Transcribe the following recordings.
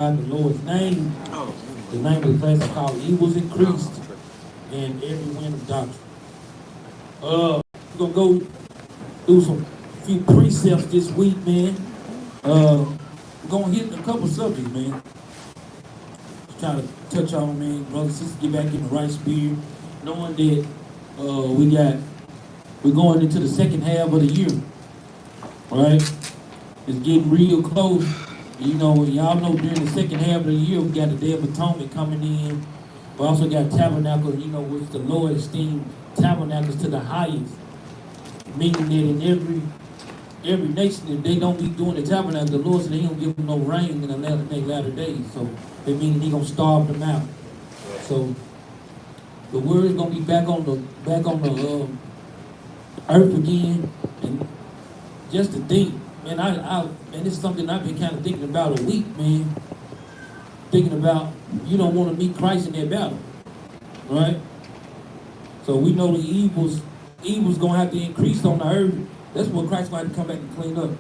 by the Lord's name. The name of the class is called Evils Increased and Every Wind of Doctrine. We're gonna go do some few precepts this week, man. We're gonna hit a couple subjects, man. Just trying to touch on, man, brothers and sisters, get back in the right spirit, knowing that we're going into the second half of the year, right? It's getting real close. You know, y'all know during the second half of the year, we got the Day of Atonement coming in. We also got Tabernacle, you know, which the Lord esteemed tabernacles to the highest. Meaning that in every nation, if they don't be doing the tabernacle, the Lord said he don't give them no rain in the latter days. So it means he gonna starve them out. So the word is gonna be back on the earth again, and just to think, man, and it's something I've been kind of thinking about a week, man. Thinking about you don't want to meet Christ in that battle, right? So we know the evil's gonna have to increase on the earth. That's what Christ's going to come back and clean up.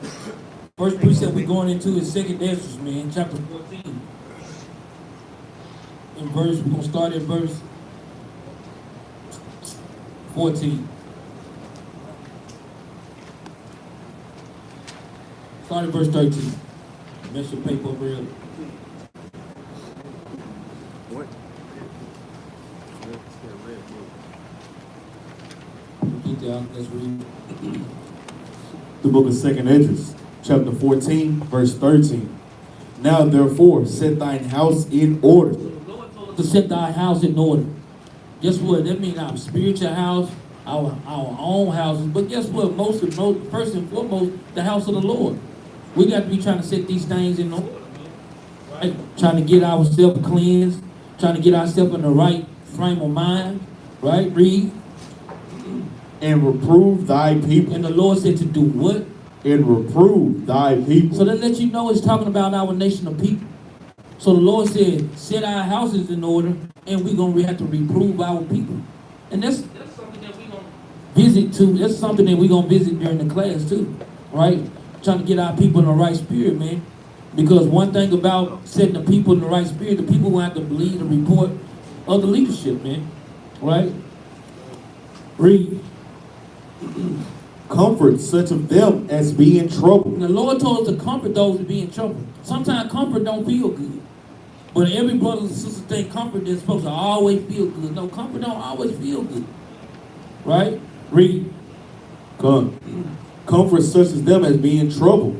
First precept we're going into is 2nd Ezra, man, chapter 14. We're gonna start at verse 14. Start at verse 13. Mess your paper over here. What? Get there, let's read. The book of 2nd Ezra, chapter 14, verse 13. Now therefore set thine house in order. The Lord told us to set thy house in order. Guess what? That means our spiritual house, our own houses. But guess what? First and foremost, the house of the Lord. We got to be trying to set these things in order, right? Trying to get ourselves cleansed, trying to get ourselves in the right frame of mind, right? Read. And reprove thy people. And the Lord said to do what? And reprove thy people. So that lets you know it's talking about our nation of people. So the Lord said, set our houses in order, and we're going to have to reprove our people. And that's something that we're going to visit too. That's something that we're going to visit during the class too, right? Trying to get our people in the right spirit, man. Because one thing about setting the people in the right spirit, the people will have to believe the report of the leadership, man. Right? Read. Comfort such of them as be in trouble. And the Lord told us to comfort those who be in trouble. Sometimes comfort don't feel good. But every brother and sister think comfort is supposed to always feel good. No, comfort don't always feel good. Right? Read. Comfort such as them as be in trouble.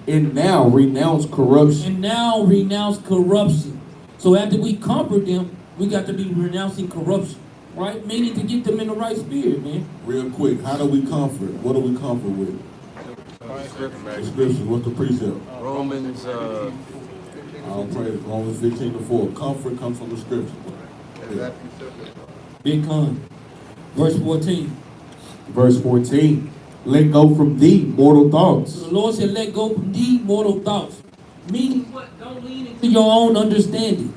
And now renounce corruption. And now renounce corruption. So after we comfort them, we got to be renouncing corruption. Right? Meaning to get them in the right spirit, man. Real quick, how do we comfort? What do we comfort with? Scriptures. What's the precept? Romans, I'll pray. Romans 15:4. Comfort comes from the scripture. Yeah. Big con. Verse 14. Verse 14. Let go from thee mortal thoughts. So the Lord said, let go from thee mortal thoughts. Meaning what? Don't lean into your own understanding.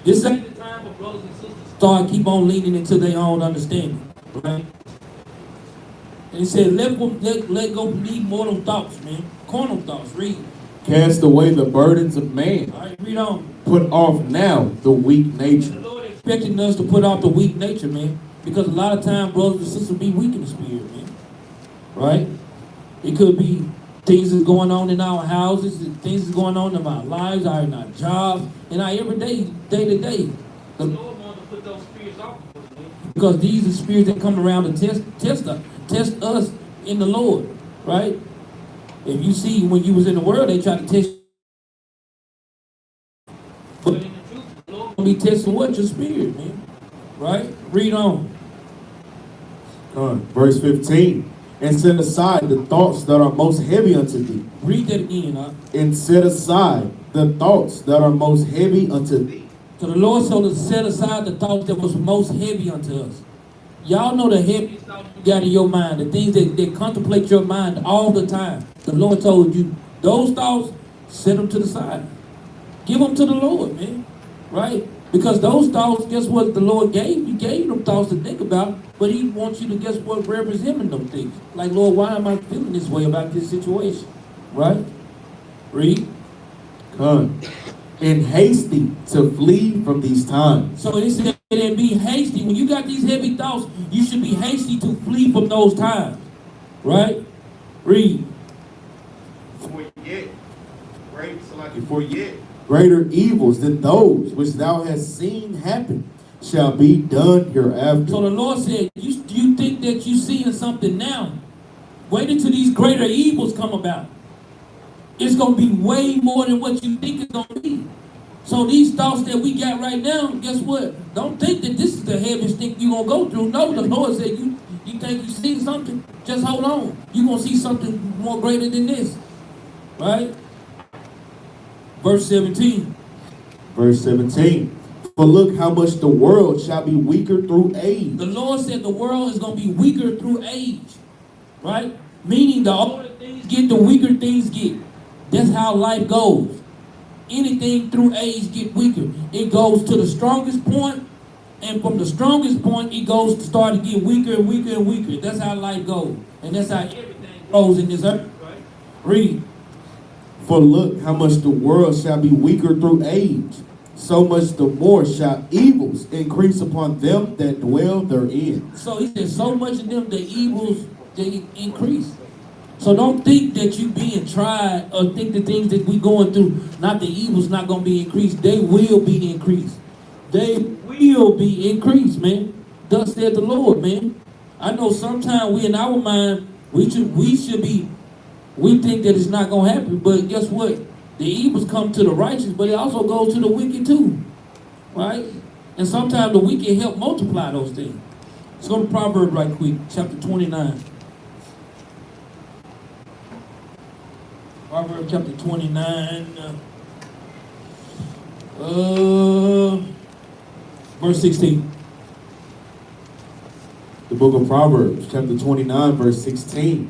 This ain't the time for brothers and sisters keep on leaning into their own understanding, right? And he said, let go from these mortal thoughts, man. Carnal thoughts. Read. Cast away the burdens of man. All right, read on. Put off now the weak nature. The Lord expecting us to put off the weak nature, man. Because a lot of times brothers and sisters be weak in the spirit, man. Right? It could be things that's going on in our houses, things that's going on in our lives, in our jobs, in our everyday, day to day. The Lord put those spirits off because these are spirits that come around to test us in the Lord, right? If you see when you was in the world, they try to test you. But in the truth, the Lord will be testing what? Your spirit, man. Right? Read on. Verse 15. And set aside the thoughts that are most heavy unto thee. Read that again, huh? And set aside the thoughts that are most heavy unto thee. So the Lord told us to set aside the thoughts that was most heavy unto us. Y'all know the heaviest thoughts you got in your mind, the things that contemplate your mind all the time. The Lord told you, those thoughts, set them to the side. Give them to the Lord, man. Right? Because those thoughts, guess what the Lord gave? He gave them thoughts to think about, but he wants you to, guess what, reverence him in them things. Like, Lord, why am I feeling this way about this situation? Right? Read. Come. and hasty to flee from these times. So it said that be hasty. When you got these heavy thoughts, you should be hasty to flee from those times. Right? Read. For yet greater evils than those which thou hast seen happen shall be done hereafter. So the Lord said, you think that you're seeing something now? Wait until these greater evils come about. It's going to be way more than what you think it's going to be. So these thoughts that we got right now, guess what? Don't think that this is the heaviest thing you're going to go through. No, the Lord said, you think you see something? Just hold on. You're going to see something more greater than this. Right? Verse 17. Verse 17. For look how much the world shall be weaker through age. The Lord said the world is going to be weaker through age. Right? Meaning the older things get, the weaker things get. That's how life goes. Anything through age get weaker. It goes to the strongest point, and from the strongest point, it goes to start to get weaker and weaker and weaker. That's how life goes. And that's how everything grows in this earth. Right? Read. For look how much the world shall be weaker through age, so much the more shall evils increase upon them that dwell therein. So he said, so much of them, the evils, they increase. So don't think that you being tried or think the things that we going through, not the evils not going to be increased. They will be increased. They will be increased, man. Thus said the Lord, man. I know sometimes we in our mind, we think that it's not going to happen, but guess what? The evils come to the righteous, but it also goes to the wicked too, right? And sometimes the wicked help multiply those things. Let's go to Proverbs right quick, chapter 29. Proverbs chapter 29, verse 16. The book of Proverbs, chapter 29, verse 16.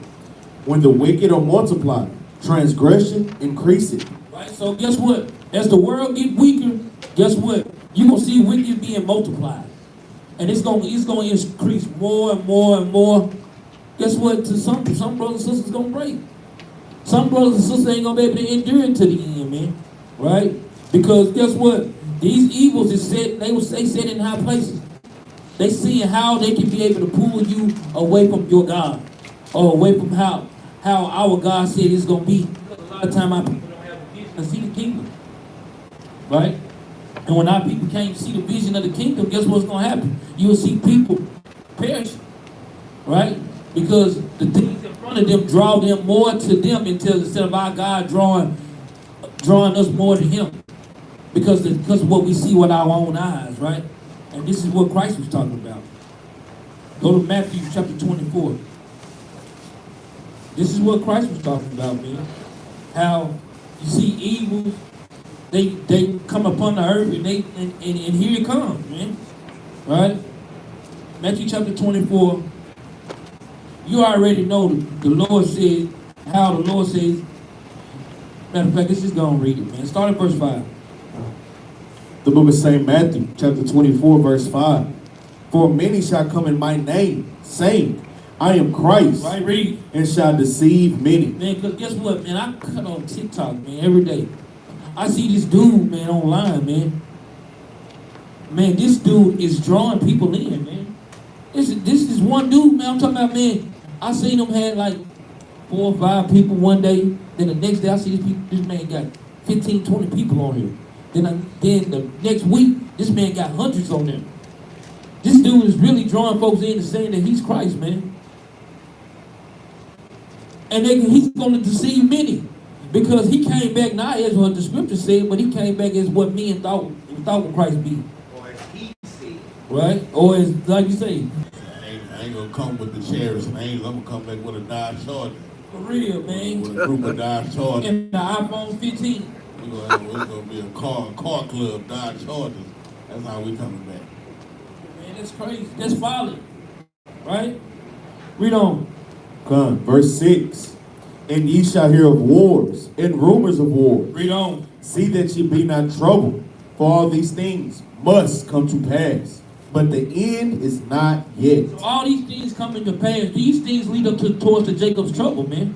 When the wicked are multiplied, transgression increaseth. Right, so guess what? As the world get weaker, guess what? You're going to see wicked being multiplied. And it's going to increase more and more and more. Guess what? To some brothers and sisters going to break. Some brothers and sisters ain't going to be able to endure it to the end, man. Right? Because guess what? These evils is set, they set in high places. They seeing how they can be able to pull you away from your God. Or away from how our God said it's going to be. A lot of time our people don't have a vision to see the kingdom. Right? And when our people can't see the vision of the kingdom, guess what's going to happen? You will see people perish. Right? Because the things in front of them draw them more to them instead of our God drawing us more to him. Because of what we see with our own eyes, right? And this is what Christ was talking about. Go to Matthew chapter 24. This is what Christ was talking about, man. How you see evils, they come upon the earth and here it comes, man. Right? Matthew chapter 24. You already know the Lord said, how the Lord says. Matter of fact, let's just go and read it, man. Start at verse 5. The book of St. Matthew, chapter 24, verse 5. For many shall come in my name, saying, I am Christ, right, read. And shall deceive many. Man, because guess what, man? I cut on TikTok, man, every day. I see this dude, man, online, man. Man, this dude is drawing people in, man. This is one dude, man. I'm talking about, man. I seen him had like 4 or 5 people one day. Then the next day, I see this man got 15, 20 people on here. Then the next week, this man got hundreds on there. This dude is really drawing folks in and saying that he's Christ, man. And he's going to deceive many. Because he came back not as what the scripture said, but he came back as what men thought would Christ be. Or as he said. Right? Or as, like you say. I ain't going to come with the chariots and angels. I'm going to come back with a Dodge Charger. For real, man. With a group of Dodge Chargers. And the iPhone 15. We're going to be a car club, Dodge Chargers. That's how we coming back. Man, that's crazy. That's folly. Right? Read on. Come, verse 6. And ye shall hear of wars and rumors of wars. Read on. See that ye be not troubled, for all these things must come to pass. But the end is not yet. So all these things coming to pass. These things lead up towards the Jacob's trouble, man.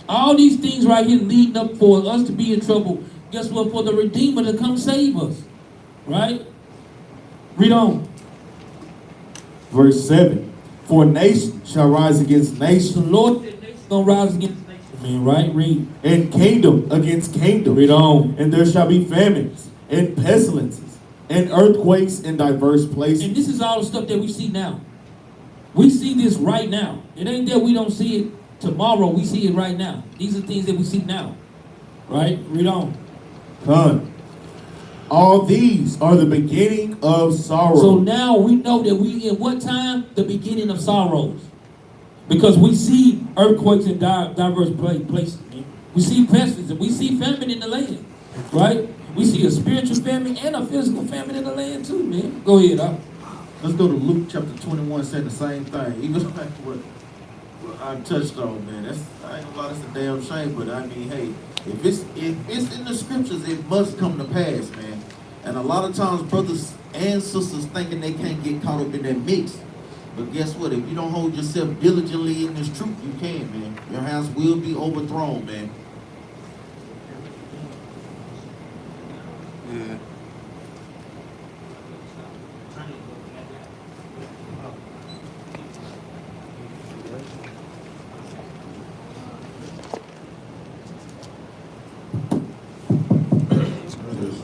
All these things right here leading up for us to be in trouble. guess what, for the Redeemer to come save us. Right? Read on. Verse 7. For nation shall rise against The nation, Lord said nation's gonna rise against nation, man, right? Read. and kingdom against kingdom. Read on. And there shall be famines, and pestilences, and earthquakes in diverse places. And this is all the stuff that we see now. We see this right now. It ain't that we don't see it tomorrow, we see it right now. These are things that we see now. Right? Read on. Done. All these are the beginning of sorrow. So now we know that we in what time? The beginning of sorrows. Because we see earthquakes in diverse places. Man. We see pestilence and we see famine in the land. Right? We see a spiritual famine and a physical famine in the land too, man. Go ahead, Doc. Let's go to Luke chapter 21, saying the same thing. Even like what I touched on, man. I ain't gonna lie, that's a damn shame, but I mean, hey, if it's in the scriptures, it must come to pass, man. And a lot of times, brothers and sisters thinking they can't get caught up in that mix. But guess what? If you don't hold yourself diligently in this truth, you can, man. Your house will be overthrown, man. Yeah.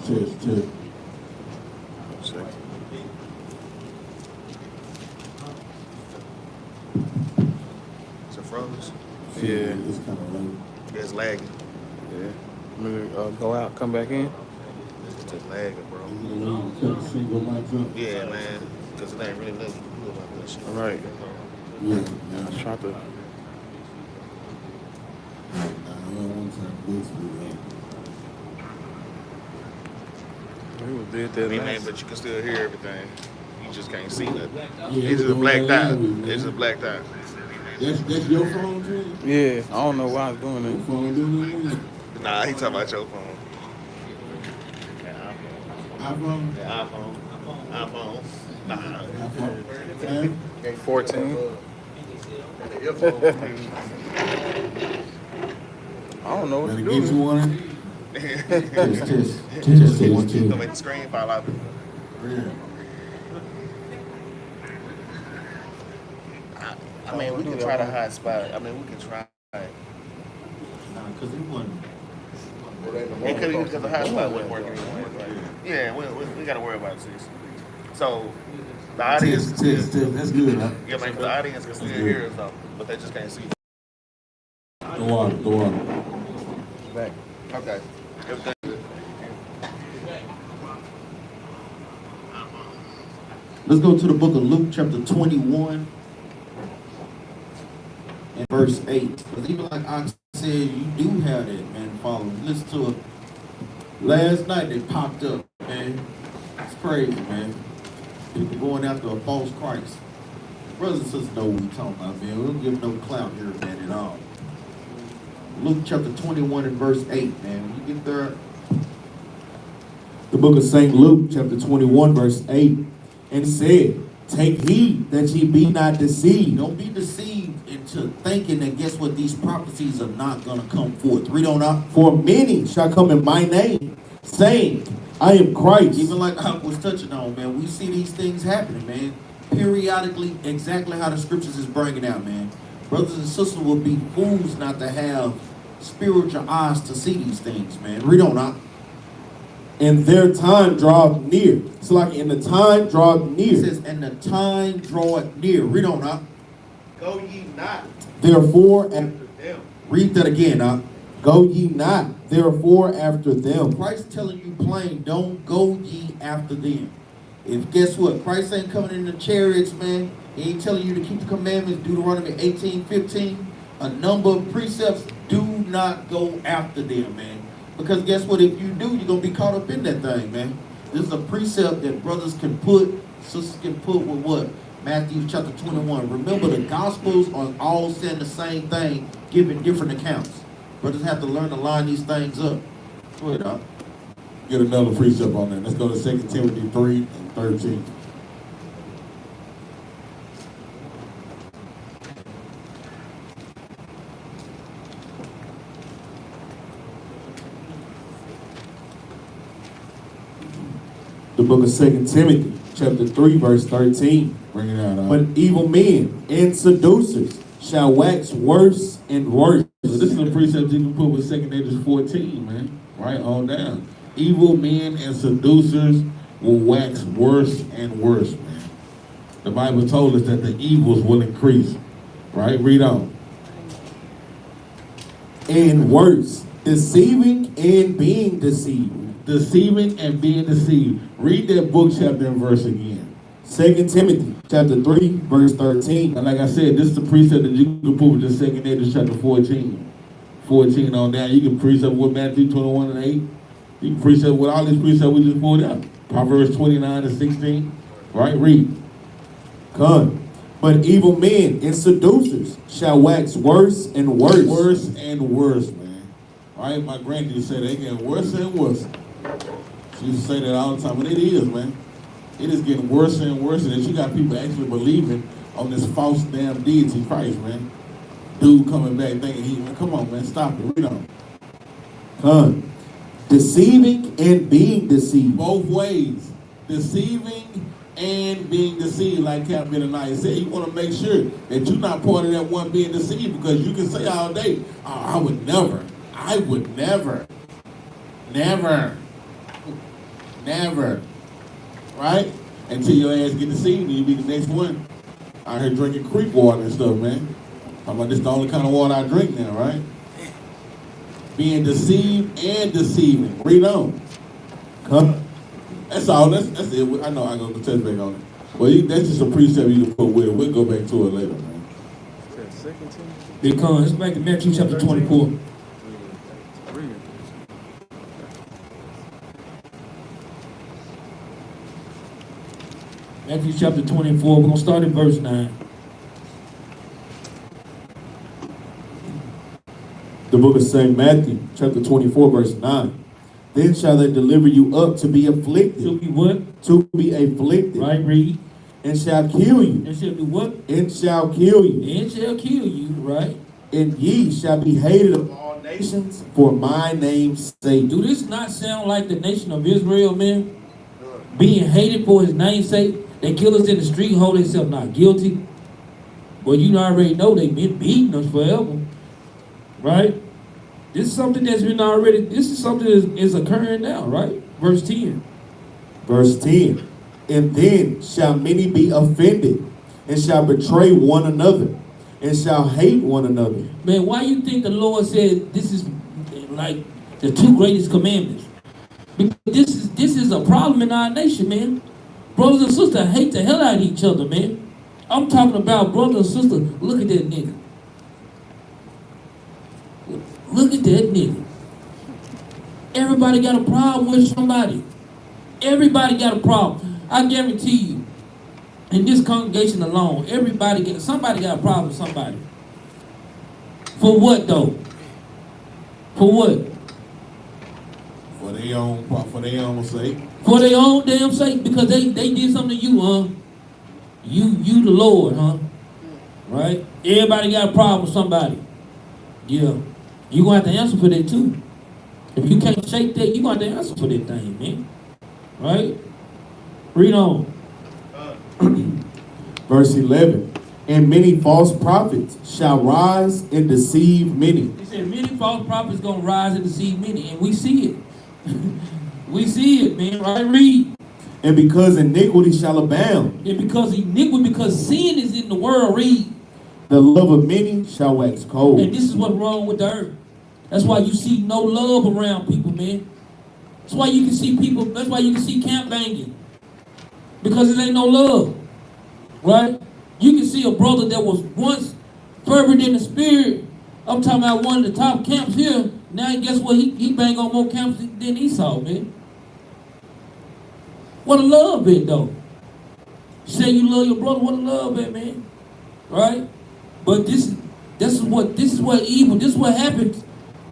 Test. Is it froze? Yeah, Yeah. it's kind of late. It's lagging. Yeah. Maybe go out, come back in. It's just lagging, bro. You cut the single mics up. Yeah, man. Because it ain't really nothing you can do about that shit. All right. Yeah. I was trying to. One time this week. We did I that mean, man, last. but you can still hear everything. You just can't see nothing. Yeah, It's just a we black doing dot. that live, It's a man. black dot. That's your phone, Trent? Yeah, I don't know why I was doing Your it. phone doing that? Nah, he talking about your phone. iPhone? iPhone. Nah. iPhone? 14. I don't know what Better to get you do. one. Test. Gonna make the screen fall out. Yeah. I mean, we can try the hot spot. I mean, we can try it. Nah, because it wasn't. It could be because the hot spot wasn't working anyway. Yeah, we got to worry about this. So, the audience Test. That's good, huh? Yeah, man, the audience can still hear us though, but they just can't see. The water. Back. Okay. Everything. Let's go to the book of Luke, chapter 21, and verse 8. Because even like I said, you do have that, man, follow. Listen to it. Last night they popped up, man. It's crazy, man. People going after a false Christ. Brothers and sisters know what we talking about, man. We don't give no clout here, man, at all. Luke chapter 21 and verse 8, man. When you get there, The book of St. Luke, chapter 21, verse 8, and said, take heed that ye be not deceived. don't be deceived into thinking that guess what, these prophecies are not going to come forth. Read on up. For many shall come in my name, saying, I am Christ. Even like I was touching on, man, we see these things happening, man. Periodically, exactly how the scriptures is bringing out, man. Brothers and sisters will be fools not to have spiritual eyes to see these things, man. Read on up. And their time draweth near. It's like in the time draweth It near. says, and the time draweth near. Read on up. Go ye not Therefore, after them. Read that again, up. go ye not, therefore, after them. Christ telling you plain, don't go ye after them. If guess what, Christ ain't coming in the chariots, man. He ain't telling you to keep the commandments, Deuteronomy 18:15. A number of precepts, do not go after them, man. Because guess what, if you do, you're going to be caught up in that thing, man. This is a precept that brothers can put, sisters can put with what? Matthew chapter 21. Remember, the Gospels are all saying the same thing, giving different accounts. Brothers have to learn to line these things up. Go ahead, Doc. Get another precept on that. Let's go to 2 Timothy 3 and 13. The book of 2 Timothy, chapter 3, verse 13. Bring it out. But evil men and seducers shall wax worse and worse. So this is a precept you can put with 2 Corinthians 14, man. Right on down. Evil men and seducers will wax worse and worse, man. The Bible told us that the evils will increase. Right? Read on. And worse, deceiving and being deceived. Deceiving and being deceived. Read that book, chapter, and verse again. 2 Timothy, chapter 3, verse 13. And like I said, this is the precept that you can put with the 2 Corinthians chapter 14. 14 on down. You can precept with Matthew 21 and 8. You can precept with all these precepts we just pulled out. Proverbs 29 and 16. Right? Read. Come. But evil men and seducers shall wax worse and worse. Worse and worse, man. Right? My granddad used to say they getting worse and worse. She used to say that all the time, but it is, man. It is getting worse and worse, and you got people actually believing on this false damn deity Christ, man. Dude coming back thinking come on, man, stop it. Read on. Come. Deceiving and being deceived. Both ways. Deceiving and being deceived, like Capt Benaniyah said. You want to make sure that you're not part of that one being deceived, because you can say all day, oh, I would never, right? Until your ass get deceived and you be the next one out here drinking creek water and stuff, man. Talking about this is the only kind of water I drink now, right? Being deceived and deceiving. Read on. Come. That's all. That's it. I know I go to touch back on it. Well, that's just a precept you can put with it. We'll go back to it later, man. Because it's back to Matthew chapter 24. Matthew chapter 24, we're going to start in verse 9. The book of St. Matthew, chapter 24, verse 9. Then shall they deliver you up to be afflicted. To be what? To be afflicted. Right, read. And shall kill you. And shall do what? And shall kill you. And shall kill you, right? And ye shall be hated of all nations for my name's sake. Do this not sound like the nation of Israel, man? Being hated for his name's sake? They kill us in the street, hold themselves not guilty. Well, you already know they've been beating us forever. Right? This is something that's been already, this is something that is occurring now, right? Verse 10. Verse 10. And then shall many be offended, and shall betray one another, and shall hate one another. Man, why you think the Lord said this is like the two greatest commandments? Because this is a problem in our nation, man. Brothers and sisters hate the hell out of each other, man. I'm talking about brothers and sisters. Look at that nigga. Look at that nigga. Everybody got a problem with somebody. Everybody got a problem. I guarantee you, in this congregation alone, somebody got a problem with somebody. For what though? For what? For their own sake. For their own damn sake, because they did something to you, huh? You the Lord, huh? Right? Everybody got a problem with somebody. Yeah. You're going to have to answer for that too. If you can't shake that, you're going to have to answer for that thing, man. Right? Read on. Verse 11. And many false prophets shall rise and deceive many. He said many false prophets going to rise and deceive many. And we see it. We see it, man. Right? Read. And because iniquity shall abound. And because sin is in the world, read. The love of many shall wax cold. And this is what's wrong with the earth. That's why you see no love around people, man. That's why you can see camp banging. Because it ain't no love. Right? You can see a brother that was once fervent in the spirit. I'm talking about one of the top camps here. Now guess what? He bang on more camps than Esau, man. What a love it though. Say you love your brother, what a love it, man. Right? But this is what evil, this is what happens.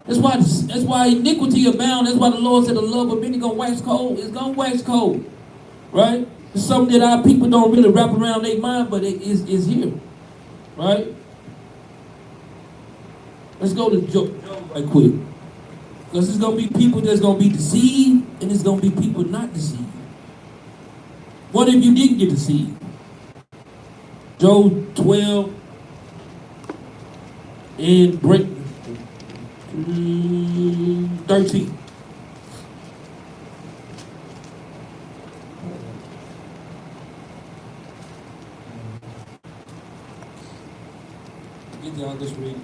That's why iniquity abound. That's why the Lord said the love of many gonna wax cold. It's gonna wax cold. Right? It's something that our people don't really wrap around their mind, but it is here. Right? Let's go to Job right quick. Because there's gonna be people that's gonna be deceived, and there's gonna be people not deceived. What if you didn't get the seed? Job 12 and break 13. Get y'all this read.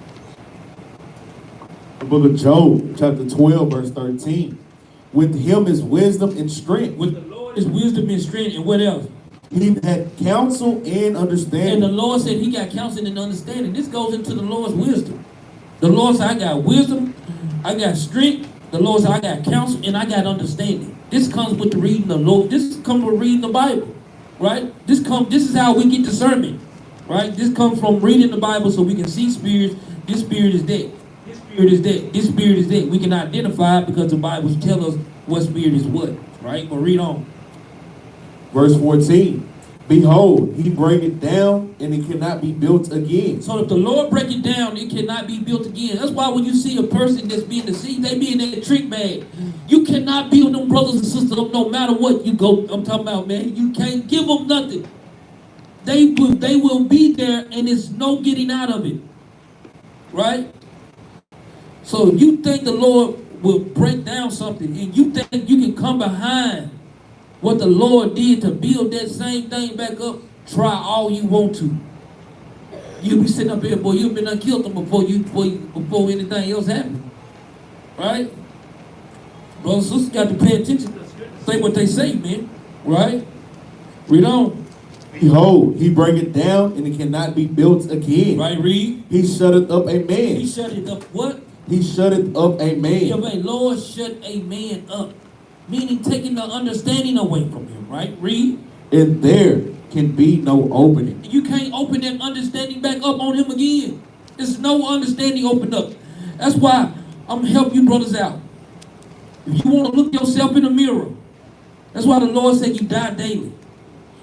The book of Job, chapter 12, verse 13. With him is wisdom and strength. With the Lord is wisdom and strength, and what else? He had counsel and And the understanding. Lord said he got counsel and understanding. This goes into the Lord's wisdom. The Lord said, I got wisdom, I got strength. The Lord said, I got counsel and I got understanding. This comes with the reading of the Lord. This comes with reading the Bible, right? This is how we get discernment, right? This comes from reading the Bible so we can see spirits. This spirit is that. This spirit is that. This spirit is that. We can identify it because the Bible tells us what spirit is what, right? But read on. Verse 14. Behold, he bring it down, and it cannot be built again. So if the Lord break it down, it cannot be built again. That's why when you see a person that's being deceived, they be in that trick bag. You cannot build them brothers and sisters up no matter what you go. I'm talking about, man. You can't give them nothing. They will be there, and it's no getting out of it. Right? So if you think the Lord will break down something, and you think you can come behind what the Lord did to build that same thing back up, try all you want to. You'll be sitting up here, boy, you've been killed them before anything else happened. Right? Brothers and sisters got to pay attention to say what they say, man. Right? Read on. Behold, he bring it down, and it cannot be built again. Right, read. He shutteth up a man. He shut it up what? He shutteth up a If man. a Lord shut a man up, meaning taking the understanding away from him, right? Read. And there can be no opening. You can't open that understanding back up on him again. There's no understanding opened up. That's why I'm helping you brothers out. If you want to look yourself in the mirror, that's why the Lord said you die daily.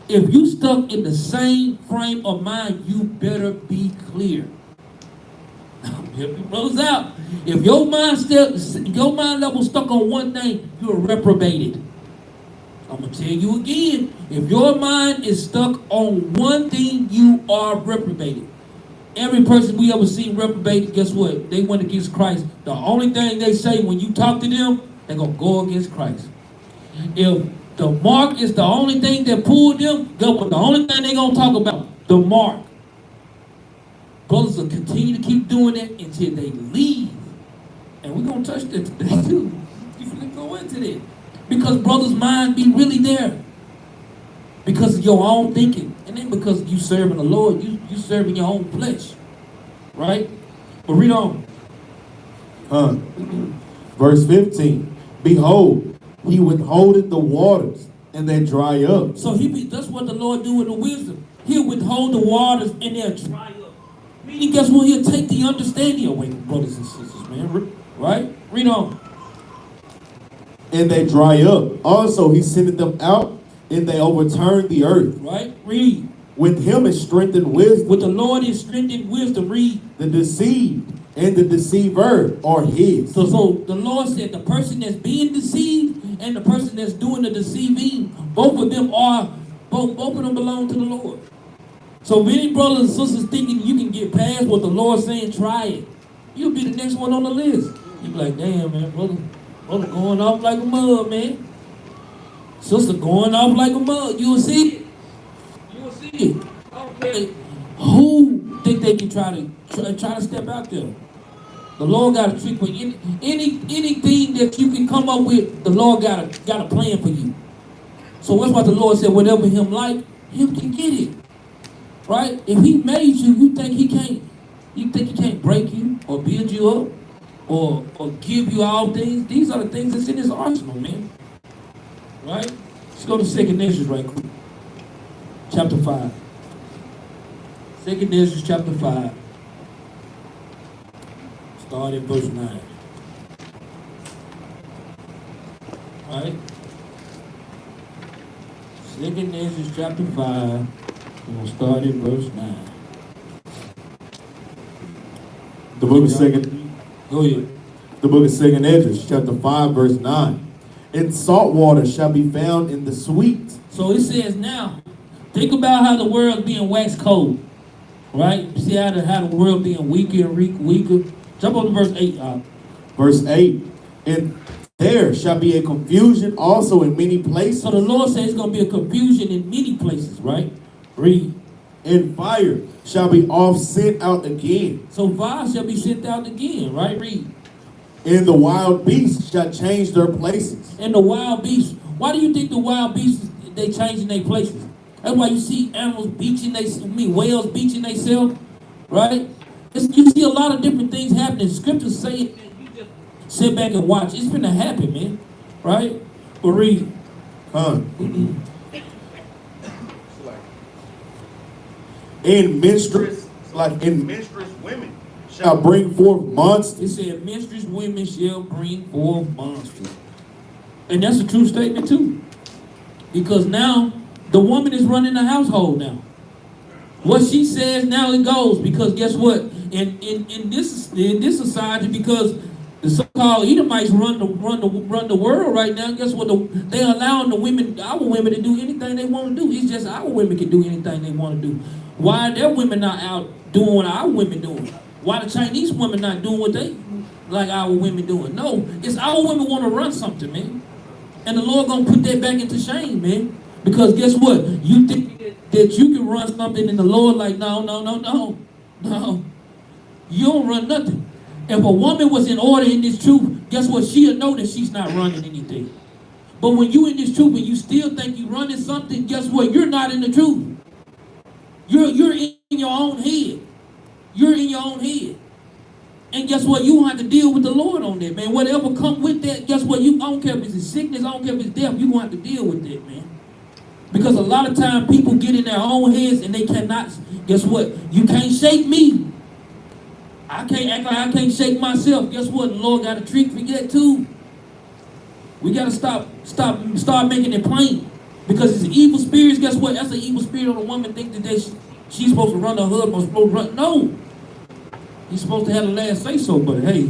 If you stuck in the same frame of mind, you better be clear. I'm helping you brothers out. If your mind level stuck on one thing, you're reprobated. I'm gonna tell you again. If your mind is stuck on one thing, you are reprobated. Every person we ever seen reprobated, guess what? They went against Christ. The only thing they say when you talk to them, they're gonna go against Christ. If the mark is the only thing that pulled them, guess what? The only thing they're gonna talk about, the mark. Brothers will continue to keep doing it until they leave. And we're going to touch that today too. You finna go into that. Because brothers' mind be really there. Because of your own thinking. And then because you serving the Lord, you serving your own flesh. Right? But read on. Verse 15. Behold, he withholdeth the waters, and they dry up. So that's what the Lord do with the wisdom. He'll withhold the waters and they'll dry up. Meaning, guess what? He'll take the understanding away from brothers and sisters, man. Right? Read on. And they dry up. Also, he sendeth them out, and they overturn the earth. Right? Read. With him is strengthened wisdom. With the Lord is strengthened wisdom. Read. The deceived and the deceiver are his. So the Lord said the person that's being deceived and the person that's doing the deceiving, both of them belong to the Lord. So many brothers and sisters thinking you can get past what the Lord's saying, try it. You'll be the next one on the list. You be like, damn, man, brother going off like a mug, man. Sister going off like a mug. You'll see it. You'll see it. Okay. Who think they can try to step out there? The Lord got a trick for you. Anything that you can come up with, the Lord got a plan for you. So that's why the Lord said, whatever him like, him can get it. Right? If he made you, you think he can't break you or build you up or give you all things? These are the things that's in his arsenal, man. Right? Let's go to 2 Ezra right quick. Chapter 5. 2 Ezra chapter 5. Start in verse 9. Alright? 2 Ezra chapter 5. We're going to start in verse 9. The book of 2 Go ahead. The book of 2 Ezra, chapter 5, verse 9. And salt water shall be found in the sweet. So it says now, think about how the world's being waxed cold, right? See how the world being weaker and weaker. Jump on to verse 8. Verse 8. And there shall be a confusion also in many places. So the Lord says it's going to be a confusion in many places, right? Read. And fire shall be oft sent out again. So fire shall be sent out again, right? Read. And the wild beasts shall change their places. And the wild beasts. Why do you think the wild beasts, they changing their places? That's why you see animals beaching whales beaching themselves, right? You see a lot of different things happening. Scriptures say it, and you just sit back and watch. It's gonna happen, man, right? But read. In menstruous women shall bring forth monsters. It said, menstruous women shall bring forth monsters. And that's a true statement too. Because now, the woman is running the household now. What she says, now it goes. Because guess what? In this society, because the so-called Edomites run the world right now, guess what? They're allowing our women to do anything they want to do. It's just our women can do anything they want to do. Why are their women not out doing what our women doing? Why the Chinese women not doing what they like our women doing? No, it's our women want to run something, man. And the Lord gonna put that back into shame, man. Because guess what? You think that you can run something and the Lord like, no. You don't run nothing. If a woman was in order in this truth, guess what? She'll know that she's not running anything. But when you in this truth and you still think you running something, guess what? You're not in the truth. You're in your own head. You're in your own head. And guess what? You have to deal with the Lord on that, man. Whatever come with that, guess what? I don't care if it's sickness, I don't care if it's death, you're going to have to deal with that, man. Because a lot of time people get in their own heads and they cannot, guess what? You can't shake me. I can't act like I can't shake myself. Guess what? The Lord got a trick for that too. We got to start making it plain. Because it's evil spirits, guess what? That's an evil spirit on a woman thinking that she's supposed to run her husband, supposed to run. No. He's supposed to have the last say so, but hey,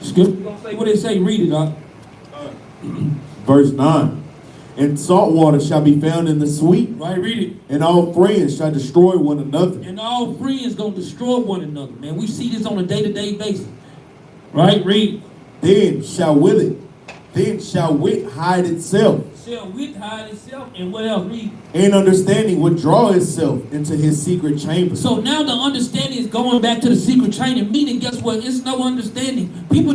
Skip, what they say, read it, Doc. Verse 9. And salt water shall be found in the sweet. Right, read it. And all friends shall destroy one another. And all friends gonna destroy one another, man. We see this on a day-to-day basis. Right, read. Then shall wit hide itself. Shall wit hide itself, and what else? Read. And understanding withdraw itself into his secret chamber. So now the understanding is going back to the secret chamber, meaning guess what? It's no understanding. People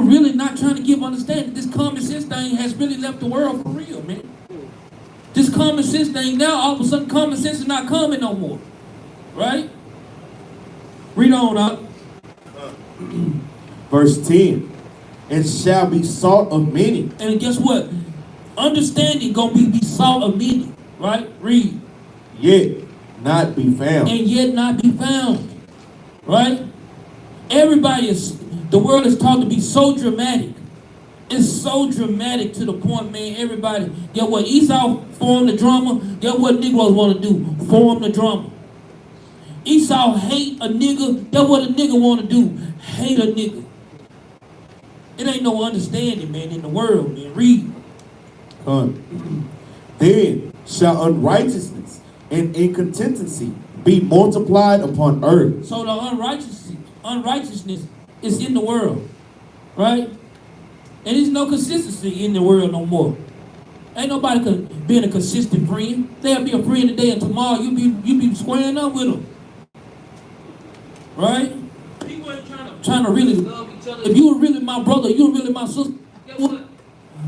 really not trying to give understanding. This common sense thing has really left the world for real, man. This common sense thing, now all of a sudden common sense is not common no more. Right? Read on, Doc. Verse 10. And shall be salt of many. And guess what? Understanding gonna be salt of many. Right? Read. Yet not be found. And yet not be found. Right? The world is taught to be so dramatic. It's so dramatic to the point, man, everybody, get what? Esau formed the drama. Get what Negroes want to do? Form the drama. Esau hate a nigga. Get what a nigga want to do? Hate a nigga. It ain't no understanding, man, in the world, man. Read. Then shall unrighteousness and incontinency be multiplied upon earth. So the unrighteousness is in the world, right? And there's no consistency in the world no more. Ain't nobody being a consistent friend. They'll be a friend today and tomorrow you be squaring up with them, right? People ain't trying to really love each other. If you were really my brother, you were really my sister, guess what?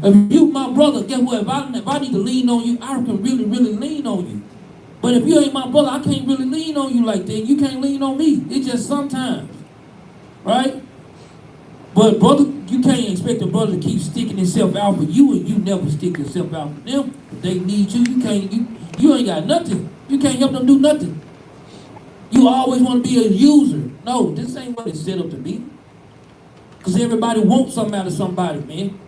If you my brother, guess what? If I need to lean on you, I can really, really lean on you. But if you ain't my brother, I can't really lean on you like that. You can't lean on me. It's just sometimes, right? But brother, you can't expect a brother to keep sticking himself out for you and you never stick yourself out for them. If they need you, you ain't got nothing. You can't help them do nothing. You always want to be a user. No, this ain't what it's set up to be. Because everybody wants something out of somebody, man.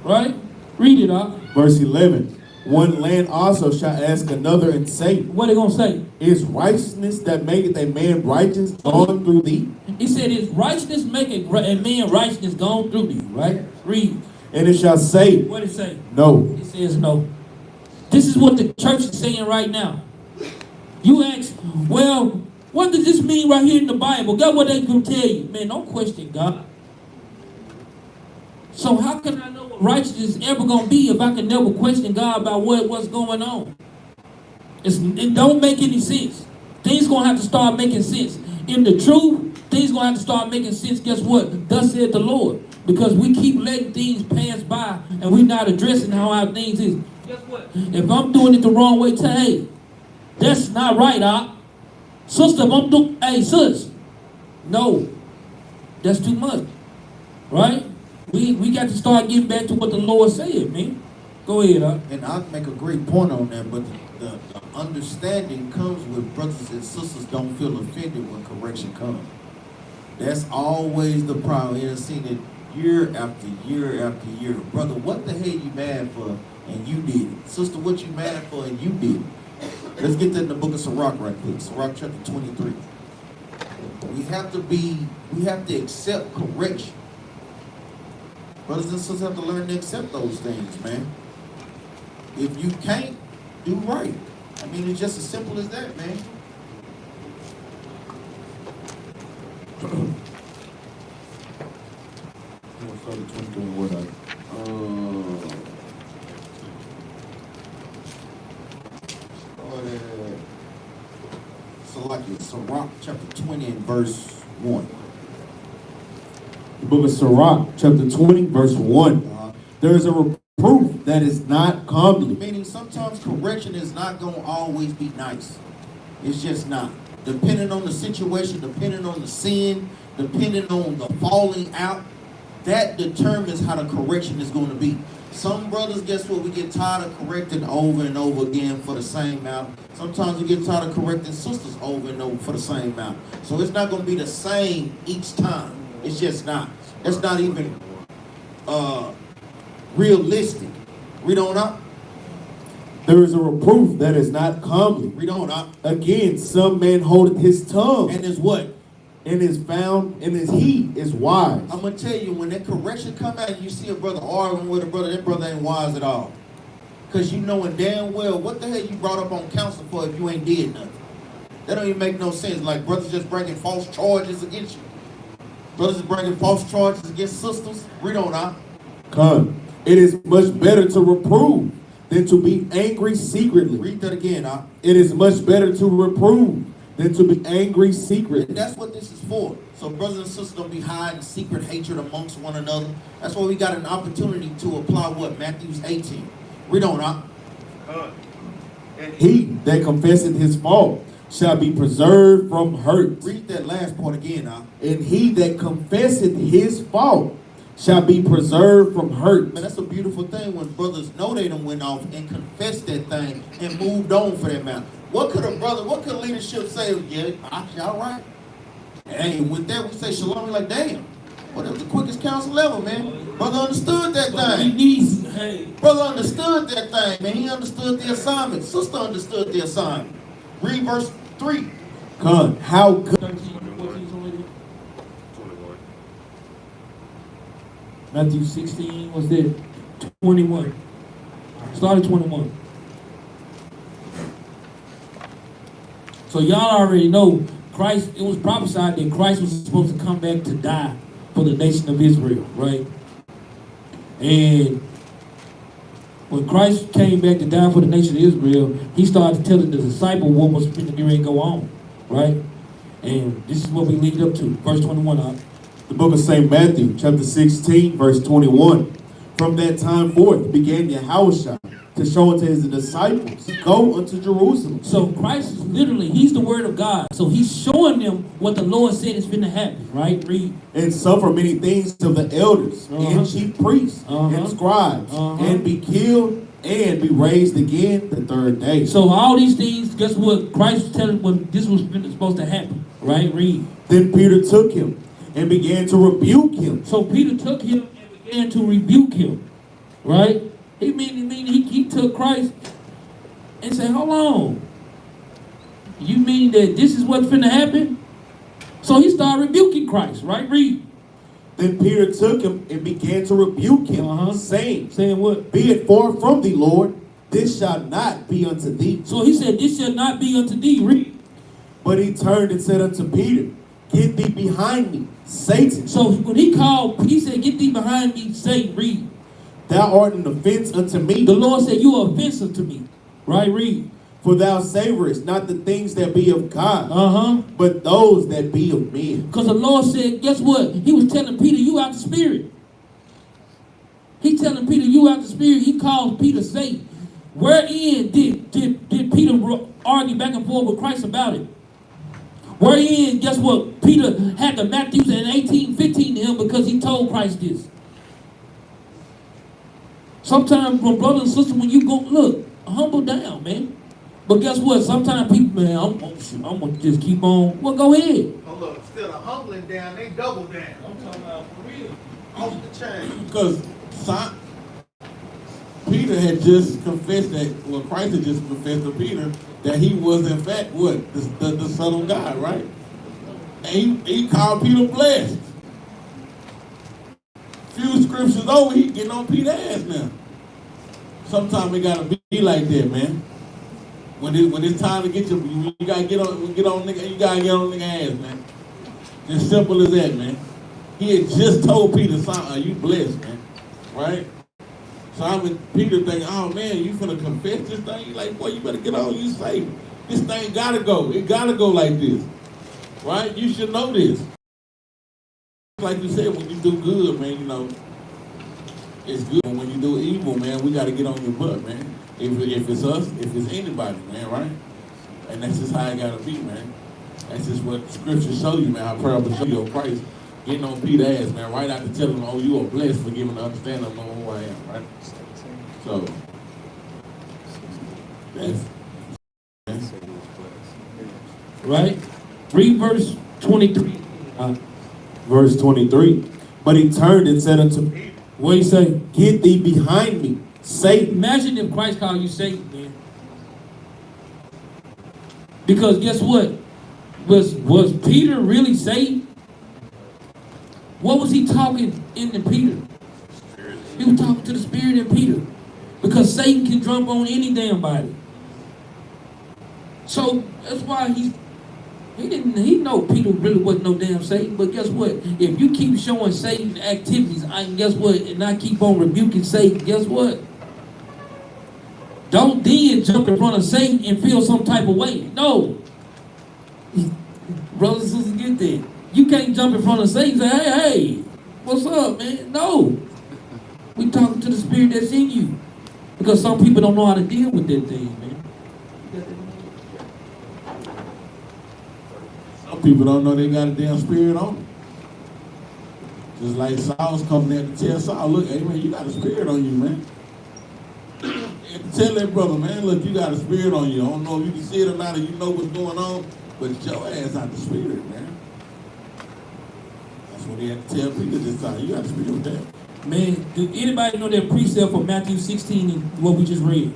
Right? Read it, up. Verse 11. One land also shall ask another and say, what they gonna say? Is righteousness that maketh a man righteous gone through thee? He said, is righteousness make a man righteousness gone through thee, right? Read. And it shall say, What it say? no. It says no. This is what the church is saying right now. You ask, well, what does this mean right here in the Bible? God, what they gonna tell you? Man, don't question God. So how can I know what righteousness is ever gonna be if I can never question God about what's going on? It don't make any sense. Things gonna have to start making sense. In the truth, things gonna have to start making sense. Guess what? Thus said the Lord. Because we keep letting things pass by and we're not addressing how our things is. Guess what? If I'm doing it the wrong way, hey, that's not right, Sister, if I'm doing, hey, sis, no, that's too much, right? We got to start getting back to what the Lord said, man. Go ahead, And I'll make a great point on that, but the understanding comes with brothers and sisters don't feel offended when correction comes. That's always the problem. You've seen it year after year after year. Brother, what the hell you mad for and you did it? Sister, what you mad for and you did it? Let's get that in the book of Sirach right quick. Sirach chapter 23. We have to accept correction. Brothers and sisters have to learn to accept those things, man. If you can't, do right. I mean, it's just as simple as that, man. Sirach chapter 20 and verse 1. The book of Sirach, chapter 20, verse 1. There is a reproof that is not comely. Meaning sometimes correction is not going to always be nice. It's just not. Depending on the situation, depending on the sin, depending on the falling out, that determines how the correction is going to be. Some brothers, guess what? We get tired of correcting over and over again for the same amount. Sometimes we get tired of correcting sisters over and over for the same amount. So it's not going to be the same each time. It's just not. That's not even realistic. Read on up. There is a reproof that is not comely. Read on up. Again, some man holdeth his tongue. And is what? And is found, and he is wise. I'm going to tell you, when that correction come out and you see a brother arguing with a brother, that brother ain't wise at all. Because you knowing damn well, what the hell you brought up on counsel for if you ain't did nothing? That don't even make no sense. Like brothers just bringing false charges against you. Brothers is bringing false charges against sisters. Read on out. Come. It is much better to reprove than to be angry secretly. Read that again, out. It is much better to reprove than to be angry secretly. And that's what this is for. So brothers and sisters don't be hiding secret hatred amongst one another. That's why we got an opportunity to apply what? Matthew 18. Read on out. He that confesseth his fault shall be preserved from hurt. Read that last part again, out. And he that confesseth his fault shall be preserved from hurt. Man, that's a beautiful thing when brothers know they done went off and confessed that thing and moved on for that matter. What could leadership say? Yeah, all right. Hey, with that, we say shalom. We're like, damn. Well, that was the quickest counsel ever, man. Brother understood that thing. Brother understood that thing, man. He understood the assignment. Sister understood the assignment. Read verse 3. Come, how good. 13, 14, something like that. Matthew 16, what's that? 21. Start at 21. So y'all already know Christ, it was prophesied that Christ was supposed to come back to die for the nation of Israel, right? And when Christ came back to die for the nation of Israel, he started telling the disciple what was going to go on, right? And this is what we lead up to. Verse 21. The book of St. Matthew, chapter 16, verse 21. From that time forth began Yahushua to show unto his disciples, go unto Jerusalem. So Christ is literally, he's the word of God. So he's showing them what the Lord said is going to happen, right? Read. And suffer many things of the elders and chief priests and scribes, and be killed and be raised again the third day. So all these things, guess what? Christ was telling when this was supposed to happen, right? Read. Then Peter took him and began to rebuke him. So Peter took him and began to rebuke him, right? He took Christ and said, hold on. You mean that this is what's finna happen? So he started rebuking Christ, right? Read. Then Peter took him and began to rebuke him, saying, Saying what? Be it far from thee, Lord, this shall not be unto thee. So he said, this shall not be unto thee. Read. But he turned and said unto Peter, Get thee behind me, Satan. So when he called, he said, get thee behind me, Satan. Read. Thou art an offense unto me. The Lord said, you are offensive to me. Right? Read. For thou savorest not the things that be of God, but those that be of men. Because the Lord said, guess what? He was telling Peter, you out the spirit. He telling Peter, you out the spirit. He calls Peter Satan. Wherein did Peter argue back and forth with Christ about it? Wherein, guess what? Peter had the Matthews and 18:15 to him because he told Christ this. Sometimes, brothers and sisters, when you go, look, humble down, man. But guess what? Sometimes people, man, I'm going to just keep on. Well, go ahead. Hold up, instead of humbling down, they double down. I'm talking about for real. Off the chain. Because Peter had just confessed that, well, Christ had just confessed to Peter that he was in fact what? The Son of God, right? And he called Peter blessed. Few scriptures over, he getting on Peter's ass now. Sometimes it gotta be like that, man. When it's time to get you gotta get on nigga, you gotta get on nigga ass, man. Just simple as that, man. He had just told Peter, son, you blessed, man. Right? So Peter thinking, oh man, you finna confess this thing? You like, boy, you better get on, you saved. This thing gotta go. It gotta go like this. Right? You should know this. Like you said, when you do good, man, you know, it's good. When you do evil, man, we gotta get on your butt, man. If it's us, if it's anybody, man, right? And that's just how it gotta be, man. That's just what scripture show you, man, how parable show you of Christ getting on Peter's ass, man, right after telling him, oh, you are blessed for giving the understanding of who I am, right? So, that's Right? Read verse 23. Verse 23. But he turned and said unto Peter, What he say? Get thee behind me, Satan. Imagine if Christ called you Satan, man. Because guess what? Was Peter really Satan? What was he talking into Peter? He was talking to the spirit in Peter. Because Satan can jump on any damn body. So that's why he know Peter really wasn't no damn Satan. But guess what? If you keep showing Satan activities, and guess what? And I keep on rebuking Satan, guess what? Don't then jump in front of Satan and feel some type of way. No. Brothers and sisters, get that. You can't jump in front of Satan and say, hey, what's up, man? No. We talking to the spirit that's in you. Because some people don't know how to deal with that thing, man. some people don't know they got a damn spirit on them. Just like Saul's coming there to tell Saul, look, hey man, you got a spirit on you, man. And tell that brother, man, look, you got a spirit on you. I don't know if you can see it or not, or you know what's going on, but your ass out the spirit, man. That's what he had to tell Peter this time. You got a spirit with that. Man, do anybody know that precept from Matthew 16 and what we just read?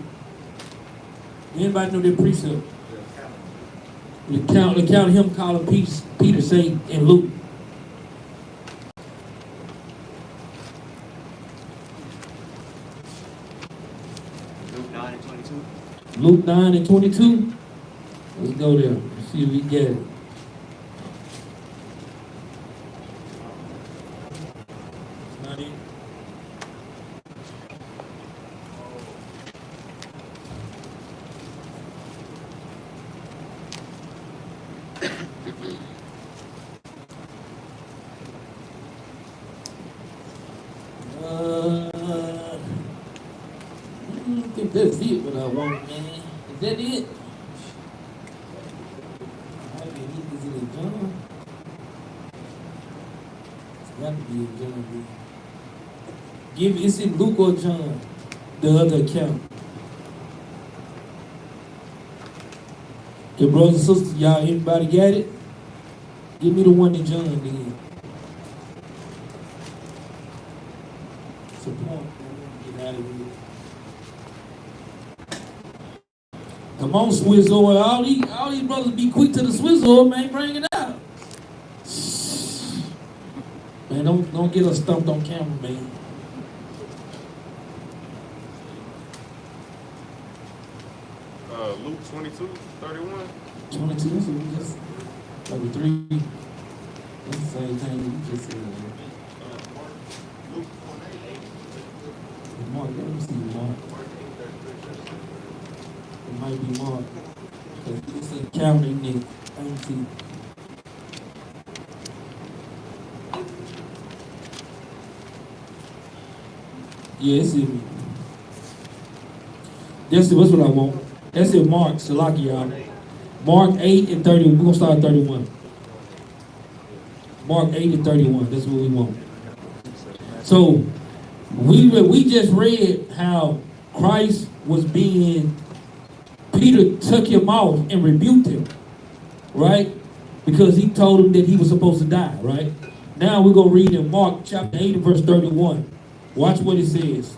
Anybody know that precept? The count of him calling Peter Satan in Luke. Luke 9 and 22. Luke 9 and 22. Let's go there. Let's see if we get it. Not it. I think that's it, what I want, man. Is that it? Is it in John? It's got to be in John. Man. It's in Luke or John, the other account. Okay, brothers and sisters, y'all, anybody got it? Give me the one in John, then. It's a point, man. Get out of here. Come on, Swizzle. All these brothers be quick to the Swizzle, man. Bring it out. Man, Man, don't get us stumped on camera, man. Luke 22:31. 22, that's what we just, like 3. That's the same thing you just said. Mark, let me see Mark. It might be Mark. Because it's a counting nigga. I don't see. Yeah, it's in. That's what I want. That's in Mark, Salaki, y'all. Mark 8 and 30. We're going to start at 31. Mark 8 and 31. That's what we want. So, we just read how Christ was being, Peter took him off and rebuked him, right? Because he told him that he was supposed to die, right? Now we're going to read in Mark chapter 8 and verse 31. Watch what it says.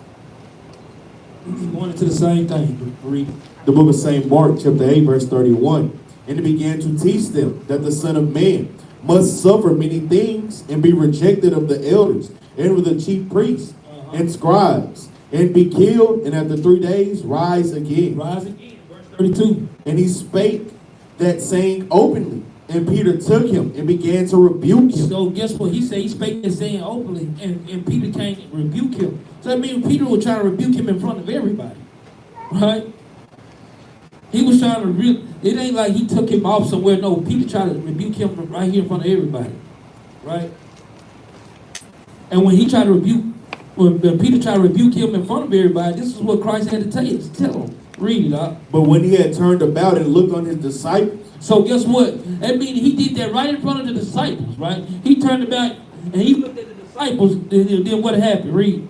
Going into the same thing. Read it. The book of St. Mark, chapter 8, verse 31. And he began to teach them that the Son of Man must suffer many things and be rejected of the elders and with the chief priests and scribes and be killed and after 3 days rise again. Rise again. Verse 32. And he spake that saying openly. And Peter took him and began to rebuke him. So guess what? He said he spake that saying openly, and Peter came and rebuked him. So that means Peter was trying to rebuke him in front of everybody, right? He was trying to it ain't like he took him off somewhere. No, Peter tried to rebuke him right here in front of everybody, right? And when he tried to when Peter tried to rebuke him in front of everybody, this is what Christ had to tell him. Read it up. But when he had turned about and looked on his disciples. So guess what? That means he did that right in front of the disciples, right? He turned about and he looked at the disciples. Then what happened? Read.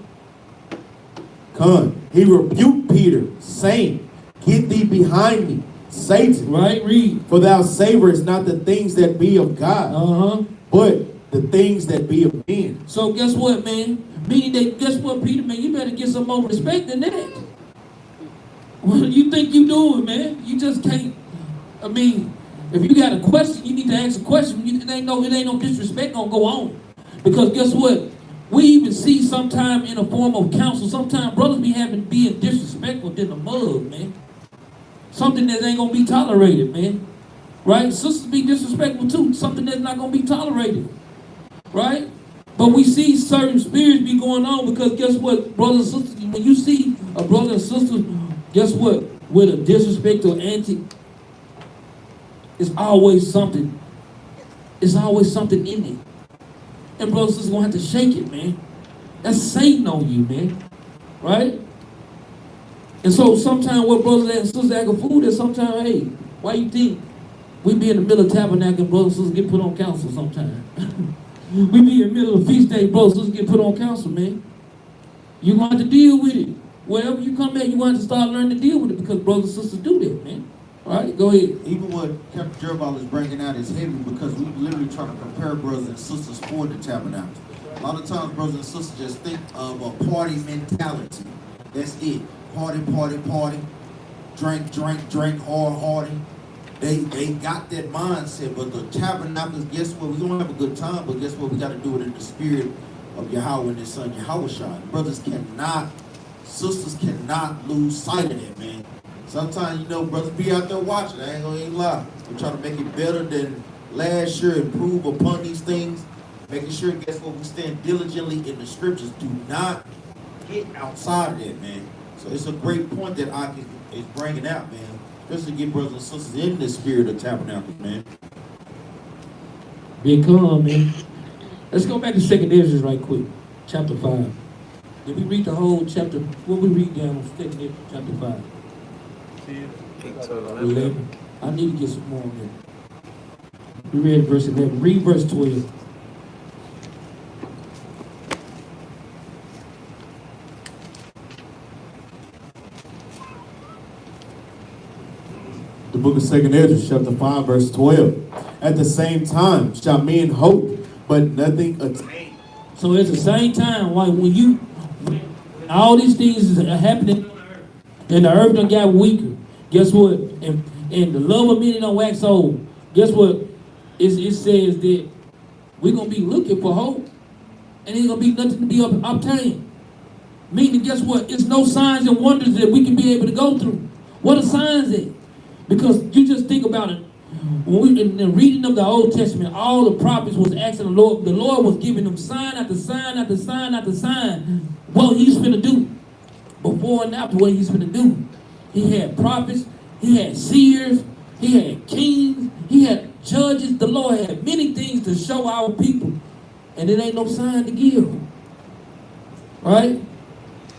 He rebuked Peter, saying, Get thee behind me, Satan. Right, read. For thou savorest not the things that be of God, but the things that be of men. So guess what, man? Meaning that, guess what, Peter, man? You better get some more respect than that. What do you think you doing, man? You just can't. I mean, if you got a question, you need to ask a question. It ain't no disrespect gonna go on. Because guess what? We even see sometime in a form of counsel, sometimes brothers being disrespectful than the mug, man. Something that ain't gonna be tolerated, man. Right? Sisters be disrespectful too. Something that's not gonna be tolerated. Right? But we see certain spirits be going on because guess what, brothers and sisters, when you see a brother and sister, guess what, with a disrespectful antic, it's always something. It's always something in it. And brothers and sisters gonna have to shake it, man. That's Satan on you, man. Right? And so sometimes what brothers and sisters act a fool that sometimes, hey, why you think we be in the middle of tabernacle and brothers and sisters get put on council sometimes? We be in the middle of feast day, brothers and sisters get put on council, man. You gonna have to deal with it. Wherever you come at, you gonna have to start learning to deal with it because brothers and sisters do that, man. All right, go ahead. Even what Capt. Jerubbaal is bringing out is heavy because we literally trying to prepare brothers and sisters for the tabernacle. A lot of times brothers and sisters just think of a party mentality. That's it. Party, party, party. Drink, drink, drink, hard, hardy. They got that mindset, but the tabernacles, guess what? We're going to have a good time, but guess what? We got to do it in the spirit of Yahweh and his son, Yahushua. Brothers cannot, sisters cannot lose sight of that, man. Sometimes, brothers be out there watching. I ain't going to even lie. We're trying to make it better than last year, improve upon these things, making sure, guess what? We stand diligently in the scriptures. Do not get outside of that, man. So it's a great point that Aki is bringing out, man. Just to get brothers and sisters in the spirit of tabernacle, man. Be calm, man. Let's go back to 2nd Ezra right quick. Chapter 5. Did we read the whole chapter? What we read down on 2nd Ezra chapter 5? 11. I need to get some more on there. We read verse 11. Read verse 12. The book of 2nd Ezra, chapter 5, verse 12. At the same time shall men hope, but nothing attain. So at the same time, when all these things are happening and the earth done got weaker, guess what? And the love of many don't wax old. Guess what? It says that we're going to be looking for hope. and ain't gonna be nothing to be obtained. Meaning, guess what? It's no signs and wonders that we can be able to go through. What are signs at? Because you just think about it. When we in the reading of the Old Testament, all the prophets was asking the Lord. The Lord was giving them sign after sign after sign after sign what He's finna do. Before and after what He's finna do. He had prophets. He had seers. He had kings. He had judges. The Lord had many things to show our people, and it ain't no sign to give. Right?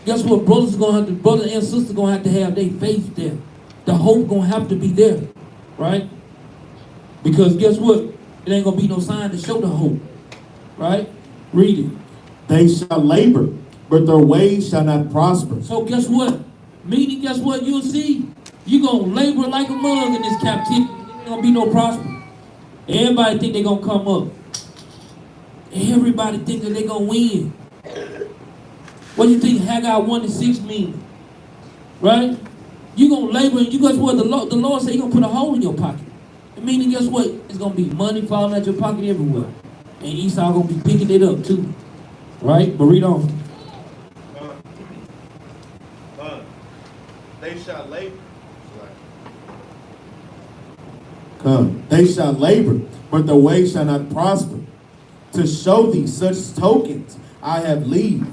Guess what? Brothers and sisters gonna have to have their faith there. The hope gonna have to be there, right? Because guess what? It ain't gonna be no sign to show the hope, right? Read it. They shall labor, but their ways shall not prosper. So guess what? Meaning, guess what? You'll see. You gonna labor like a mug in this captivity. There ain't gonna be no prosper. Everybody think they gonna come up. Everybody think that they gonna win. What do you think Haggai 1:6 means? Right? You gonna labor, and you guess what? The Lord said He gonna put a hole in your pocket. Meaning, guess what? It's gonna be money falling out your pocket everywhere, and Esau gonna be picking it up too. Right? But read on. They shall labor. Come. They shall labor, but their way shall not prosper. To show thee such tokens I have leave.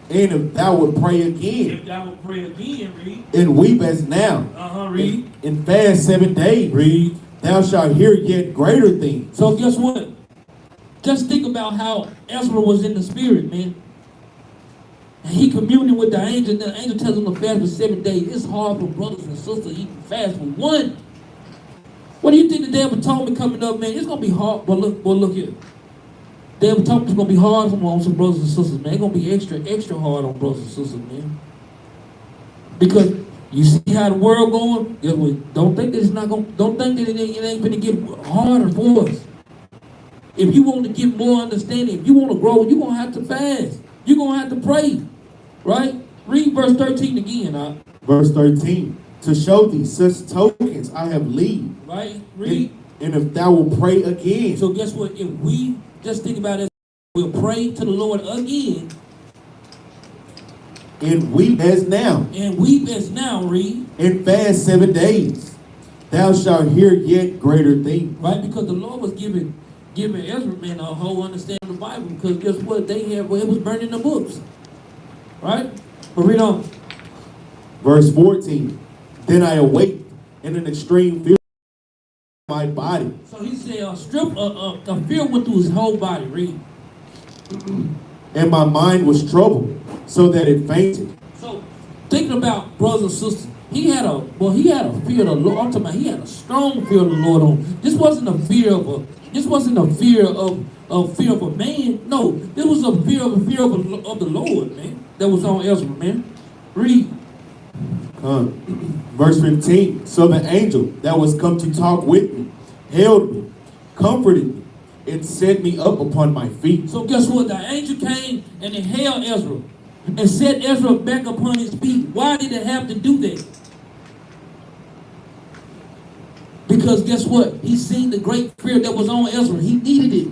And if thou would pray again, If thou would pray again, read. and weep as now, Read. and fast 7 days, Read. thou shalt hear yet greater things. So guess what? Just think about how Ezra was in the spirit, man. And he communing with the angel. The angel tells him to fast for 7 days. It's hard for brothers and sisters to even fast for one. What do you think the day of atonement coming up, man? It's gonna be hard. But look here. Day of atonement is gonna be hard on some brothers and sisters, man. It's gonna be extra hard on brothers and sisters, man. Because you see how the world going. Don't think that it's not going. Don't think that it ain't gonna get harder for us. If you want to get more understanding, if you want to grow, you're gonna have to fast. You're gonna have to pray, right? Read verse 13 again. Verse 13. To show thee such tokens I have leave. Right? Read. And if thou will pray again. So guess what? If we just think about it, we'll pray to the Lord again. And weep as now. And weep as now, read. And fast 7 days. Thou shalt hear yet greater things. Right? Because the Lord was giving Ezra, man, a whole understanding of the Bible. Because guess what? It was burning the books. Right? But read on. Verse 14. Then I awake in an extreme fear of my body. So he said a fear went through his whole body. Read. And my mind was troubled, so that it fainted. So thinking about brothers and sisters, he had a fear of the Lord. I'm talking about he had a strong fear of the Lord on. This wasn't a fear of a man. No, this was a fear of the Lord, man. That was on Ezra, man. Read. Verse 15. So the angel that was come to talk with me held me, comforted me, and set me up upon my feet. So guess what? The angel came and it held Ezra and set Ezra back upon his feet. Why did it have to do that? Because guess what? He seen the great fear that was on Ezra. He needed it.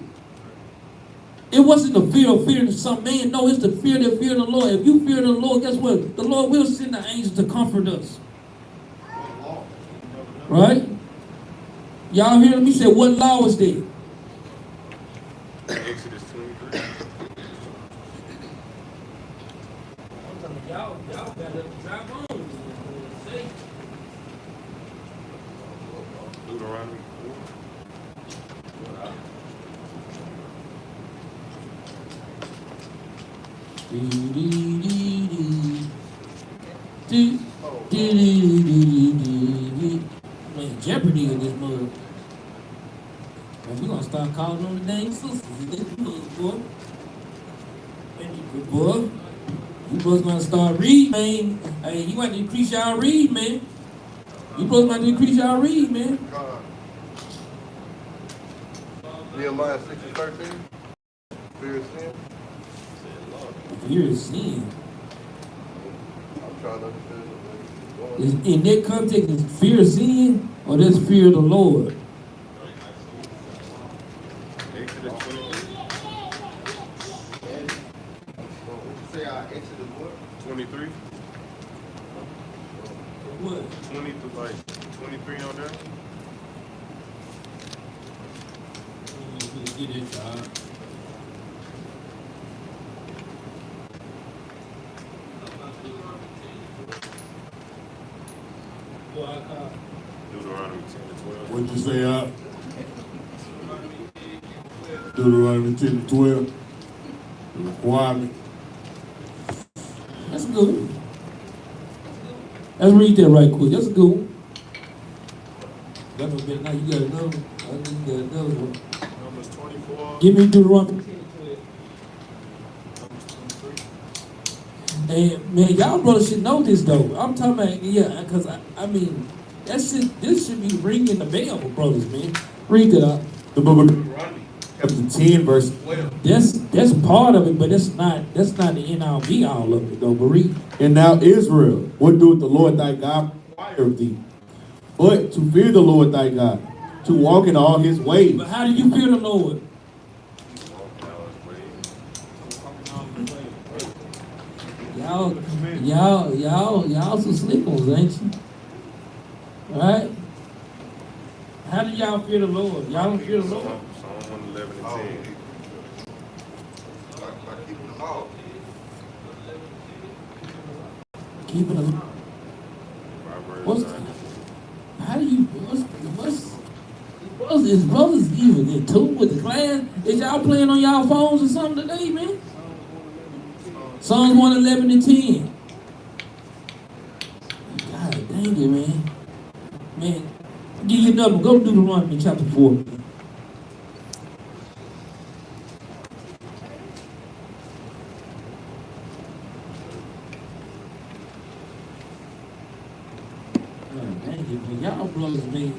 It wasn't the fear of fearing some man. No, it's the fear that fear the Lord. If you fear the Lord, guess what? The Lord will send the angels to comfort us. Right? Y'all hearing me say, what law is there? Exodus 23. Y'all better drive on. Deuteronomy 4. Man, Jeopardy in this mug. Man, we gonna start calling on the dang sisters in this mug, boy. Good boy. You brothers gonna start reading, man. Hey, you got to increase y'all read, man. You brothers got to increase y'all read, man. Nehemiah 6:13. Fear of sin. Fear of sin. I'm trying to understand. In that context, is fear of sin or that's fear of the Lord? Exodus 23. What? 20 to like 23 on there. Get it, dog. Deuteronomy 10 to 12. What'd you say, Deuteronomy 10 to 12. The requirement. That's good. Let's read that right quick. That's good. That one better. Now you got another one. I think you got another one. Numbers 24. Give me Deuteronomy 10 Numbers 23. and 12. And man, y'all brothers should know this though. I'm talking about, yeah, because I mean, this should be ringing the bell for brothers, man. Read that out. The book of Deuteronomy. chapter 10, verse 12. That's part of it, but that's not the end all be all of it though. But read. And now Israel, what doeth the Lord thy God require of thee? But to fear the Lord thy God, to walk in all his ways. But how do you fear the Lord? Y'all some slick ones, ain't you? Right? How do y'all fear the Lord? Y'all don't fear the Lord. Psalm 111 and 10. Keeping them. Proverbs 9. How do you, is brothers even in tune with the class? Is y'all playing on y'all phones or something today, man? Psalms 111 and 10. God dang it, man. Man, I'll give you another one. Go to Deuteronomy chapter 4. Y'all brothers, man.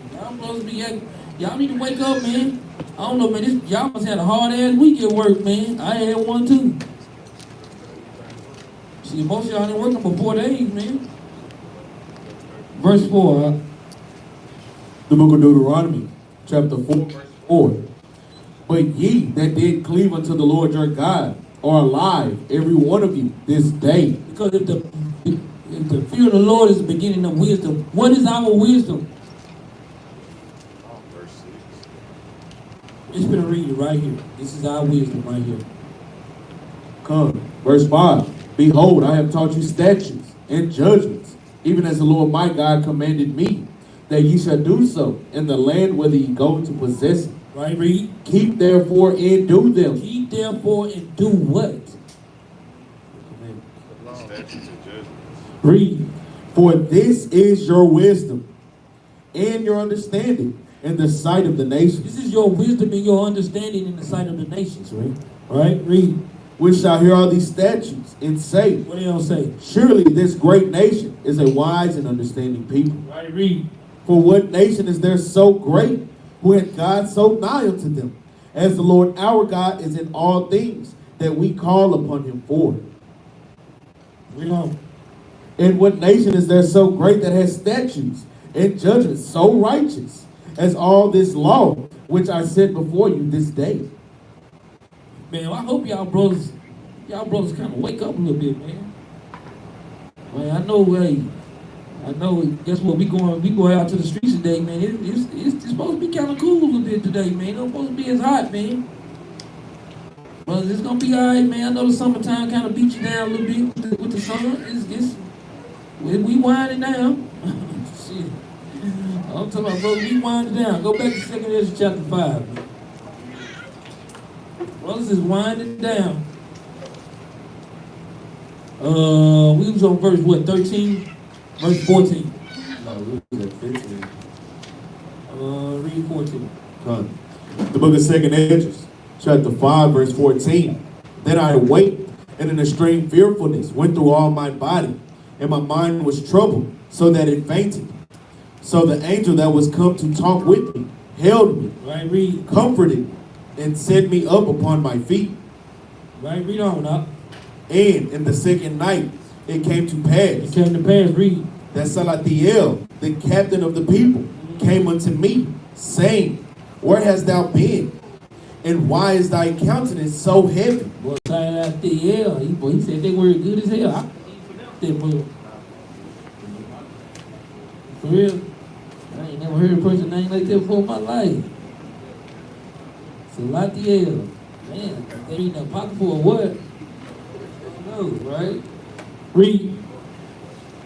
Y'all need to wake up, man. I don't know, man. Y'all must have a hard ass week at work, man. I had one too. See, most of y'all ain't working for 4 days, man. Verse 4, huh? The book of Deuteronomy, chapter 4, verse 4. But ye that did cleave unto the Lord your God are alive, every one of you, this day. Because if the fear of the Lord is the beginning of wisdom, what is our wisdom? Verse 6. It's been reading right here. This is our wisdom right here. Come. Verse 5. Behold, I have taught you statutes and judgments, even as the Lord my God commanded me, that ye shall do so in the land whither ye go to possess it. Right, read. Keep therefore and do them. Keep therefore and do what? Statutes and judgments. Read. For this is your wisdom and your understanding in the sight of the nations. This is your wisdom and your understanding in the sight of the nations, right? Right, read. Which shall hear all these statutes and say, What do y'all say? surely this great nation is a wise and understanding people. Right, read. For what nation is there so great, who hath God so nigh unto them, as the Lord our God is in all things that we call upon him for? Read on. And what nation is there so great that has statutes and judgments so righteous as all this law which I set before you this day? Man, I hope y'all brothers kind of wake up a little bit, man. Man, I know, guess what? We going out to the streets today, man. It's supposed to be kind of cool a little bit today, man. It's not supposed to be as hot, man. But it's gonna be all right, man. I know the summertime kind of beat you down a little bit with the sun. We winding down. Shit. I'm talking about, brother, we winding down. Go back to 2 Ezra chapter 5, man. Brothers is winding down. We was on verse what, 13? Verse 14. No, we was at 15. Read 14. Come. The book of 2 Ezra, chapter 5, verse 14. Then I awaked, and in extreme fearfulness went through all my body, and my mind was troubled, so that it fainted. So the angel that was come to talk with me held me, Right, read. comforted, and set me up upon my feet. Right, read on up. And in the second night it came to It pass came to pass, read. that Salathiel, the captain of the people, came unto me, saying, Where hast thou been? And why is thy countenance so heavy? Boy, Salathiel, he said they were good as hell. I couldn't even pronounce that, boy. For real? I ain't never heard a person name like that before in my life. Salatiel. Man, they reading a pocket for what? No, right? Read.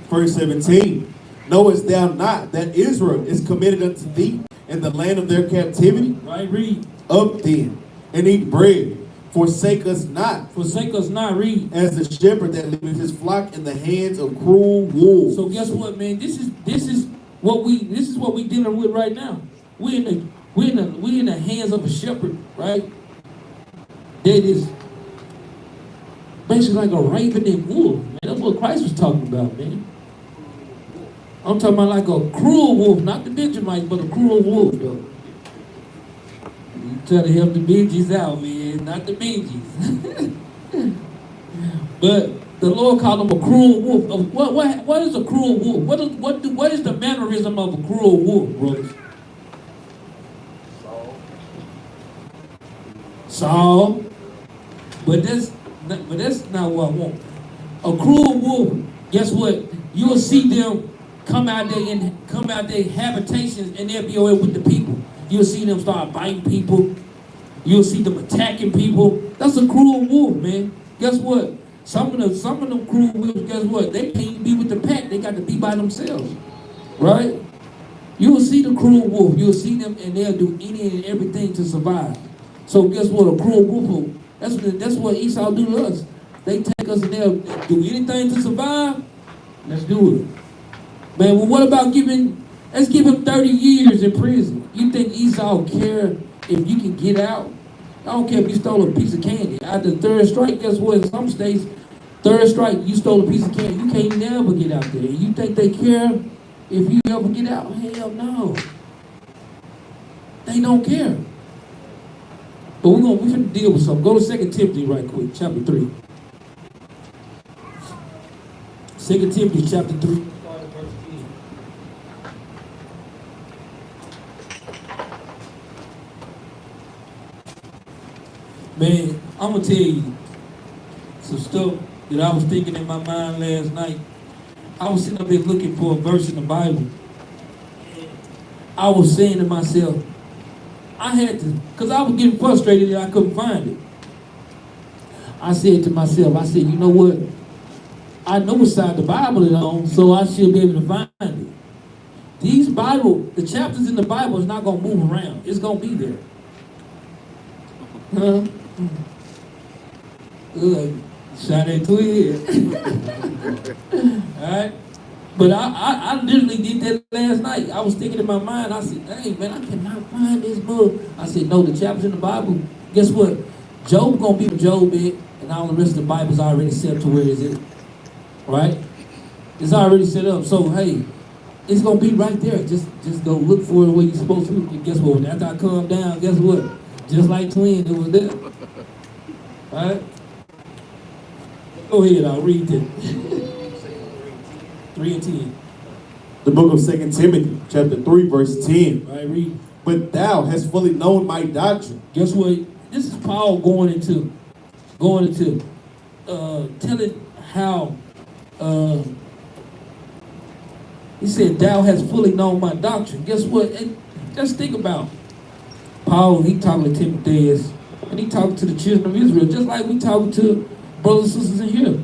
Verse 17. Knowest thou not that Israel is committed unto thee in the land of their captivity? Right, read. Up then, and eat bread. Forsake us not, Forsake us not, read. as the shepherd that leaveth his flock in the hands of cruel wolves. So guess what, man? This is what we dealing with right now. We in the hands of a shepherd, right? That is basically like a raven and wolf. Man, that's what Christ was talking about, man. I'm talking about like a cruel wolf, not the Benjamites, but a cruel wolf, though. You try to help the Benjis out, man, not the Benjis. But the Lord called him a cruel wolf. What is a cruel wolf? What is the mannerism of a cruel wolf, brothers? Saul. But that's not what I want. A cruel wolf, guess what? You'll see them come out their habitations and they'll be away with the people. You'll see them start biting people. You'll see them attacking people. That's a cruel wolf, man. Guess what? Some of them cruel wolves, guess what? They can't be with the pack. They got to be by themselves. Right? You'll see the cruel wolf. You'll see them and they'll do any and everything to survive. So guess what? A cruel wolf, that's what Esau do to us. They take us and they'll do anything to survive. Let's do it. Man, well, what about let's give him 30 years in prison. You think Esau care if you can get out? I don't care if you stole a piece of candy. After the third strike, guess what? In some states, third strike, you stole a piece of candy. You can't never get out there. You think they care if you ever get out? Hell no. They don't care. But we're gonna deal with something. Go to 2 Timothy right quick, chapter 3. 2 Timothy chapter 3. Man, I'm gonna tell you some stuff that I was thinking in my mind last night. I was sitting up there looking for a verse in the Bible. I was saying to myself, I had to, because I was getting frustrated that I couldn't find it. I said to myself, you know what? I know what side the Bible is on, so I should be able to find it. The chapters in the Bible is not going to move around. It's going to be there. Huh? Good. Shot at twin. Alright? But I literally did that last night. I was thinking in my mind, I said, dang man, I cannot find this book. I said, no, the chapters in the Bible, guess what? Job gonna be what Job is, and all the rest of the Bible's already set up to where is it? Right? It's already set up. So hey, it's gonna be right there. Just go look for it where you're supposed to look. And guess what? After I come down, guess what? Just like twin, it was there. Alright? Go ahead, I'll read it. 3 and 10. The book of 2 Timothy, chapter 3, verse 10. All right, read. But thou hast fully known my doctrine. Guess what? This is Paul going into telling how he said, thou hast fully known my doctrine. Guess what? And just think about Paul, he talking to Timothy, and he talking to the children of Israel, just like we talking to brothers and sisters in here.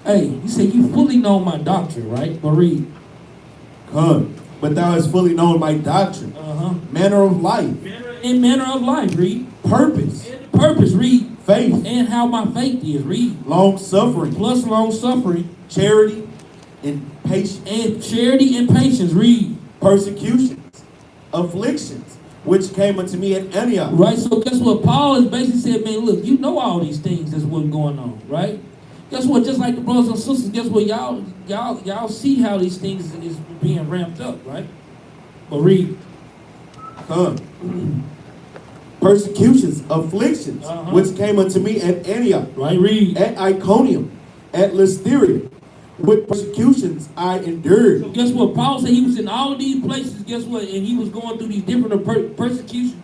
Hey, he said, you fully know my doctrine, right? But read. Come. But thou hast fully known my doctrine. Manner of life. In manner of life, read. Purpose. Purpose, read. Faith. And how my faith is, read. Long suffering. Plus long suffering. Charity and patience. And charity and patience, read. Persecutions. Afflictions. Which came unto me at Antioch. Right, so guess what? Paul is basically said, man, look, you know all these things that's what's going on, right? Guess what? Just like the brothers and sisters, guess what? Y'all see how these things is being ramped up, right? But read. Persecutions, afflictions, which came unto me at Antioch. Right, read. At Iconium, at Lystra, with persecutions I endured. So guess what? Paul said he was in all of these places, guess what? And he was going through these different persecutions.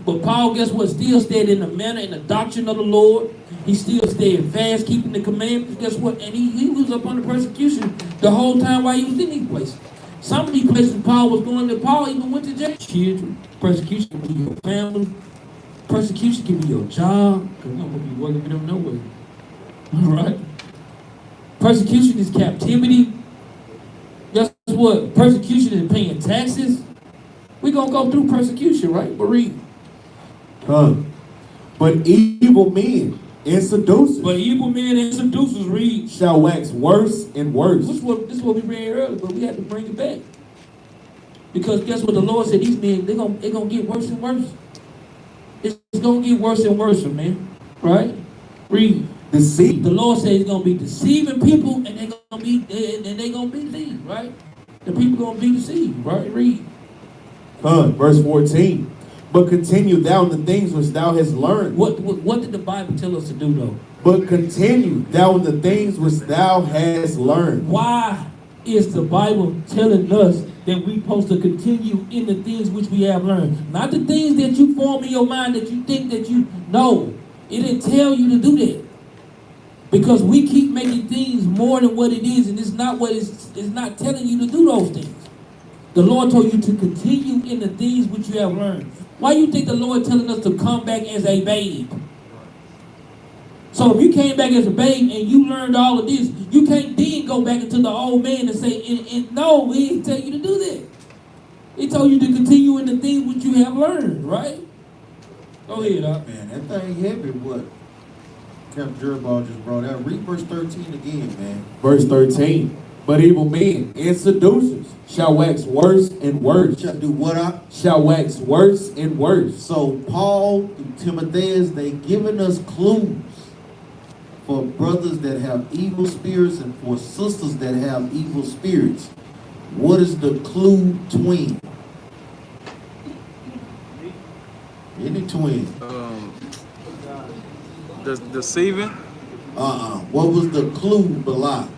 But Paul, guess what? Still stayed in the manner and the doctrine of the Lord. He still stayed fast, keeping the commandments. Guess what? And he was up under persecution the whole time while he was in these places. Some of these places Paul was going to, Paul even went to jail. Children, persecution can be your family. Persecution can be your job, because you're not going to be working for them nowhere. All right? Persecution is captivity. Guess what? Persecution is paying taxes. We're going to go through persecution, right? But read. But evil men and seducers But evil men and seducers, read. shall wax worse and worse. This is what we read earlier, but we had to bring it back. Because guess what? The Lord said these men, they're gonna get worse and worse. It's going to get worse and worse, man. Right? Read. Deceit. The Lord says He's going to be deceiving people, and they're going to be deceived, right? The people going to be deceived, right? Read. Verse 14. But continue thou in the things which thou hast learned. What did the Bible tell us to do, though? But continue thou in the things which thou hast learned. Why is the Bible telling us that we're supposed to continue in the things which we have learned? Not the things that you form in your mind that you think that you know. It didn't tell you to do that. Because we keep making things more than what it is, and it's not what it's not telling you to do those things. The Lord told you to continue in the things which you have learned. Why do you think the Lord telling us to come back as a babe? So if you came back as a babe and you learned all of this, you can't then go back into the old man and say, and no, he didn't tell you to do that. He told you to continue in the things which you have learned, right? Go ahead, Doc. Man, that thing heavy, what Capt Jerubbaal just brought out. Read verse 13 again, man. Verse 13. But evil men and seducers shall wax worse and worse. Shall do what up? Shall wax worse and worse. So Paul and Timotheus, they giving us clues for brothers that have evil spirits and for sisters that have evil spirits. What is the clue twin? Any twin? Deceiving. What was the clue, Balak?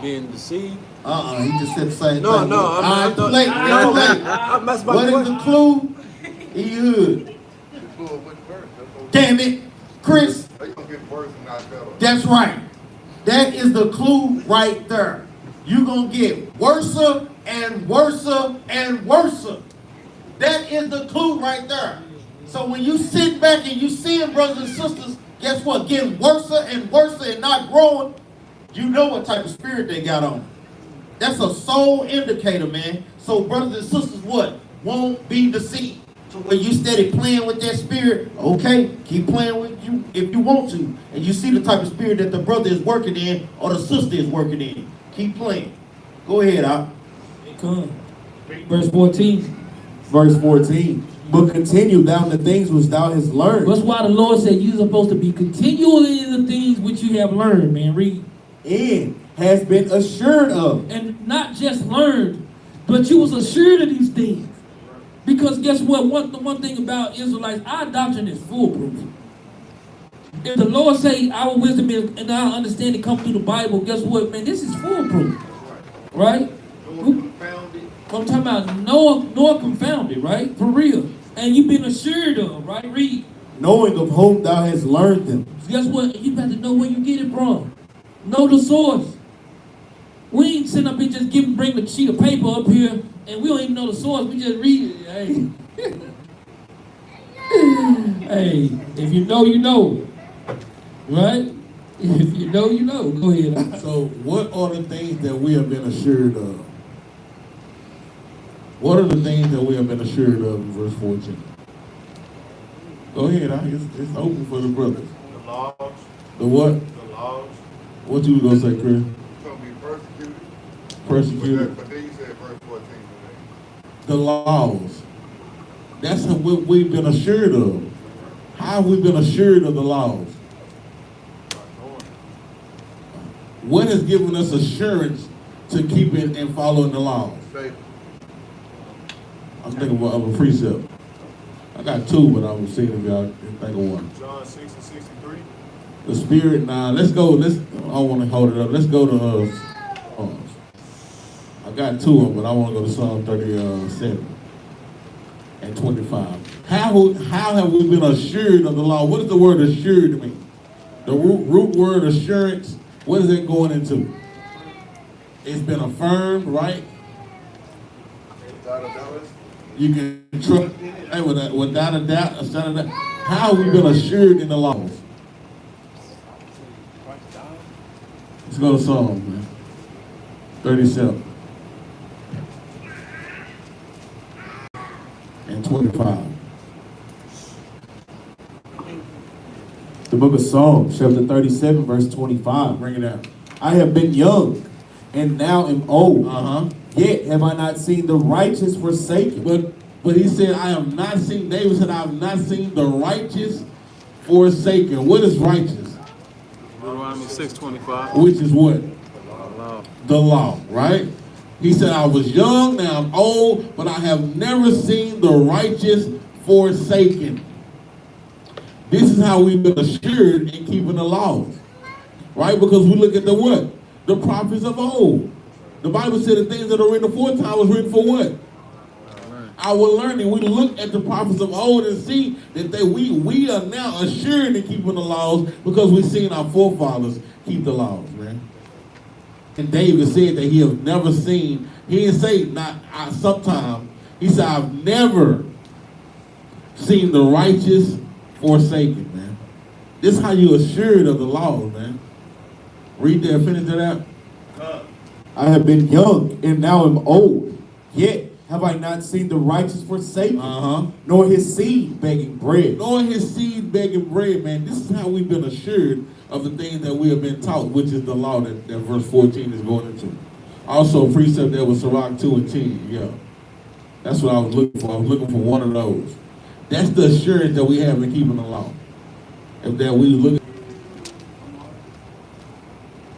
Being deceived. He just said the same No, thing. no, I'm not. Late. That's my What is question. the clue? Ehud. Damn it, Chris. They gonna get worse and not better. That's right. That is the clue right there. You're going to get worse and worse and worse. That is the clue right there. So when you sit back and you seeing brothers and sisters, guess what? Getting worse and worse and not growing, you know what type of spirit they got on. That's a soul indicator, man. So brothers and sisters, what? Won't be deceived. So when you steady playing with that spirit, okay, keep playing with you if you want to. And you see the type of spirit that the brother is working in or the sister is working in. Keep playing. Go ahead, Al. Come. Verse 14. Verse 14. But continue thou in the things which thou hast learned. That's why the Lord said you're supposed to be continually in the things which you have learned, man. Read. And has been assured of. And not just learned, but you was assured of these things. Because guess what? The one thing about Israelites, our doctrine is foolproof. If the Lord say our wisdom and our understanding come through the Bible, guess what, man? This is foolproof. Right? I'm talking about nor confounded, right? For real. And you've been assured of, right? Read. Knowing of whom thou hast learned them. Guess what? You got to know where you get it from. Know the source. We ain't sitting up here just bring the sheet of paper up here and we don't even know the source. We just read it. Hey. Hey, if you know, you know. Right? If you know, you know. Go ahead. So what are the things that we have been assured of? What are the things that we have been assured of in verse 14? Go ahead, it's open for the brothers. The laws. The what? The laws. What you gonna say, Chris? You're gonna be persecuted. Persecuted. But then you said verse 14 today. The laws. That's what we've been assured of. How have we been assured of the laws? What has given us assurance to keep it and following the laws? Faith. I'm thinking of a precept. I got two, but I was seeing if y'all didn't think of one. John 6 and 63. The spirit. Now let's go. I don't want to hold it up. Let's go to. I got two of them, but I want to go to Psalm 37 and 25. How have we been assured of the law? What does the word assured mean? The root word assurance. What is it going into? It's been affirmed, right? Without a doubt. You can trust in it. Hey, without a doubt, how have we been assured in the laws? Let's go to Psalms, man. 37 and 25. The book of Psalms, chapter 37, verse 25. Bring it out. I have been young and now am old. Uh-huh. Yet have I not seen the righteous forsaken. But he said, I have not seen, David said, I have not seen the righteous forsaken. What is righteous? Deuteronomy 6:25. Which is what? Law. The law, right? He said, I was young, now I'm old, but I have never seen the righteous forsaken. This is how we've been assured in keeping the laws, right? Because we look at the what? The prophets of old. The Bible said the things that are written aforetime was written for what? Our learning. We look at the prophets of old and see that we are now assured in keeping the laws because we've seen our forefathers keep the laws, man. And David said that he have never seen, he didn't say not sometime, he said, I've never seen the righteous forsaken, man. This is how you assured of the laws, man. Read that, finish that out. I have been young and now am old. Yet have I not seen the righteous forsaken, nor his seed begging bread. Nor his seed begging bread, man. This is how we've been assured of the things that we have been taught, which is the law that verse 14 is going into. Also, precept there was Sirach 2 and 10. Yeah. That's what I was looking for. I was looking for one of those. That's the assurance that we have in keeping the law. If that we look.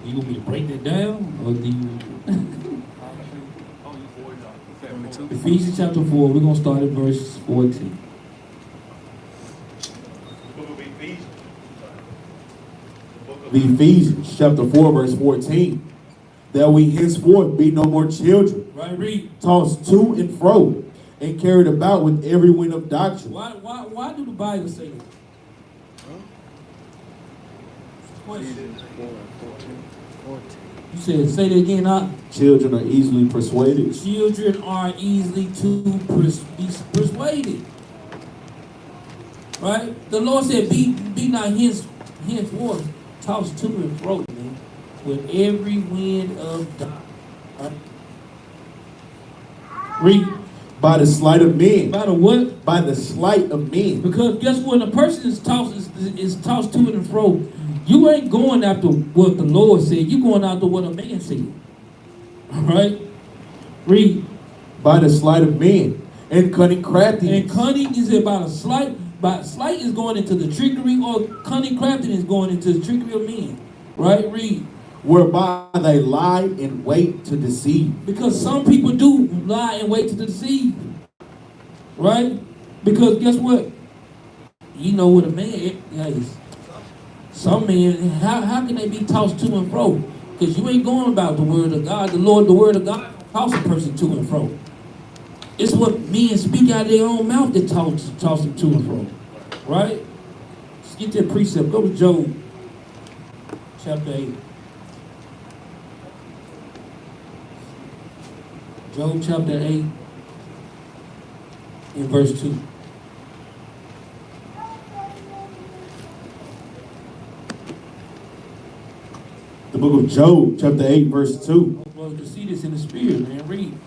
You want me to break that down? Or do you... Ephesians chapter 4, we're going to start at verse 14. The Ephesians chapter 4, verse 14. That we henceforth be no more children, Right, read. tossed to and fro, and carried about with every wind of doctrine. Why do the Bible say that? Question. You said, say that again, huh? Children are easily persuaded. Children are easily to be persuaded. Right? The Lord said, be not henceforth tossed to and fro, man, with every wind of doctrine. Right? Read. By the sleight of men. By the what? By the sleight of men. Because guess what? A person is tossed to and fro. You ain't going after what the Lord said. You're going after what a man said. All right? Read. By the sleight of men and cunning craftiness. And cunning is about a sleight. But sleight is going into the trickery, or cunning craftiness is going into the trickery of men. Right? Read. Whereby they lie and wait to deceive. Because some people do lie and wait to deceive. Right? Because guess what? You know what a man is. Some men, how can they be tossed to and fro? Because you ain't going about the word of God. The word of God toss a person to and fro. It's what men speak out of their own mouth that toss them to and fro. Right? Let's get that precept. Go to Job chapter 8. Job chapter 8 in verse 2. The book of Job, chapter 8, verse 2. Well, you can see this in the spirit, man. Read.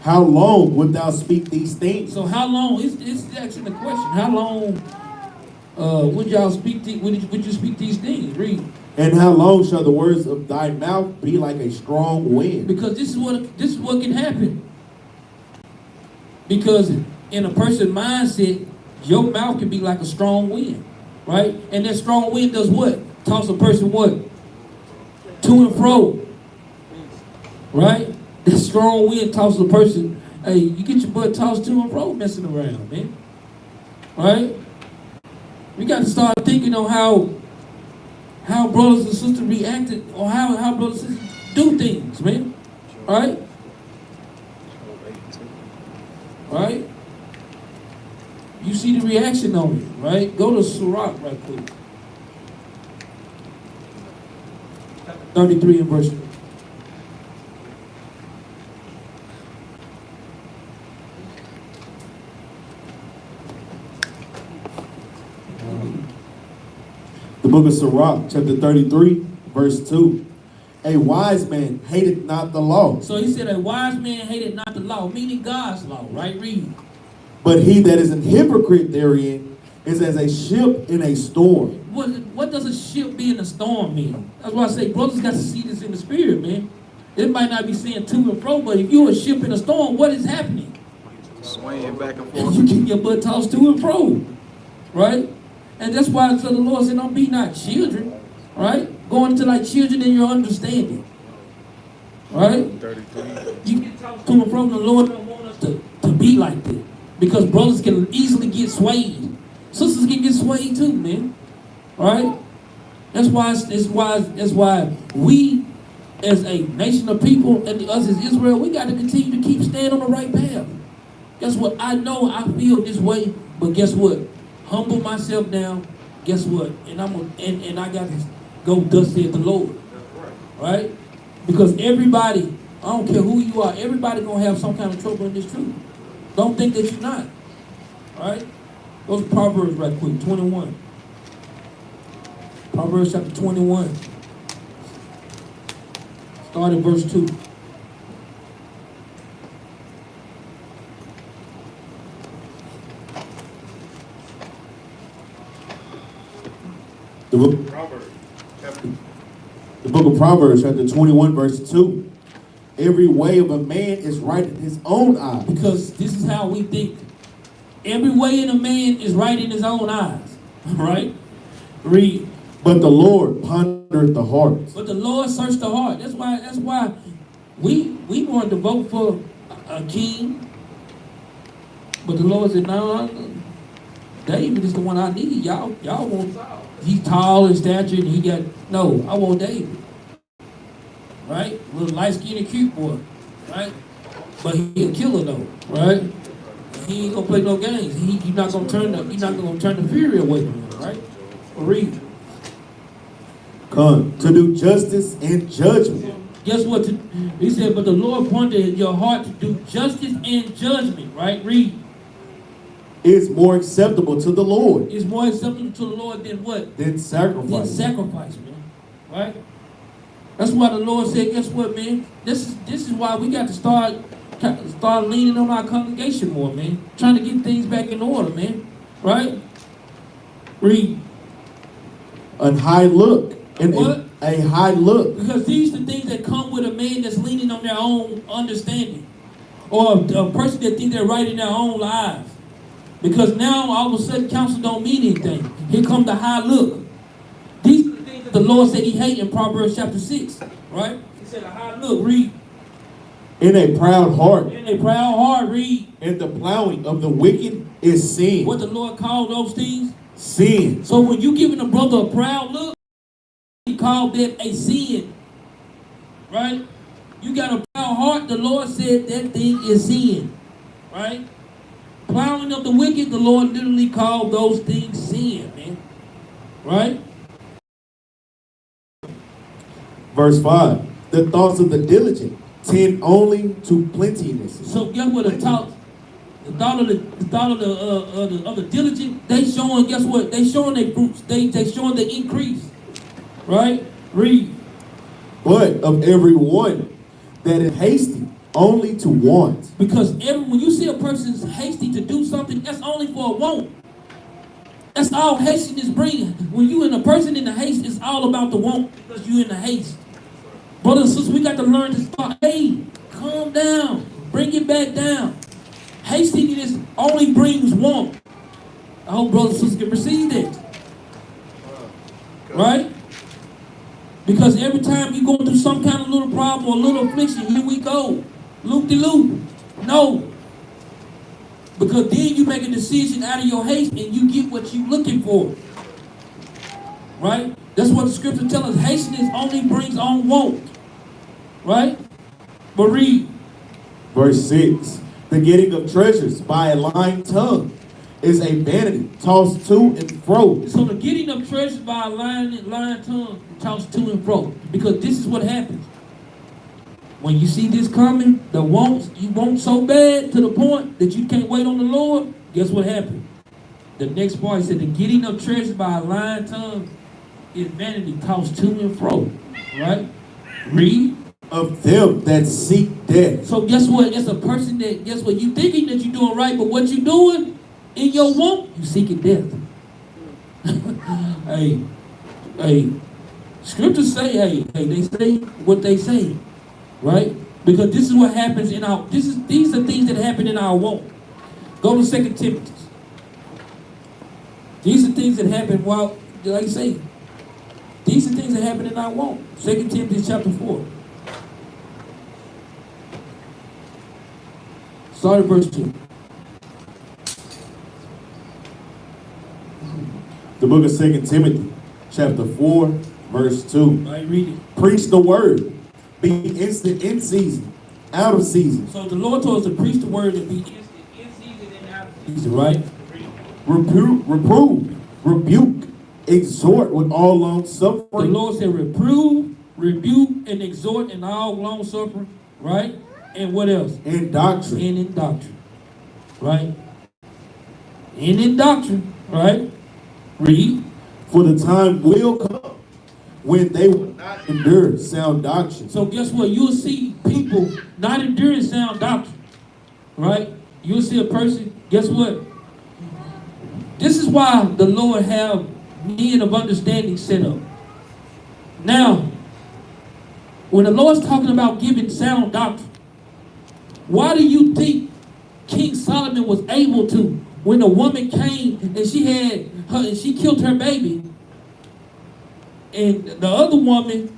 How long wilt thou speak these things? So how long, it's asking the question, how long would y'all speak, would you speak these things? Read. And how long shall the words of thy mouth be like a strong wind? Because this is what can happen. Because in a person's mindset, your mouth can be like a strong wind, right? And that strong wind does what? Toss a person what? To and fro, right? That strong wind tosses a person. Hey, you get your butt tossed to and fro messing around, man. Right? We got to start thinking on how brothers and sisters reacted, or how brothers and sisters do things, man. Right? Right? You see the reaction on it, right? Go to Sirach right quick. 33 and verse 3. book of Sirach, chapter 33, verse 2. A wise man hated not the law, So he said a wise man hated not the law, meaning God's law, right? Read. but he that is an hypocrite therein is as a ship in a storm. What does a ship be in a storm mean? That's why I say brothers got to see this in the spirit, man. It might not be saying to and fro, but if you're a ship in a storm, what is happening? Swaying back and And forth. you keep your butt tossed to and fro, right? And that's why so the Lord said, don't be not children, right? Going to like children in your understanding, right? 33. You get tossed to and fro, the Lord don't want us to be like that. Because brothers can easily get swayed. Sisters can get swayed too, man. Right? That's why we as a nation of people and us as Israel, we got to continue to keep staying on the right path. Guess what? I know I feel this way, but guess what? Humble myself down. Guess what? And I got to go thus saith the Lord. Right? Because everybody, I don't care who you are, everybody gonna have some kind of trouble in this truth. Don't think that you're not. Right? Those Proverbs right quick, 21. Proverbs chapter 21. Start at verse 2. The book, the book of Proverbs, chapter 21, verse 2. Every way of a man is right in his own eyes. Because this is how we think. Every way in a man is right in his own eyes. Right? Read. But the Lord pondereth the heart. But the Lord searched the heart. That's why we wanted to vote for a king. But the Lord said, no, David is the one I need. Y'all want Saul. He's tall in stature and he got, no, I want David. Right? Little light-skinned and cute boy. Right? But he a killer though. Right? He ain't gonna play no games. You're not gonna turn the fury away from him, right? Read. Come to do justice and judgment. Guess what? He said, but the Lord pointed your heart to do justice and judgment, right? Read. Is more acceptable to the Lord. It's more acceptable to the Lord than what? Than sacrifice. Than sacrifice, man. Right? That's why the Lord said, guess what, man? This is why we got to start leaning on our congregation more, man. Trying to get things back in order, man. Right? Read. A high look. And what? A high look. Because these are the things that come with a man that's leaning on their own understanding. Or a person that thinks they're right in their own lives. Because now all of a sudden counsel don't mean anything. Here come the high look. These are the things that the Lord said he hated in Proverbs chapter 6. Right? He said a high look, read. In a proud heart. In a proud heart, read. And the plowing of the wicked is sin. What the Lord called those things? Sin. So when you giving a brother a proud look, he called that a sin. Right? You got a proud heart, the Lord said that thing is sin. Right? Plowing of the wicked, the Lord literally called those things sin, man. Right? Verse 5. The thoughts of the diligent tend only to plenteousness. So guess what? The thought of the diligent, they showing, guess what? They showing their fruits. They showing the increase. Right? Read. But of every one that is hasty only to want. Because when you see a person's hasty to do something, that's only for a want. That's all hastiness brings. When you in a person in the haste, it's all about the want because you in the haste. Brothers and sisters, we got to learn to start. Hey, calm down. Bring it back down. Hastiness only brings want. I hope brothers and sisters can receive that. Right? Because every time you go through some kind of little problem or little affliction, here we go. Loop-de-loop. No. Because then you make a decision out of your haste and you get what you're looking for. Right? That's what the scripture tells us. Hasteness only brings on want. Right? But read. Verse 6. The getting of treasures by a lying tongue is a vanity tossed to and fro. So the getting of treasures by a lying tongue tossed to and fro. Because this is what happens. When you see this coming, you want so bad to the point that you can't wait on the Lord, guess what happened? The next part said the getting of treasures by a lying tongue is vanity, tossed to and fro. Right? Read. Of them that seek death. So guess what? It's a person that, guess what? You thinking that you're doing right, but what you doing in your want, you seeking death. hey, scriptures say, they say what they say, right? Because this is what happens in our, these are things that happen in our want. Go to 2 Timothy. These are things that happen while, like I say, these are things that happen in our want. 2 Timothy chapter 4. Start at verse 2. The book of 2 Timothy, chapter 4, verse 2. I read it. Preach the word. Be instant in season, out of season. So the Lord told us to preach the word and be instant in season and out of season, right? Reprove, rebuke, exhort with all long suffering. The Lord said reprove, rebuke, and exhort in all long suffering, right? And what else? In doctrine. And in doctrine, right? And in doctrine, right? Read. For the time will come when they will not endure sound doctrine. So guess what? You'll see people not enduring sound doctrine, right? You'll see a person, guess what? This is why the Lord have men of understanding set up. Now, when the Lord's talking about giving sound doctrine, why do you think King Solomon was able to, when a woman came and she had her and she killed her baby, and the other woman,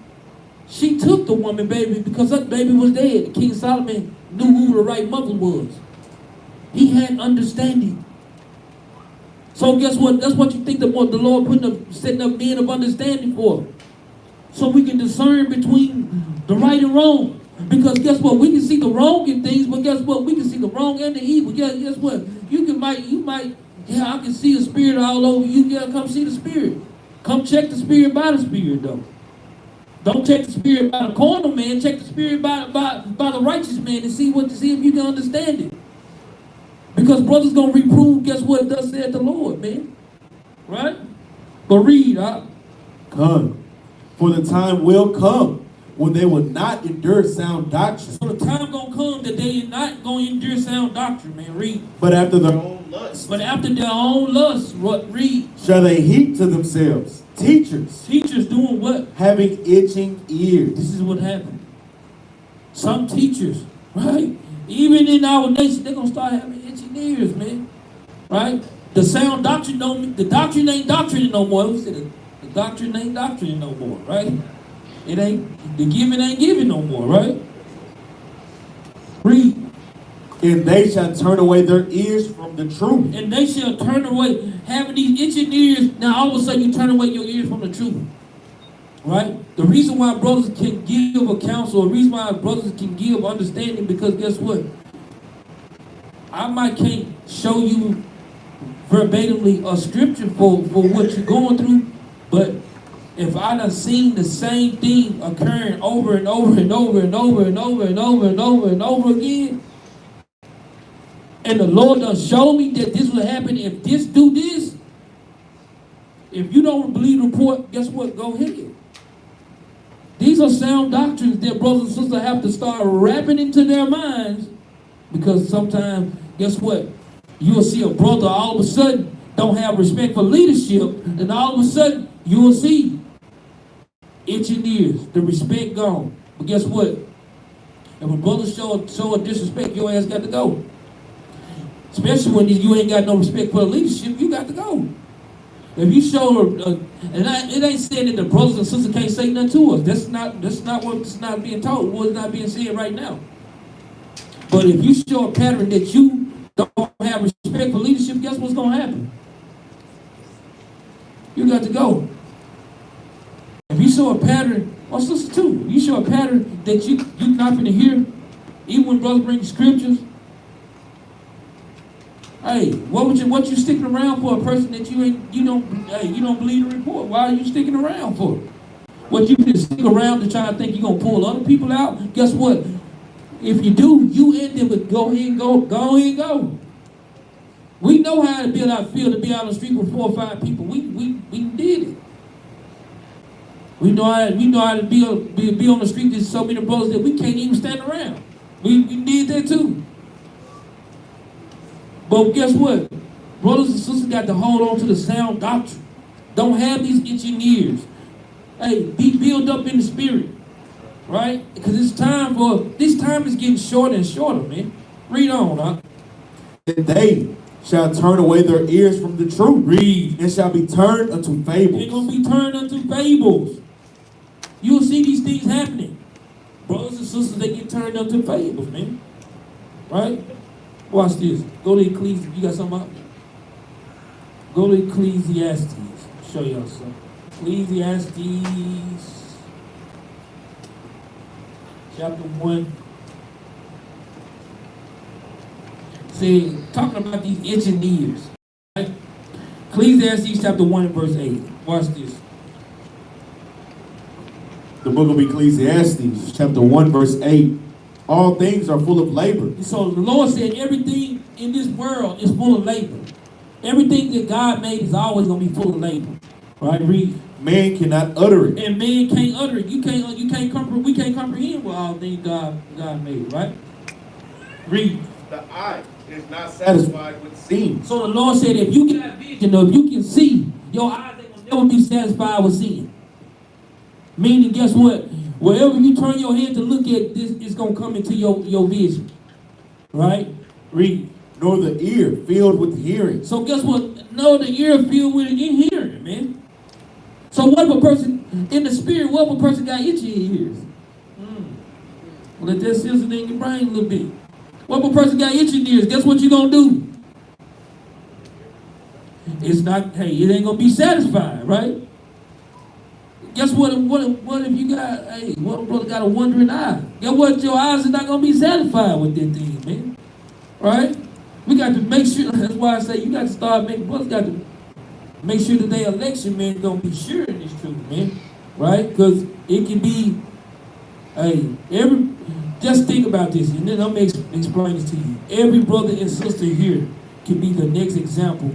she took the woman baby because her baby was dead. King Solomon knew who the right mother was. He had understanding. So guess what? That's what you think the Lord setting up men of understanding for. So we can discern between the right and wrong. Because guess what? We can see the wrong in things, but guess what? We can see the wrong and the evil. Guess what? You might, I can see a spirit all over you. Yeah, come see the spirit. Come check the spirit by the spirit, though. Don't check the spirit by the carnal man. Check the spirit by the righteous man and see if you can understand it. Because brother's gonna reprove. Guess what? Thus said the Lord, man. Right? But read, Come, for the time will come when they will not endure sound doctrine. So the time gonna come that they are not gonna endure sound doctrine, man. Read. But after their own lust. But after their own lust, read. Shall they heap to themselves teachers. Teachers doing what? Having itching ears. This is what happened. Some teachers, right? Even in our nation, they're gonna start having itching ears, man. Right? The sound doctrine the doctrine ain't doctrine no more. We said the doctrine ain't doctrine no more, right? It ain't, the giving ain't giving no more, right? Read. And they shall turn away their ears from the truth. And they shall turn away, having these itching ears. Now all of a sudden you turn away your ears from the truth. Right? The reason why brothers can give a counsel, the reason why brothers can give understanding, because guess what? I can't show you verbatimly a scripture for what you're going through, but if I done seen the same thing occurring over and over and over and over and over and over and over and over again, and the Lord done showed me that this will happen if this do this, if you don't believe the report, guess what? Go ahead. These are sound doctrines that brothers and sisters have to start wrapping into their minds, because sometimes, guess what? You will see a brother all of a sudden don't have respect for leadership, and all of a sudden you will see itching ears, the respect gone. But guess what? If a brother show a disrespect, your ass got to go. Especially when you ain't got no respect for the leadership, you got to go. If you show it ain't saying that the brothers and sisters can't say nothing to us. That's not what's not being told. What's not being said right now. But if you show a pattern that you don't have respect for leadership, guess what's gonna happen? You got to go. If you show a pattern, or sister too, you show a pattern that you're not gonna hear, even when brothers bring scriptures. Hey, what you sticking around for? A person that you don't believe the report. Why are you sticking around for? What, you just stick around to try to think you're gonna pull other people out? Guess what? If you do, you end them with go ahead and go. We know how to feel to be out on the street with 4 or 5 people. We did it. We know how to be on the street. There's so many brothers that we can't even stand around. We need that too. But guess what? Brothers and sisters got to hold on to the sound doctrine. Don't have these itching ears. Hey, be built up in the spirit. Right? Because this time is getting shorter and shorter, man. Read on, huh? And they shall turn away their ears from the truth. Read. And shall be turned unto fables. They're going to be turned unto fables. You will see these things happening. Brothers and sisters, they get turned unto fables, man. Right? Watch this. Go to Ecclesiastes. You got something out? Go to Ecclesiastes. Show y'all something. Ecclesiastes. Chapter 1. See, talking about these itching ears. Right? Ecclesiastes chapter 1 and verse 8. Watch this. The book of Ecclesiastes, chapter 1, verse 8. All things are full of labor. So the Lord said everything in this world is full of labor. Everything that God made is always going to be full of labor. Right? Read. Man cannot utter it. And man can't utter it. We can't comprehend what all things God made, right? Read. The eye is not satisfied with seeing. So the Lord said if you got vision or if you can see, your eyes ain't gonna never be satisfied with seeing. Meaning, guess what? Wherever you turn your head to look at this, it's gonna come into your vision. Right? Read. Nor the ear filled with hearing. So guess what? No, the ear filled with hearing, man. So what if a person, in the spirit, what if a person got itchy ears? Let that sizzle in your brain a little bit. What if a person got itchy ears? Guess what you gonna do? It's not, hey, it ain't gonna be satisfied, right? Guess what if you got, hey, what if a brother got a wandering eye? Guess what? Your eyes are not gonna be satisfied with that thing, man. Right? We got to make sure, that's why I say you got to start making, brothers got to make sure that their election, man, gonna be sure in this truth, man. Right? Because it can be, hey, just think about this, and then I'm gonna explain this to you. Every brother and sister here can be the next example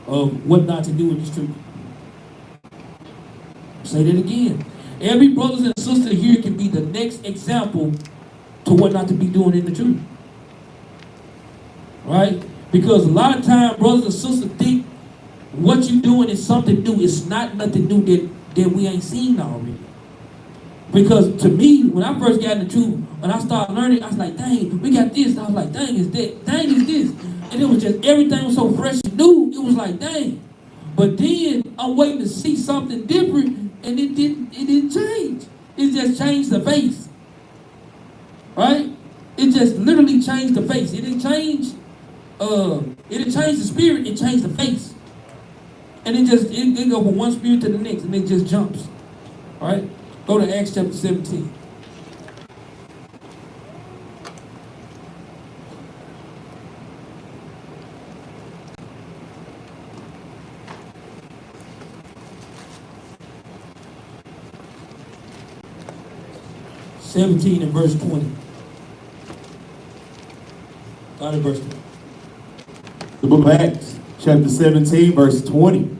of what not to do in this truth. Say that again. Every brothers and sister here can be the next example to what not to be doing in the truth. Right? Because a lot of times brothers and sisters think what you're doing is something new. It's not nothing new that we ain't seen already. Because to me, when I first got in the truth, when I started learning, I was like, dang, we got this. And I was like, dang, is that? Dang, is this? And it was just, everything was so fresh and new. It was like, dang. But then I'm waiting to see something different, and it didn't change. It just changed the face. Right? It just literally changed the face. It didn't change the spirit, it changed the face. And it go from one spirit to the next, and it just jumps. All right? Go to Acts chapter 17. And verse 20. Start at verse 20. The book of Acts, chapter 17, verse 20.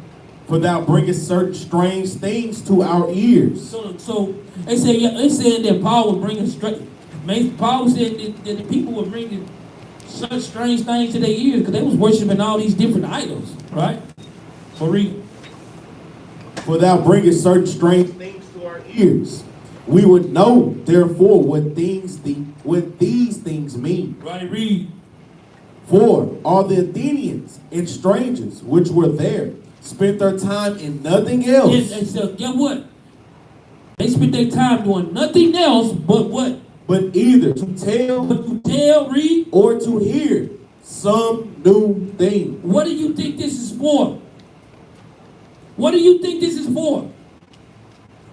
For thou bringest certain strange things to our ears. So they said that Paul was bringing Paul said that the people were bringing such strange things to their ears because they was worshiping all these different idols, right? For thou bringest certain strange things to our ears. We would know, therefore, what these things mean. Right, read. For all the Athenians and strangers which were there spent their time in nothing else. Yes, and so guess what? They spent their time doing nothing else but what? But either to tell, read, or to hear some new thing. What do you think this is for? What do you think this is for?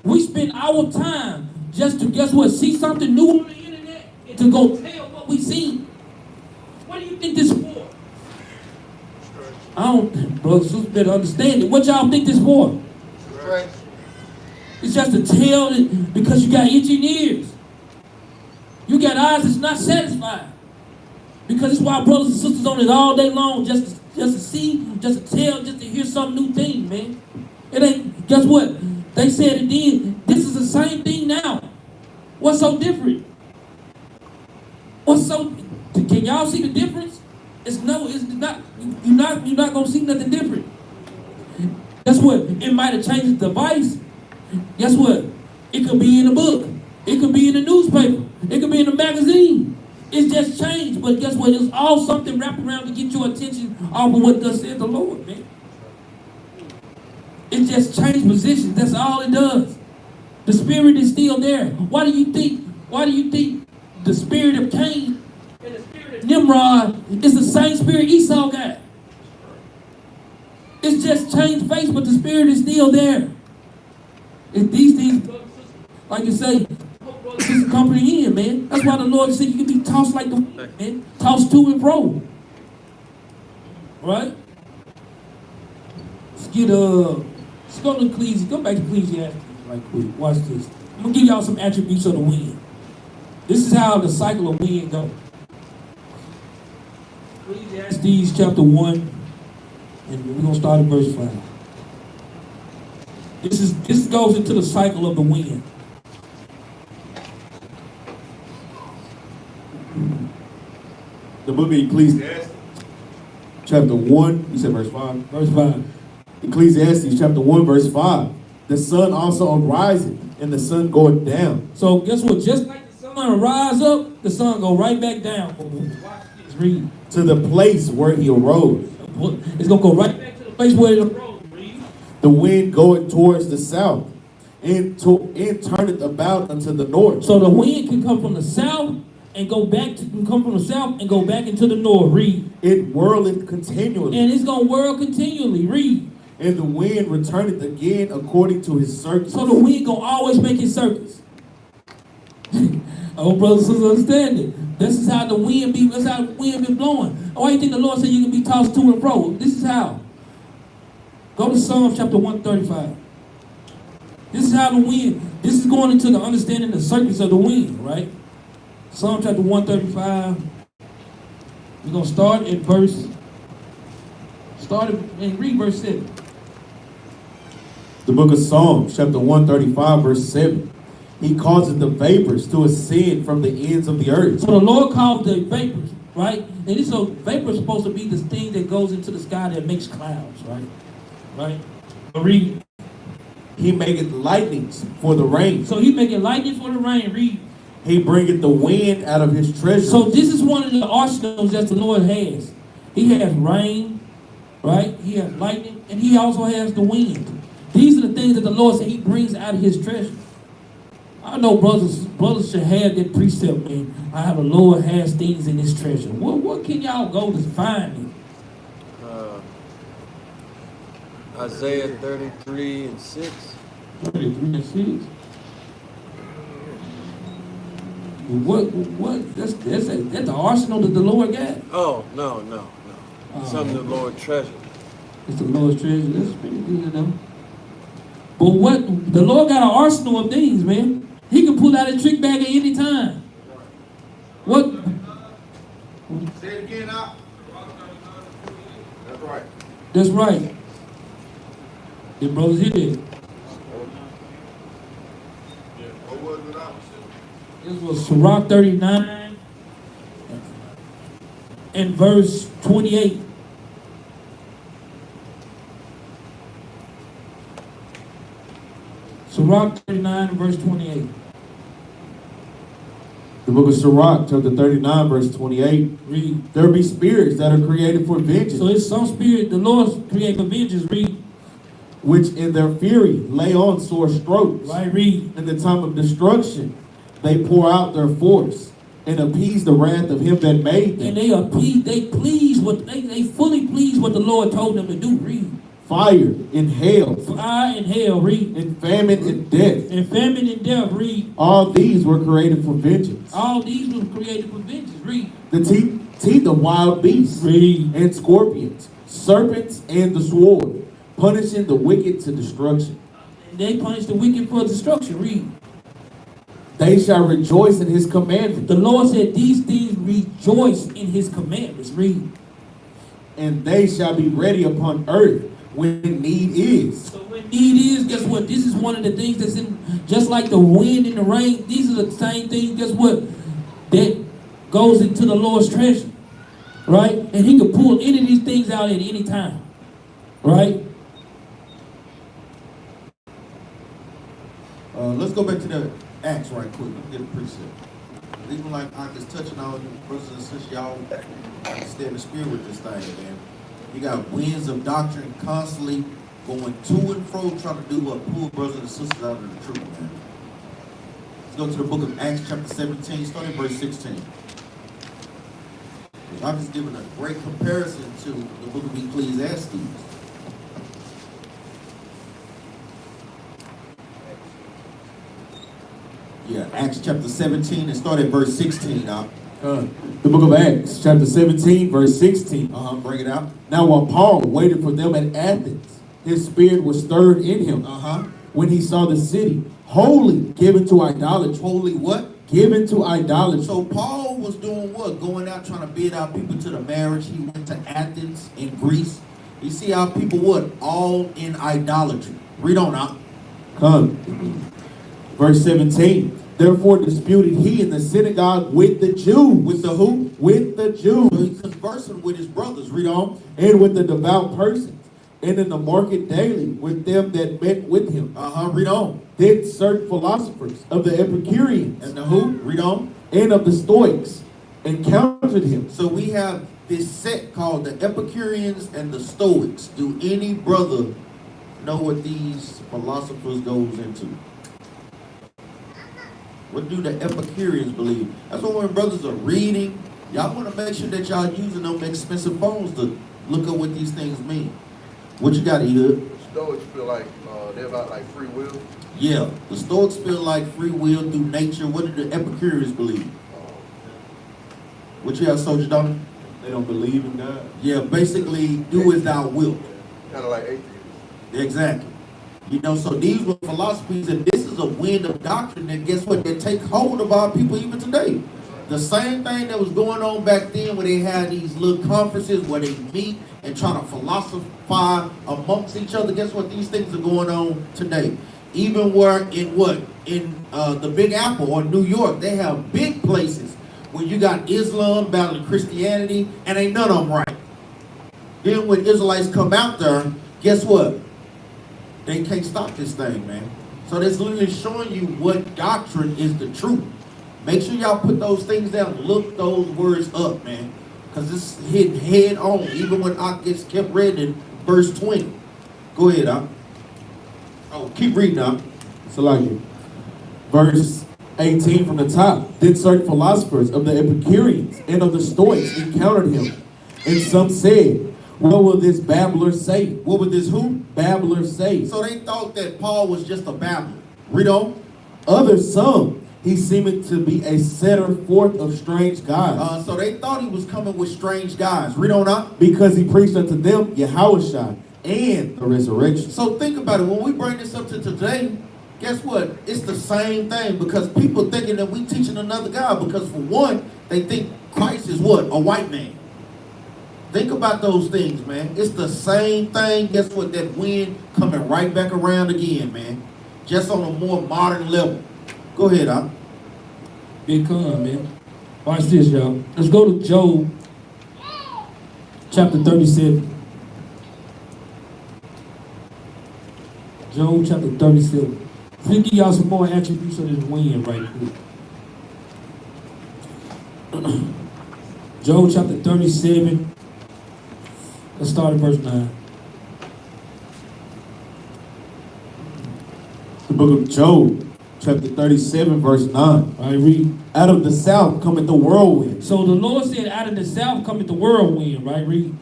We spend our time just to, guess what, see something new on the internet and to go tell what we see. What do you think this is for? I don't, brothers and sisters better understand it. What y'all think this for? Right. It's just to tell it because you got itching ears. You got eyes that's not satisfied. Because it's why brothers and sisters on it all day long just to see, just to tell, just to hear some new thing, man. It ain't, guess what? They said it then. This is the same thing now. What's so different? What's so? Can y'all see the difference? It's not. You're not gonna see nothing different. Guess what? It might have changed the device. Guess what? It could be in a book. It could be in a newspaper. It could be in a magazine. It's just changed. But guess what? It's all something wrapped around to get your attention off of what thus said the Lord, man. It just changed positions. That's all it does. The spirit is still there. Why do you think the spirit of Cain and the spirit of Nimrod is the same spirit Esau got? It's just changed face, but the spirit is still there. If these things, like you say, comprehend, man. That's why the Lord said you can be tossed like the wind, man. Tossed to and fro. Right? Let's go to Ecclesiastes. Go back to Ecclesiastes right quick. Watch this. I'm gonna give y'all some attributes of the wind. This is how the cycle of wind goes. Ecclesiastes chapter 1. And we're going to start at verse 5. This goes into the cycle of the wind. The book of Ecclesiastes, chapter 1, you said verse 5? Verse 5. Ecclesiastes, chapter 1, verse 5. The sun also arises, and the sun goeth down. So guess what? Just like the sun rise up, the sun go right back down. Watch this, read. To the place where he arose. It's going to go right back to the place where it arose. Read. The wind goeth towards the south, and turneth about unto the north. So the wind can come from the south and go back come from the south and go back into the north. Read. It whirleth continually. And it's going to whirl continually. Read. And the wind returneth again according to his circuit. So the wind going to always make his circuits. Oh, brothers and sisters, understand it. This is how the wind be. That's how the wind be blowing. Why do you think the Lord said you can be tossed to and fro? This is how. Go to Psalms chapter 135. This is how the wind. This is going into the understanding the circuits of the wind, right? Psalm chapter 135. We're gonna start at verse. And read verse 7. The book of Psalms, chapter 135, verse 7. He causes the vapors to ascend from the ends of the earth. So the Lord called the vapors, right? And this so vapor is supposed to be this thing that goes into the sky that makes clouds, right? Right? Read. He maketh lightnings for the rain. So he making lightning for the rain. Read. He bringeth the wind out of his treasure. So this is one of the arsenals that the Lord has. He has rain, right? He has lightning, and he also has the wind. These are the things that the Lord said he brings out of his treasure. I know brothers should have that precept, man. How the Lord has things in his treasure. What can y'all go to find it? Isaiah 33 and 6. 33 and 6. What? That's the arsenal that the Lord got. Oh, no. Something the Lord treasured. It's the Lord's treasure. That's pretty good, though. But what? The Lord got an arsenal of things, man. He can pull out a trick bag at any time. What? Say it again now. That's right. That's right. The brothers hit it. What was it now? This was Sirach 39 and verse 28. Sirach 39 and verse 28. The book of Sirach, chapter 39, verse 28. Read. There be spirits that are created for vengeance. So it's some spirit the Lord create for vengeance. Read. Which in their fury lay on sore strokes. Right, read. In the time of destruction, they pour out their force and appease the wrath of him that made them. And they fully please what the Lord told them to do. Read. Fire and hail. Fire and hail. Read. And famine and death. And famine and death. Read. All these were created for vengeance. All these were created for vengeance. Read. The teeth of wild beasts. Read. And scorpions, serpents, and the sword, punishing the wicked to destruction. And they punish the wicked for destruction. Read. They shall rejoice in his commandments. The Lord said these things rejoice in his commandments. Read. And they shall be ready upon earth when need is. So when need is, guess what? This is one of the things that's in, just like the wind and the rain, these are the same things, guess what? That goes into the Lord's treasure, right? And he can pull any of these things out at any time, right? Let's go back to the Acts right quick. Let's get a precept. Even like I was touching on you, brothers and sisters, y'all stay in the spirit with this thing, man. You got winds of doctrine constantly going to and fro, trying to do what? Pull brothers and sisters out of the truth, man. Let's go to the book of Acts chapter 17, starting verse 16. I'm just giving a great comparison to the book of Ecclesiastes. Yeah, Acts chapter 17 and start at verse 16 now. The book of Acts, chapter 17, verse 16. Bring it out. Now while Paul waited for them at Athens, his spirit was stirred in him when he saw the city wholly given to idolatry. Holy what? Given to idolatry. So Paul was doing what? Going out trying to bid out people to the marriage. He went to Athens in Greece. You see how people what? All in idolatry. Read on out. Verse 17. Therefore disputed he in the synagogue with the Jews. With the who? With the Jews. So he's conversing with his brothers. Read on. And with the devout persons. And in the market daily with them that met with him. Read on. Then certain philosophers of the Epicureans. And the who? Read on. And of the Stoics encountered him. So we have this sect called the Epicureans and the Stoics. Do any brother know what these philosophers goes into? What do the Epicureans believe? That's why when brothers are reading, y'all want to make sure that y'all using them expensive phones to look up what these things mean. What you got, Ehud? Stoics feel like they're about like free will. Yeah, the Stoics feel like free will through nature. What do the Epicureans believe? What you have, Soldier Donnie? They don't believe in God. Yeah, basically, do as thou wilt. Kind of like atheists. Exactly. You know, so these were philosophies, and this is a wind of doctrine that, guess what, that take hold of our people even today. The same thing that was going on back then where they had these little conferences where they meet and try to philosophize amongst each other. Guess what? These things are going on today. Even where in the Big Apple or New York, they have big places where you got Islam battling Christianity, and ain't none of them right. Then when Israelites come out there, guess what? They can't stop this thing, man. So that's literally showing you what doctrine is the truth. Make sure y'all put those things down. Look those words up, man. Because it's hitting head on. Even when I gets kept reading verse 20. Go ahead, Doc. Oh, keep reading, Doc. So like it. Verse 18 from the top. Then certain philosophers of the Epicureans and of the Stoics encountered him. And some said, what will this babbler say? What would this who? Babbler say? So they thought that Paul was just a babbler. Read on. Others some. He seemed to be a setter forth of strange gods. So they thought he was coming with strange guys. Read on up. Because he preached unto them Yahushua and the resurrection. So think about it. When we bring this up to today, guess what? It's the same thing because people thinking that we teaching another God because for one, they think Christ is what? A white man. Think about those things, man. It's the same thing. Guess what? That wind coming right back around again, man. Just on a more modern level. Go ahead, Al. Big con, man. Watch this, y'all. Let's go to Job, chapter 37. Job, chapter 37. Let me give y'all some more attributes of this wind right quick. Job, chapter 37. Let's start at verse 9. The book of Job, chapter 37, verse 9. All right, read. Out of the south cometh the whirlwind. So the Lord said, out of the south cometh the whirlwind, right? Read.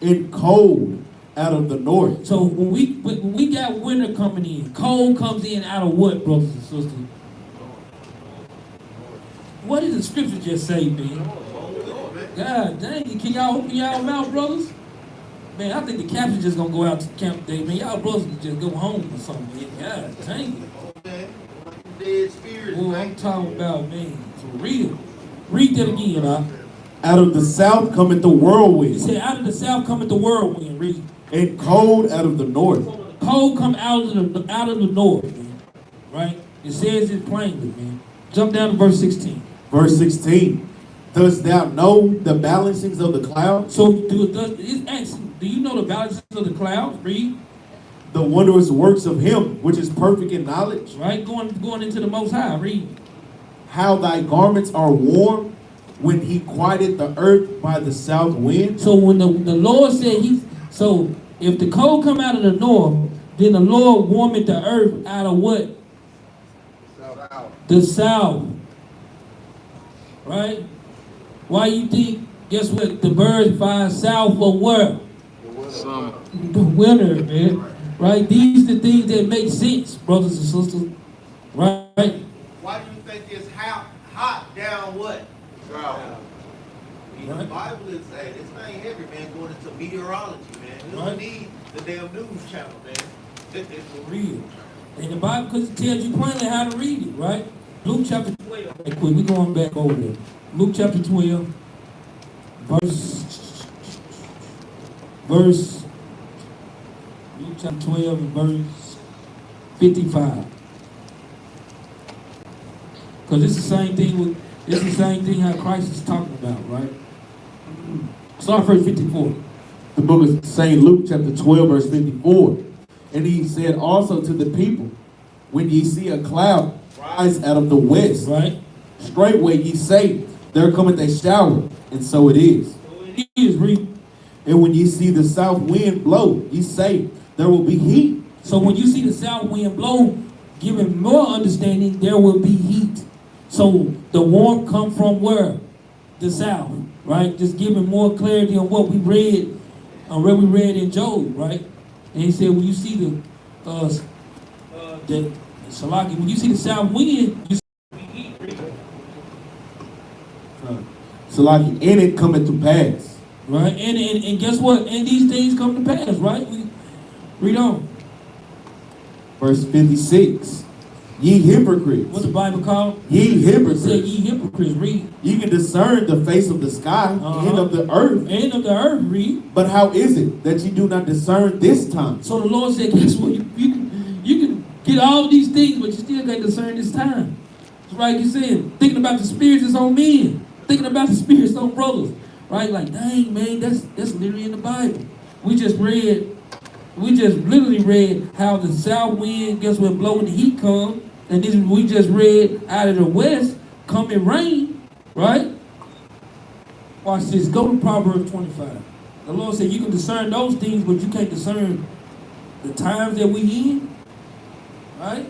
And cold out of the north. So when we got winter coming in, cold comes in out of what, brothers and sisters? What did the scripture just say, man? God dang it, can y'all open y'all mouth, brothers? Man, I think the captain's just gonna go out to camp today, man. Y'all brothers can just go home or something, man. God dang it. Dead spirits, Boy, I'm talking about, man, for real. Read that again, huh? Out of the south cometh the He whirlwind. said, out of the south cometh the whirlwind, read. and cold out of the north. Cold come out of the north, man. Right? It says it plainly, man. Jump down to verse 16. Verse 16. Dost thou know the balancings of the clouds? So it's asking, do you know the balancings of the clouds? Read. The wondrous works of him which is perfect in knowledge. Right? Going into the Most High. Read. How thy garments are warm when he quieted the earth by the south wind. So when the Lord said so if the cold come out of the north, then the Lord warmed the earth out of what? The south. Right? Why you think, guess what? The birds fly south or where? Summer. The winter, man. Right? These are the things that make sense, brothers and sisters. Right? Why do you think it's hot down what? South. The Bible is saying this thing heavy, man, going into meteorology, man. We don't need the damn news channel, man. This is for real. And the Bible tells you plainly how to read it, right? Luke chapter 12. Right quick, we're going back over there. Luke chapter 12, Luke chapter 12 and verse 55. Because it's the same thing how Christ is talking about, right? Start verse 54. The book of St. Luke chapter 12 verse 54. And he said also to the people, when ye see a cloud rise out of the west, right? Straightway ye say, there cometh a shower, and so it is. So it is, read. And when ye see the south wind blow, ye say, there will be heat. So when you see the south wind blow, giving more understanding, there will be heat. So the warmth come from where? The south, right? Just giving more clarity on what we read, in Job, right? And he said, when you see the Salaki, when you see the south wind, you see heat. Salaki, and it cometh to pass. Right? And guess what? And these things come to pass, right? Read on. Verse 56. Ye hypocrites. What's the Bible called? Ye hypocrites. It said, ye hypocrites, read. Ye can discern the face of the sky and of the earth. And of the earth, read. But how is it that ye do not discern this time? So the Lord said, guess what? You can get all these things, but you still can't discern this time. That's right, you said, thinking about the spirits is on men. Thinking about the spirits on brothers. Right? Like, dang, man, that's literally in the Bible. We just literally read how the south wind, guess what, blowing the heat comes. And this we just read out of the west, coming rain, right? Watch this. Go to Proverbs 25. The Lord said you can discern those things, but you can't discern the times that we in, right?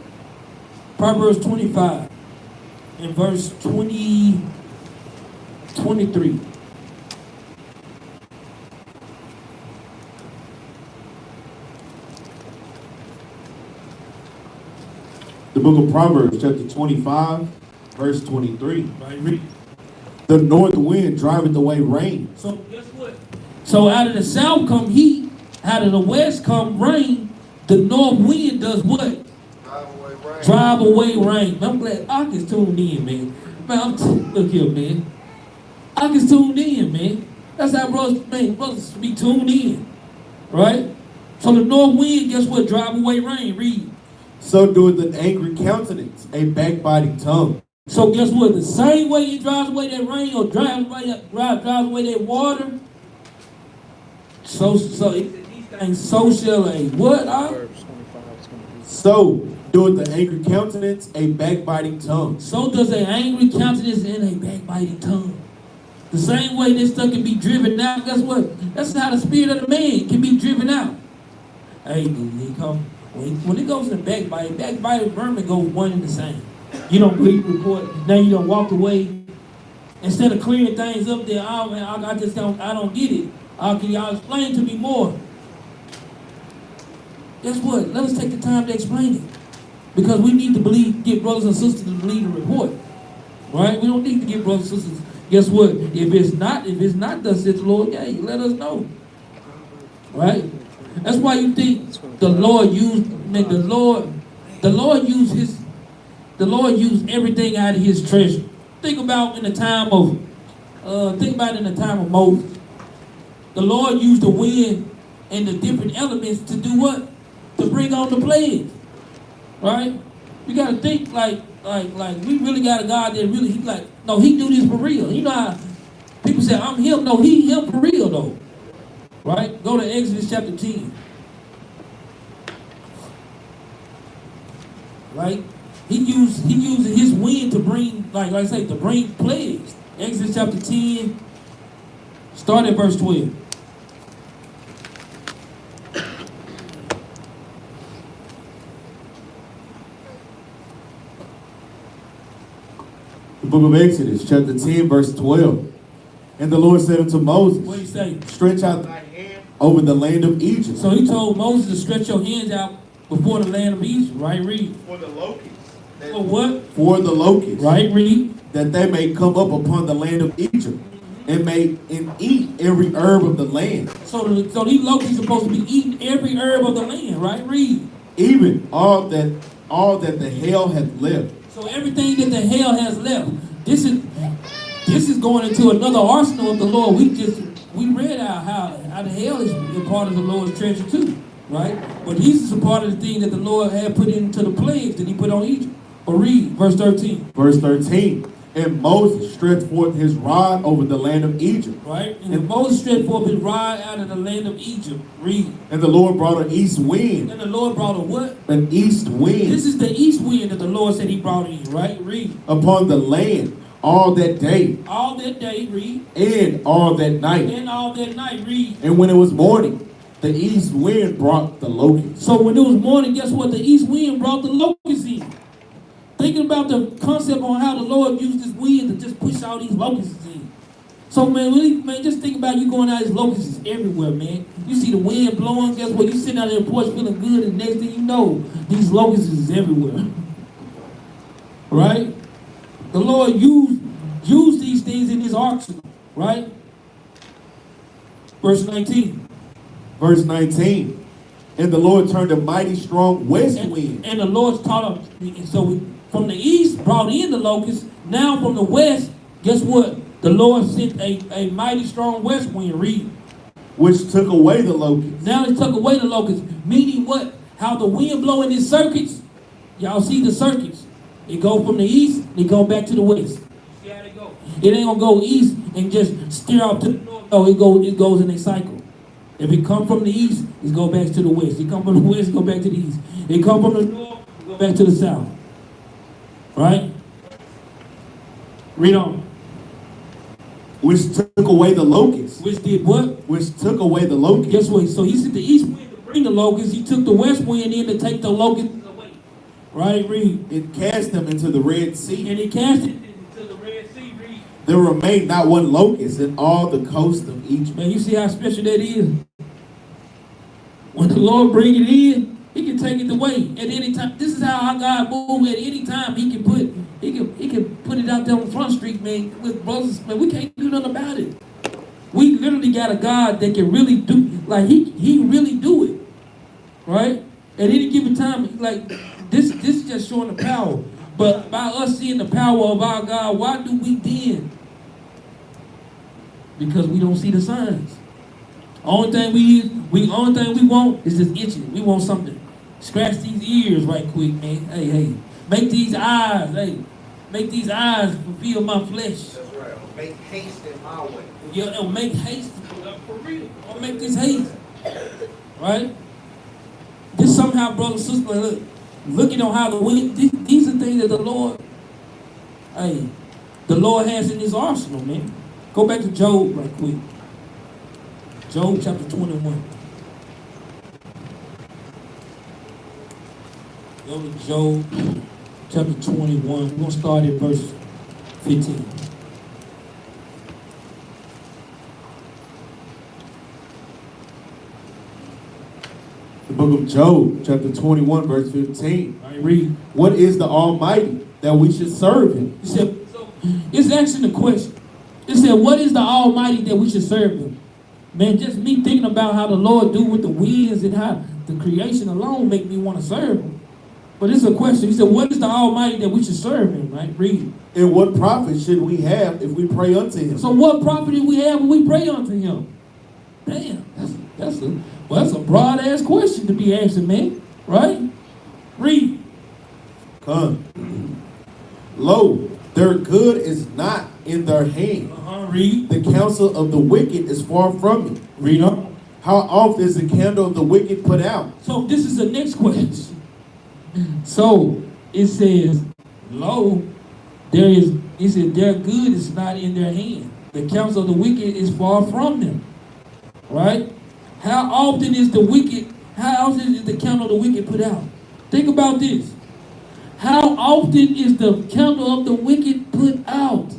Proverbs 25 in verse 23. The book of Proverbs, chapter 25, verse 23. Right, read. The north wind driveth away rain. So guess what? So out of the south come heat, out of the west come rain. The north wind does what? Drive away rain. I'm glad Ak is tuned in, man. Look here, man. Ak is tuned in, man. That's how brothers be tuned in, right? So the north wind, guess what? Drive away rain. Read. So doeth an angry countenance, a backbiting tongue. So guess what? The same way it drives away that rain or drives away that water. So these things so shall a what? So doeth the angry countenance, a backbiting tongue. So does an angry countenance and a backbiting tongue. The same way this stuff can be driven out. Guess what? That's how the spirit of the man can be driven out. Hey, he come. When it goes to backbiting, vermin goes one and the same. You don't believe the report. Now you don't walk away. Instead of clearing things up there, I don't get it. Can y'all explain to me more? Guess what? Let us take the time to explain it. Because we need to get brothers and sisters to believe the report. Right? We don't need to get brothers and sisters. Guess what? If it's not thus said the Lord, hey, let us know. Right? That's why you think the Lord used everything out of his treasure. Think about in the time of Moses. The Lord used the wind and the different elements to do what? To bring on the plagues, right? You gotta think like we really got a God that really, he do this for real. You know how people say, I'm him. No, he him for real though, right? Go to Exodus chapter 10. Right? He uses his wind to bring, like I say, to bring plagues. Exodus chapter 10, start at verse 12. The book of Exodus, chapter 10, verse 12. And the Lord said unto Moses, What did he say? stretch out thy hand over the land of Egypt. So he told Moses to stretch your hands out before the land of Egypt, right? Read. For the locusts. For what? For the locusts, Right? Read. that they may come up upon the land of Egypt, and eat every herb of the land, So these locusts are supposed to be eating every herb of the land, right? Read. even all that the hail hath left. So everything that the hell has left, this is going into another arsenal of the Lord. We read out how the hell is a part of the Lord's treasure too, right? But this is a part of the thing that the Lord had put into the plagues that he put on Egypt. But read verse 13. Verse 13. And Moses stretched forth his rod over the land of Egypt. Right? And Moses stretched forth his rod out of the land of Egypt. Read. And the Lord brought an east wind. And the Lord brought a what? An east wind. This is the east wind that the Lord said he brought in, right? Read. Upon the land all that day. All that day, read. And all that night. And all that night, read. And when it was morning, the east wind brought the locusts. So when it was morning, guess what? The east wind brought the locusts in. Thinking about the concept on how the Lord used this wind to just push all these locusts in. So man, really, man, just think about you going out, these locusts everywhere, man. You see the wind blowing, guess what? You sitting out there on the porch feeling good, and next thing you know, these locusts is everywhere. Right? The Lord used these things in his arsenal, right? Verse 19. Verse 19. And the Lord turned a mighty strong west wind. And the Lord taught him. So from the east brought in the locusts. Now from the west, guess what? The Lord sent a mighty strong west wind. Read. Which took away the locusts. Now he took away the locusts. Meaning what? How the wind blow in its circuits. Y'all see the circuits. It go from the east, it go back to the west. See how they go? It ain't gonna go east and just steer out to the north. No, it goes in a cycle. If it come from the east, it go back to the west. It come from the west, it go back to the east. It come from the north, it go back to the south. Right? Read on. Which took away the locusts. Which did what? Which took away the locusts. Guess what? So he sent the east wind to bring the locusts. He took the west wind in to take the locusts away. Right? Read. It cast them into the Red Sea. And he cast it into the Red Sea. Read. There remained not one locust in all the coast of Egypt. Man, you see how special that is? When the Lord bring it in, he can take it away at any time. This is how our God moves. At any time, he can put it out there on Front Street, man, with brothers. Man, we can't do nothing about it. We literally got a God that can really do, like he really do it, right? At any given time, like this is just showing the power. But by us seeing the power of our God, why do we then? Because we don't see the signs. Only thing we want is just itching. We want something. Scratch these ears right quick, man. Hey. Make these eyes fulfill my flesh. That's right. Make haste in my way. Yeah, and make haste for real. Or make this haste. Right? This somehow, brother, sister, looking on how the wind, these are things that the Lord has in his arsenal, man. Go back to Job right quick. Job chapter 21. Go to Job chapter 21. We're going to start at verse 15. The book of Job, chapter 21, verse 15. All right, read. What is the Almighty that we should serve him? It said, it's asking the question. It said, what is the Almighty that we should serve him? Man, just me thinking about how the Lord do with the winds and how the creation alone make me want to serve him. But it's a question. He said, what is the Almighty that we should serve him? Right? Read. And what profit should we have if we pray unto him? So what profit do we have when we pray unto him? Damn, That's a broad ass question to be asking, man. Right? Read. Come. Lo, their good is not in their hand. Read. The counsel of the wicked is far from me. Read on. How often is the candle of the wicked put out? So this is the next question. So it says, lo, it said their good is not in their hand. The counsel of the wicked is far from them. Right? How often is the counsel of the wicked put out? Think about this. How often is the counsel of the wicked put out?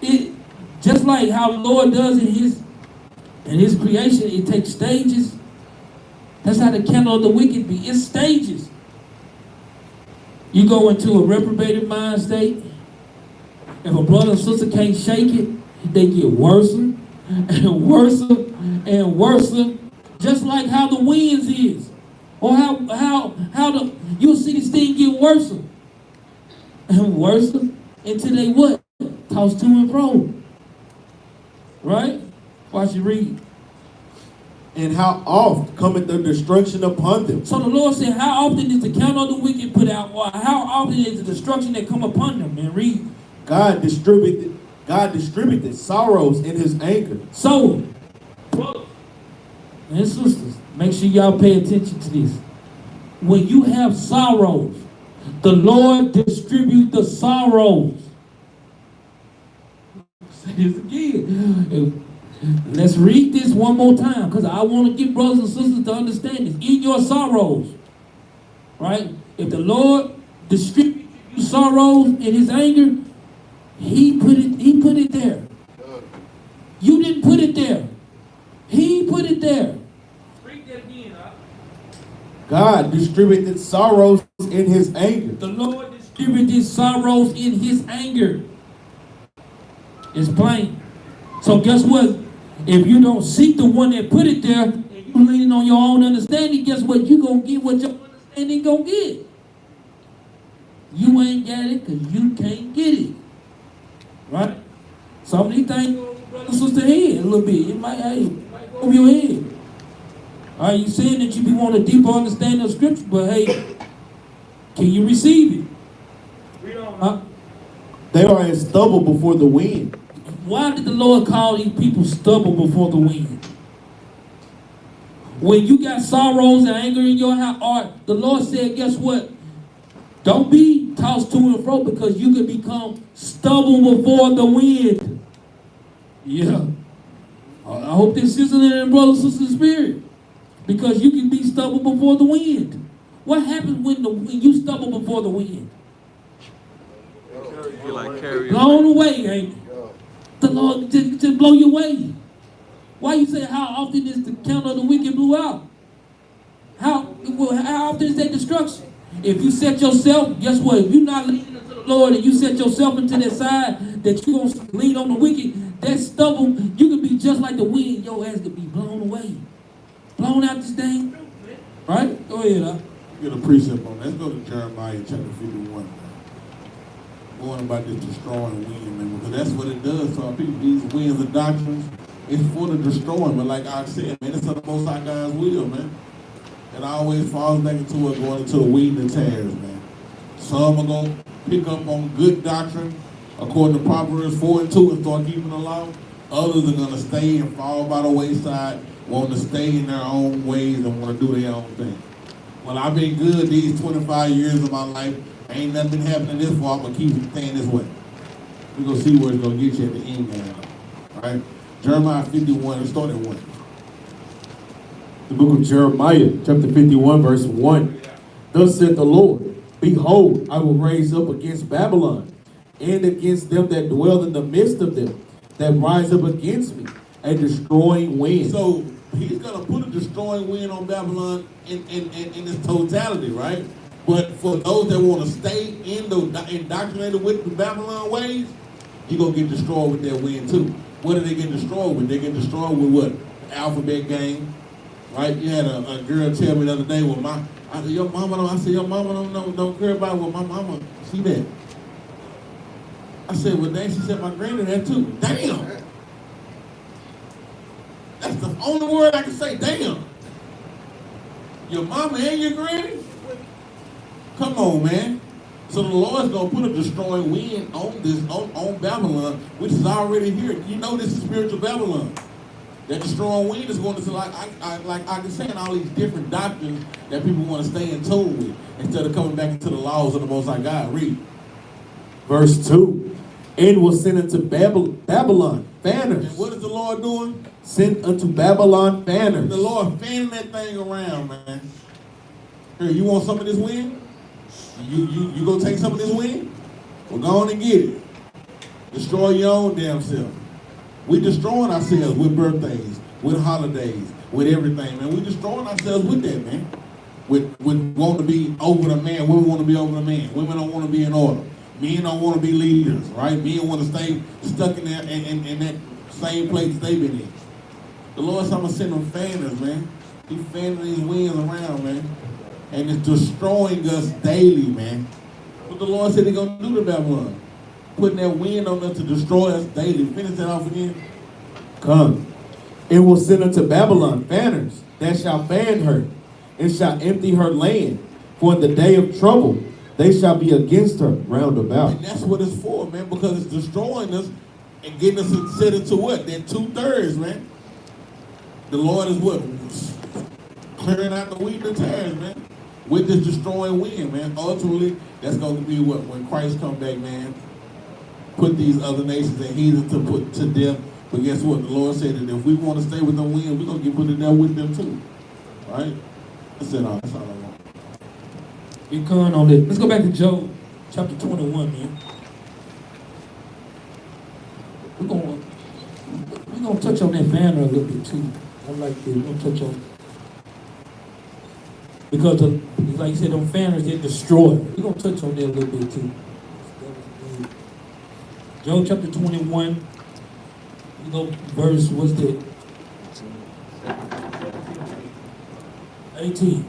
It just like how the Lord does in his creation, it takes stages. That's how the candle of the wicked be. It's stages. You go into a reprobated mind state. If a brother and sister can't shake it, they get worse and worse and worse. Just like how the winds is. Or how you'll see this thing get worse and worse until they what? Toss to and fro. Right? Watch you read. And how oft cometh the destruction upon them? So the Lord said, how often is the counsel of the wicked put out? Or how often is the destruction that come upon them? Man, read. God distributed sorrows in his anger. So, brothers and sisters, make sure y'all pay attention to this. When you have sorrows, the Lord distributes the sorrows. Say this again. Let's read this one more time, because I want to get brothers and sisters to understand this. In your sorrows, right? If the Lord distributes you sorrows in his anger, he put it there. You didn't put it there. He put it there. Read that again, huh? God distributed sorrows in his anger. The Lord distributed sorrows in his anger. It's plain. So guess what? If you don't seek the one that put it there, and you leaning on your own understanding, guess what? You gonna get what your understanding gonna get. You ain't got it because you can't get it. Right? Some of these things go over brother sister head a little bit. It might go over your head. All right, you saying that you be want a deeper understanding of scripture, but hey, can you receive it? Read on, huh? They are as stubble before the wind. Why did the Lord call these people stubble before the wind? When you got sorrows and anger in your heart, the Lord said, guess what? Don't be tossed to and fro, because you can become stubble before the wind. Yeah. I hope this isn't in brothers and sisters' spirit. Because you can be stubble before the wind. What happens when you stumble before the wind? You like carry Blown away, ain't it? The Lord just blow you away. Why you say how often is the counsel of the wicked blew out? How often is that destruction? If you set yourself, guess what? If you're not leaning into the Lord and you set yourself into that side that you're going to lean on the wicked, that stubble, you can be just like the wind. Your ass could be blown away. Blown out this thing. Right? Go ahead, huh? Get a precept on that. Let's go to Jeremiah chapter 51. Going about this destroying wind, man, because that's what it does to our people. These winds of doctrines, it's for the destroying, but like I said, man, it's of the Most High God's will, man. And I always falls back into it, going into the weed and tares, man. Some are going to pick up on good doctrine, according to Proverbs 4 and 2, and start keeping the law. Others are going to stay and fall by the wayside, want to stay in their own ways and want to do their own thing. Well, I've been good these 25 years of my life. Ain't nothing been happening this far, but keep staying this way. We're going to see where it's going to get you at the end, man. All right? Jeremiah 51, let's start at 1. The book of Jeremiah, chapter 51, verse 1. Thus said the Lord, behold, I will raise up against Babylon, and against them that dwell in the midst of them, that rise up against me, a destroying wind. So he's going to put a destroying wind on Babylon in its totality, right? But for those that want to stay indoctrinated with the Babylon ways, you're going to get destroyed with that wind too. What do they get destroyed with? They get destroyed with what? The alphabet game, right? You had a girl tell me the other day, well, I said, your mama don't care about what my mama see that. I said, well, dang, she said my granddad had too. Damn! That's That's the only word I can say. Damn. Your mama and your granny? Come on, man. So the Lord's gonna put a destroying wind on Babylon, which is already here. You know this is spiritual Babylon. That destroying wind is going to, like I can say, in all these different doctrines that people want to stay in tune with instead of coming back into the laws of the Most High God. Read. Verse 2. And will send unto Babylon fanners. And what is the Lord doing? Send unto Babylon fanners. The Lord fanning that thing around, man. Here, you want some of this wind? You gonna take some of this wind? Well, go on and get it. Destroy your own damn self. We destroying ourselves with birthdays, with holidays, with everything, man. We destroying ourselves with that, man. With wanting to be over the man. Women want to be over the man. Women don't want to be in order. Men don't want to be leaders, right? Men want to stay stuck in that in that same place they've been in. The Lord's going to send them fanners, man. He's fanning these winds around, man. And it's destroying us daily, man. What the Lord said He's going to do to Babylon. Putting that wind on us to destroy us daily. Finish that off again. Come. And will send unto Babylon fanners that shall fan her, and shall empty her land. For in the day of trouble they shall be against her round about. And that's what it's for, man, because it's destroying us and getting us set into what? That 2/3, man. The Lord is what? Clearing out the wheat and the tares, man. With this destroying wind, man. Ultimately, that's going to be what? When Christ come back, man. Put these other nations and heathens to put to death. But guess what? The Lord said that if we want to stay with the wind, we're going to get put to death with them too. Right? That's it all. That's all I want. Get going on this. Let's go back to Job, chapter 21, man. We're gonna touch on that banner a little bit too. I like this. We're gonna touch on because like you said, them fanners get destroyed. We're gonna touch on that a little bit too. Job chapter 21. You go verse, what's that? 18.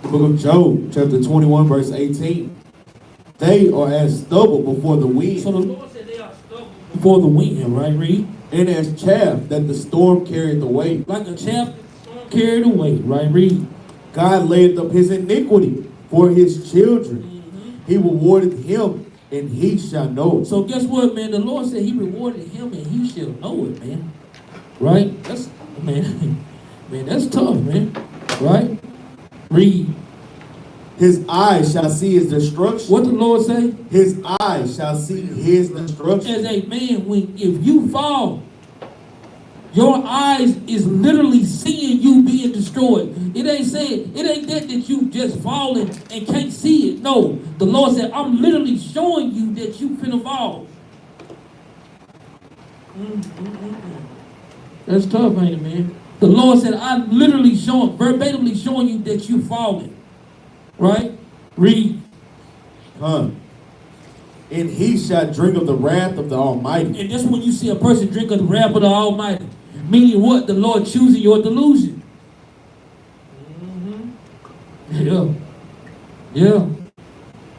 The book of Job, chapter 21, verse 18. They are as stubble before the wind. So the Lord said they are stubble before the wind, right, Reed? And as chaff that the storm carried away. Like a chaff that the storm carried away, right, Reed? God laid up his iniquity for his children. He rewarded him, and he shall know it. So guess what, man? The Lord said he rewarded him, and he shall know it, man. Right? That's, man, man, that's tough, man. Right? Read. His eyes shall see his destruction. What the Lord say? His eyes shall see his destruction. As a man, if you fall, your eyes is literally seeing you being destroyed. It ain't that you just falling and can't see it. No, the Lord said, I'm literally showing you that you finna fall. That's tough, ain't it, man? The Lord said, I'm literally verbatimly showing you that you falling. Right? Read. And he shall drink of the wrath of the Almighty. And that's when you see a person drink of the wrath of the Almighty. Meaning what? The Lord choosing your delusion. Yeah. Yeah.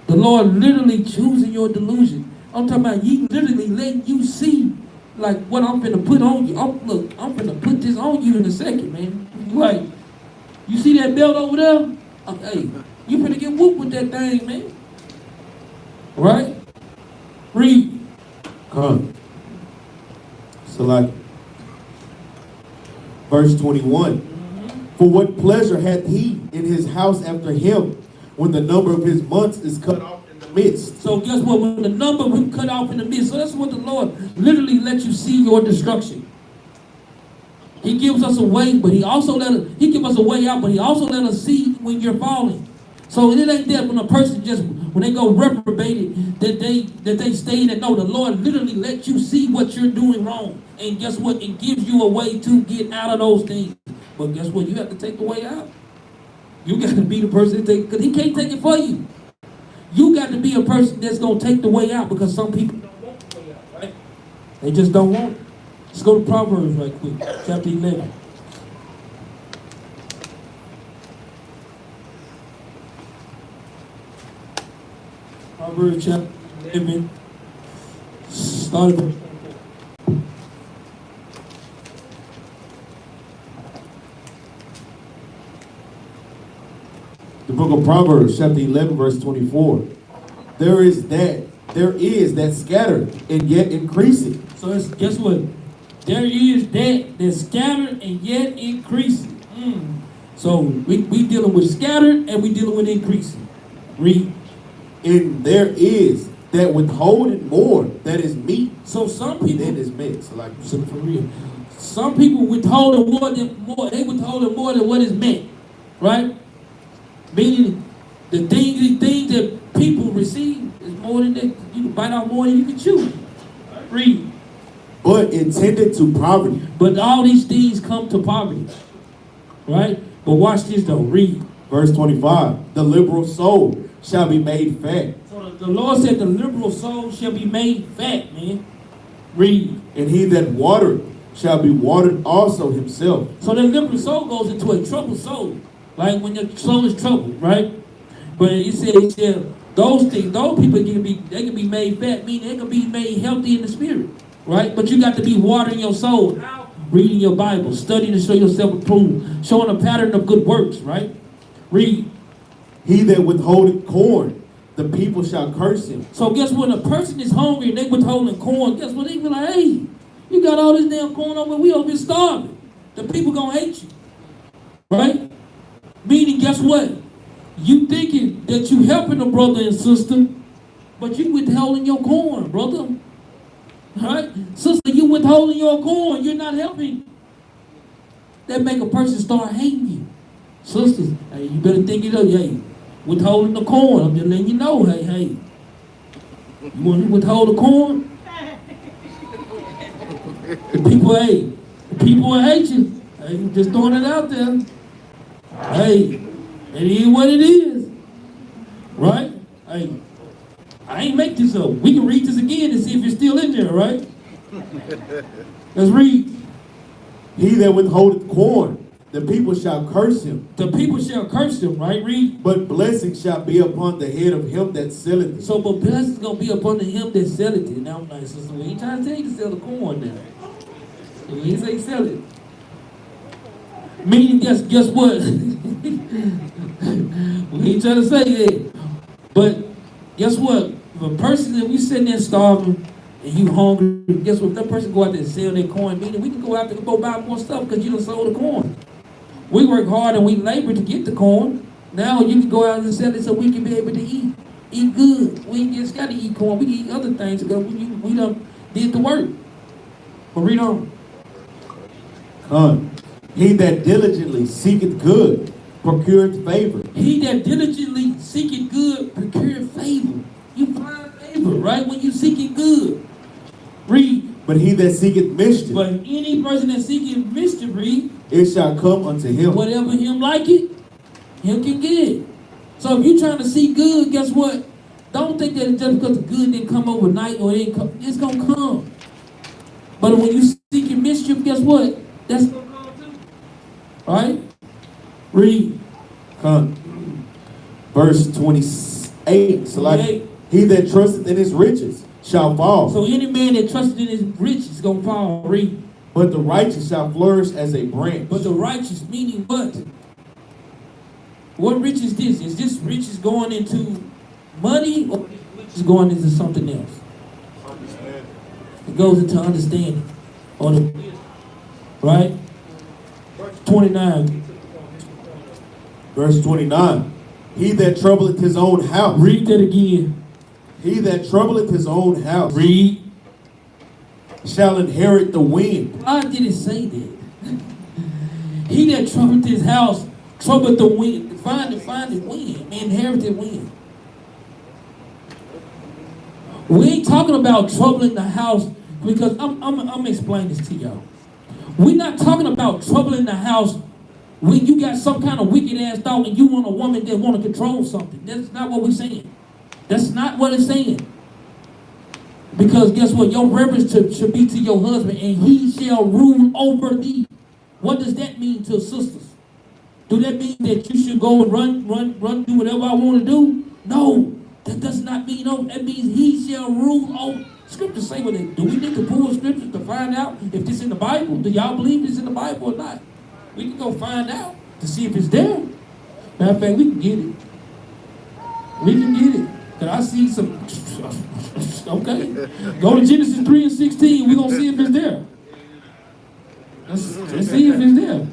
The Lord literally choosing your delusion. I'm talking about He literally letting you see like what I'm finna put on you. I'm finna put this on you in a second, man. Like, you see that belt over there? Hey, you finna get whooped with that thing, man. Right? Read. So like verse 21. For what pleasure hath he in his house after him, when the number of his months is cut off in the midst? So guess what? When the number we cut off in the midst, so that's what the Lord literally let you see your destruction. He gives us a way, but He gives us a way out, but He also let us see when you're falling. So it ain't that when a person when they go reprobated, that they stay that. No, the Lord literally let you see what you're doing wrong. And guess what? It gives you a way to get out of those things. But guess what? You have to take the way out. You got to be the person that because He can't take it for you. You got to be a person that's going to take the way out, because some people don't want the way out, right? They just don't want it. Let's go to Proverbs right quick, chapter 11. Proverbs chapter 11, starting Proverbs chapter 11, verse 24. There is that scattered and yet increasing. So it's, guess what? There is that's scattered and yet increasing. So we dealing with scattered and we dealing with increasing. Read. And there is that withholding more that is meat So some people, than is meant. So like, so for real, some people withholding more. They withholding more than what is meant, right? Meaning the things that people receive is more than that. You can bite out more than you can chew. Read. but intended to poverty. But all these things come to poverty, right? But watch this though. Read. Verse 25. The liberal soul shall be made fat, So the Lord said the liberal soul shall be made fat, man. Read. and he that watereth shall be watered also himself. So the liberal soul goes into a troubled soul. Like when your soul is troubled, right? But it said those things, those people can be made fat, meaning they can be made healthy in the spirit. Right? But you got to be watering your soul. How? Reading your Bible, studying to show yourself approved, showing a pattern of good works, right? Read. He that withholdeth corn, the people shall curse him. So guess what? A person is hungry and they withholding corn. Guess what? They be like, hey, you got all this damn corn over, we over here starving. The people gonna hate you. Right? Meaning, guess what? You thinking that you helping a brother and sister, but you withholding your corn, brother. Right? Sister, you withholding your corn, you're not helping. That make a person start hating you. Sisters, hey, you better think it up, hey. Withholding the corn, I'm just letting you know, hey. You want to withhold the corn? The people will hate you. Hey, you just throwing it out there. Hey, it is what it is. Right? Hey, I ain't make this up. We can read this again and see if it's still in there, right? Let's read. He that withholdeth corn, the people shall curse him. The people shall curse him, right? Read. But blessing shall be upon the head of him that selleth it. So, but blessing's gonna be upon him that selleth it. Now I'm like, sister, we ain't trying to tell you to sell the corn now. We ain't say sell it. Meaning, guess what? We ain't trying to say that. But guess what? If a person that we sitting there starving and you hungry, guess what? If that person go out there and sell their corn, meaning we can go out there and go buy more stuff because you done sold the corn. We work hard and we labor to get the corn. Now you can go out and sell it so we can be able to eat good. We ain't just got to eat corn. We can eat other things because we done did the work. But read on. He that diligently seeketh good, procureth favor. He that diligently seeketh good, procureth favor. You find favor, right? When you seeking good. Read. But he that seeketh mischief, But any person that seeking mischief, read. it shall come unto him. Whatever him like it, him can get it. So if you trying to see good, guess what? Don't think that just because the good didn't come overnight or it didn't come, it's going to come. But when you seeking mischief, guess what? That's going to come too. Right? Read. Verse 28. So like, he that trusteth in his riches shall fall. So any man that trusted in his riches is going to fall. Read. But the righteous shall flourish as a branch. But the righteous meaning what? What rich is this? Is this riches going into money or is riches going into something else? It goes into understanding. Or the, right? 29. Verse 29. He that troubleth his own house. Read that again. He that troubleth his own house. Read. Shall inherit the wind. Why did it say that? He that troubleth his house, troubleth the wind. Find the wind. Inherited wind. We ain't talking about troubling the house because I'm explaining this to y'all. We're not talking about troubling the house when you got some kind of wicked ass thought and you want a woman that want to control something. That's not what we're saying. That's not what it's saying. Because guess what? Your reverence should be to your husband and he shall rule over thee. What does that mean to sisters? Do that mean that you should go and run, do whatever I want to do? No, that does not mean no. That means he shall rule over. Scriptures say what they do. We need to pull scriptures to find out if this in the Bible. Do y'all believe this in the Bible or not? We can go find out to see if it's there. Matter of fact, we can get it. We can get it. Cause I see some. Okay. Go to Genesis 3:16. We're gonna see if it's there. Let's see if it's there.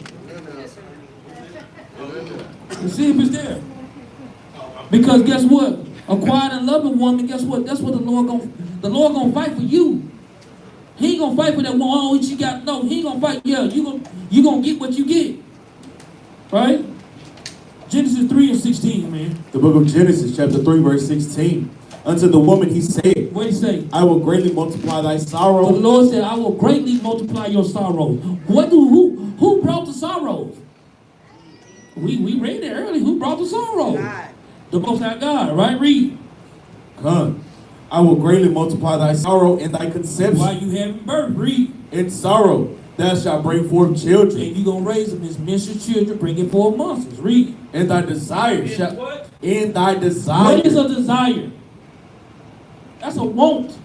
Let's see if it's there. Because guess what? A quiet and loving woman, guess what? That's what the Lord gonna fight for you. He ain't gonna fight for that one. Oh, she got no. He ain't gonna fight. Yeah, you gonna get what you get, right? Genesis 3:16, man. The book of Genesis, chapter 3, verse 16. Unto the woman he said, What did he say? I will greatly multiply thy The sorrow. Lord said, I will greatly multiply your sorrows. Who brought the sorrows? We read it early. Who brought the sorrow? God. The Most High God, right? Read. Come, I will greatly multiply thy sorrow and thy conception. While you having birth, read. In sorrow thou shalt bring forth children. And you gonna raise them as menstrual children, bringing forth monsters. Read. And thy desire In shall. what? In thy desire. What is a desire? That's a want,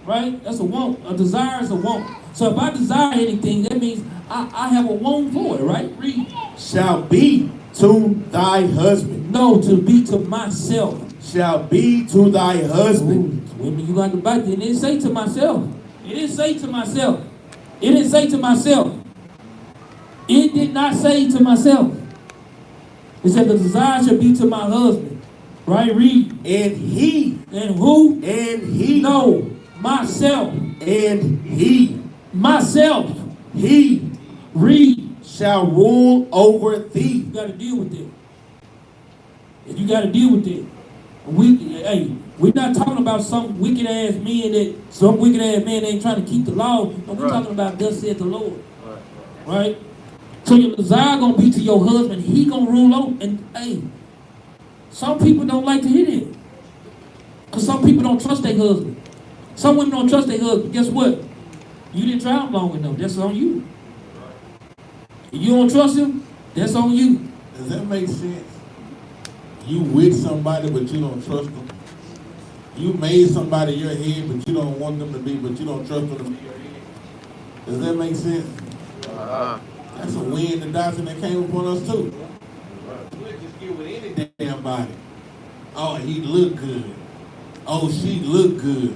right? That's a want. A desire is a want. So if I desire anything, that means I have a want for it, right? Read. Shall be to thy husband. No, to be to myself. Shall be to thy husband. Ooh, women, you got to back. It didn't say to myself. It didn't say to myself. It didn't say to myself. It did not say to myself. It said the desire shall be to my husband. Right? Read. And he. And who? And he. No. Myself. And he. Myself. He Read. shall rule over thee. You got to deal with it. And you got to deal with it. We're not talking about some wicked ass men ain't trying to keep the law. No, we're talking about thus said the Lord. Right? So your desire gonna be to your husband. He gonna rule on. And some people don't like to hear that. Because some people don't trust their husband. Some women don't trust their husband. Guess what? You didn't try him long enough. That's on you. If you don't trust him, that's on you. Does that make sense? You with somebody, but you don't trust them. You made somebody your head, but you don't want them to be, but you don't trust them to be your head. Does that make sense? That's a wind and doctrine that came upon us too. We'll just get with any damn body. Oh, he look good. Oh, she look good.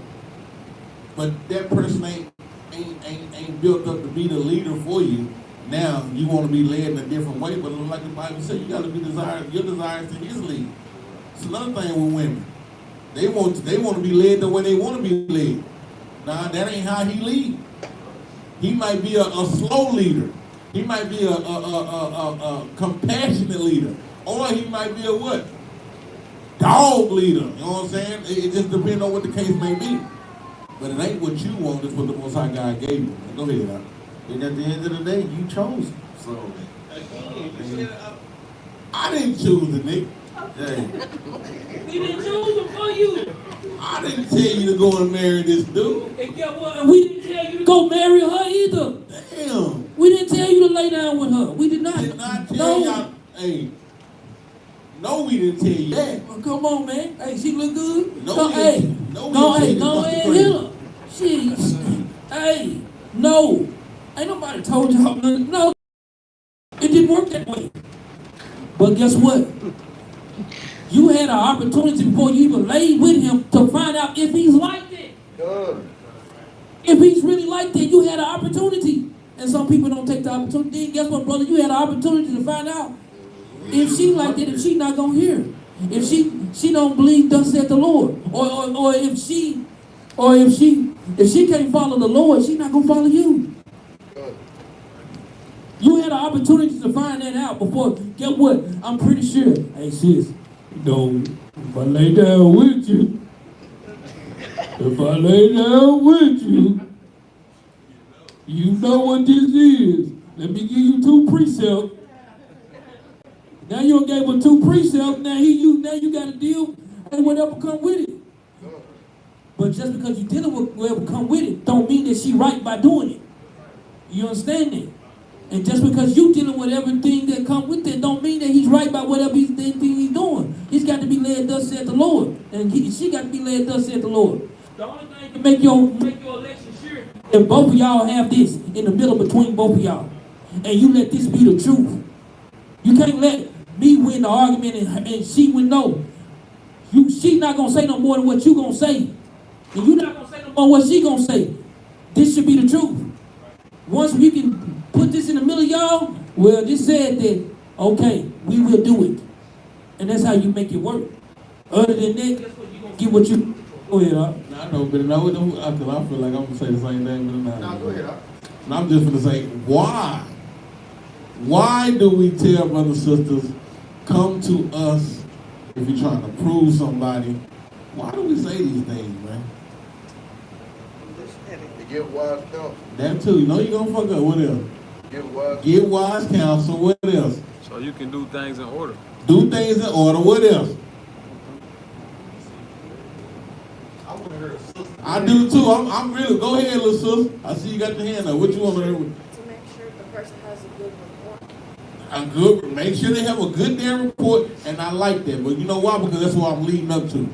But that person ain't built up to be the leader for you. Now you want to be led in a different way, but like the Bible says, you got to be your desires to his lead. It's another thing with women. They want to be led the way they want to be led. Nah, that ain't how he lead. He might be a slow leader. He might be a compassionate leader. Or he might be a what? Dog leader. You know what I'm saying? It just depends on what the case may be. But it ain't what you want, it's what the Most High God gave you. Go ahead, now. And at the end of the day, you chose him. So, I didn't choose the nigga. hey, We didn't choose him for you. I didn't tell you to go and marry this dude. And guess what? We didn't tell you to go marry her either. Damn. We didn't tell you to lay down with her. We did not. Did not tell y'all. Hey. No, we didn't tell you that. Well, come on, man. Hey, she look good. No, Go, we hey, didn't. No, we go, didn't hey, tell go you ahead to and hit her. She, hey, no. Ain't nobody told y'all nothing. No. It didn't work that way. But guess what? You had an opportunity before you even laid with him to find out if he's like that. If he's really like that, you had an opportunity. And some people don't take the opportunity. And guess what, brother? You had an opportunity to find out if she like that, if she not gonna hear. If she don't believe thus said the Lord. Or if she can't follow the Lord, she not gonna follow you. You had an opportunity to find that out before. Get what? I'm pretty sure. Hey sis, if I lay down with you, you know what this is. Let me give you 2 precepts. Now you done gave her 2 precepts. Now you got to deal and whatever come with it. But just because you dealing with whatever come with it, don't mean that she right by doing it. You understand that? And just because you dealing with everything that come with it, don't mean that he's right by whatever he's doing. He's got to be led thus said the Lord, and she got to be led thus said the Lord. The only thing to make your election sure, if both of y'all have this in the middle between both of y'all, and you let this be the truth. You can't let me win the argument and she win no. She not gonna say no more than what you gonna say. And you not gonna say no more what she gonna say. This should be the truth. Once we can put this in the middle of y'all, well, this said that, okay, we will do it. And that's how you make it work. Other than that, guess what? You gonna get what you... Go ahead, huh? I know, but no, I feel like I'm gonna say the same thing, but No, go ahead. and I'm just gonna say, why? Why do we tell brothers and sisters, come to us if you're trying to prove somebody? Why do we say these things, man? To get wise counsel. That too. You know you're gonna fuck up. What else? Get wise counsel. What else? So you can do things in order. Do things in order. What else? I want to hear a sister. I do too. I'm really. Go ahead, little sister. I see you got your hand up. What you want to hear? To make sure the person has a good report. A good. Make sure they have a good damn report, and I like that. But you know why? Because that's what I'm leading up to.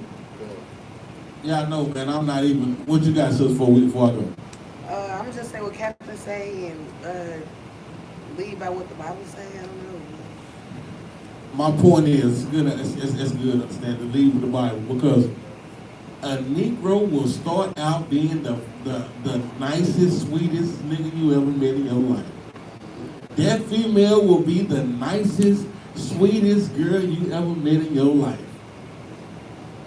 Yeah, I know, man. I'm not even. What you got, sister, before I go? I'm gonna just say what Capt say and lead by what the Bible say. I don't know. My point is, it's good. It's good to understand to lead with the Bible, because a Negro will start out being the nicest, sweetest nigga you ever met in your life. That female will be the nicest, sweetest girl you ever met in your life.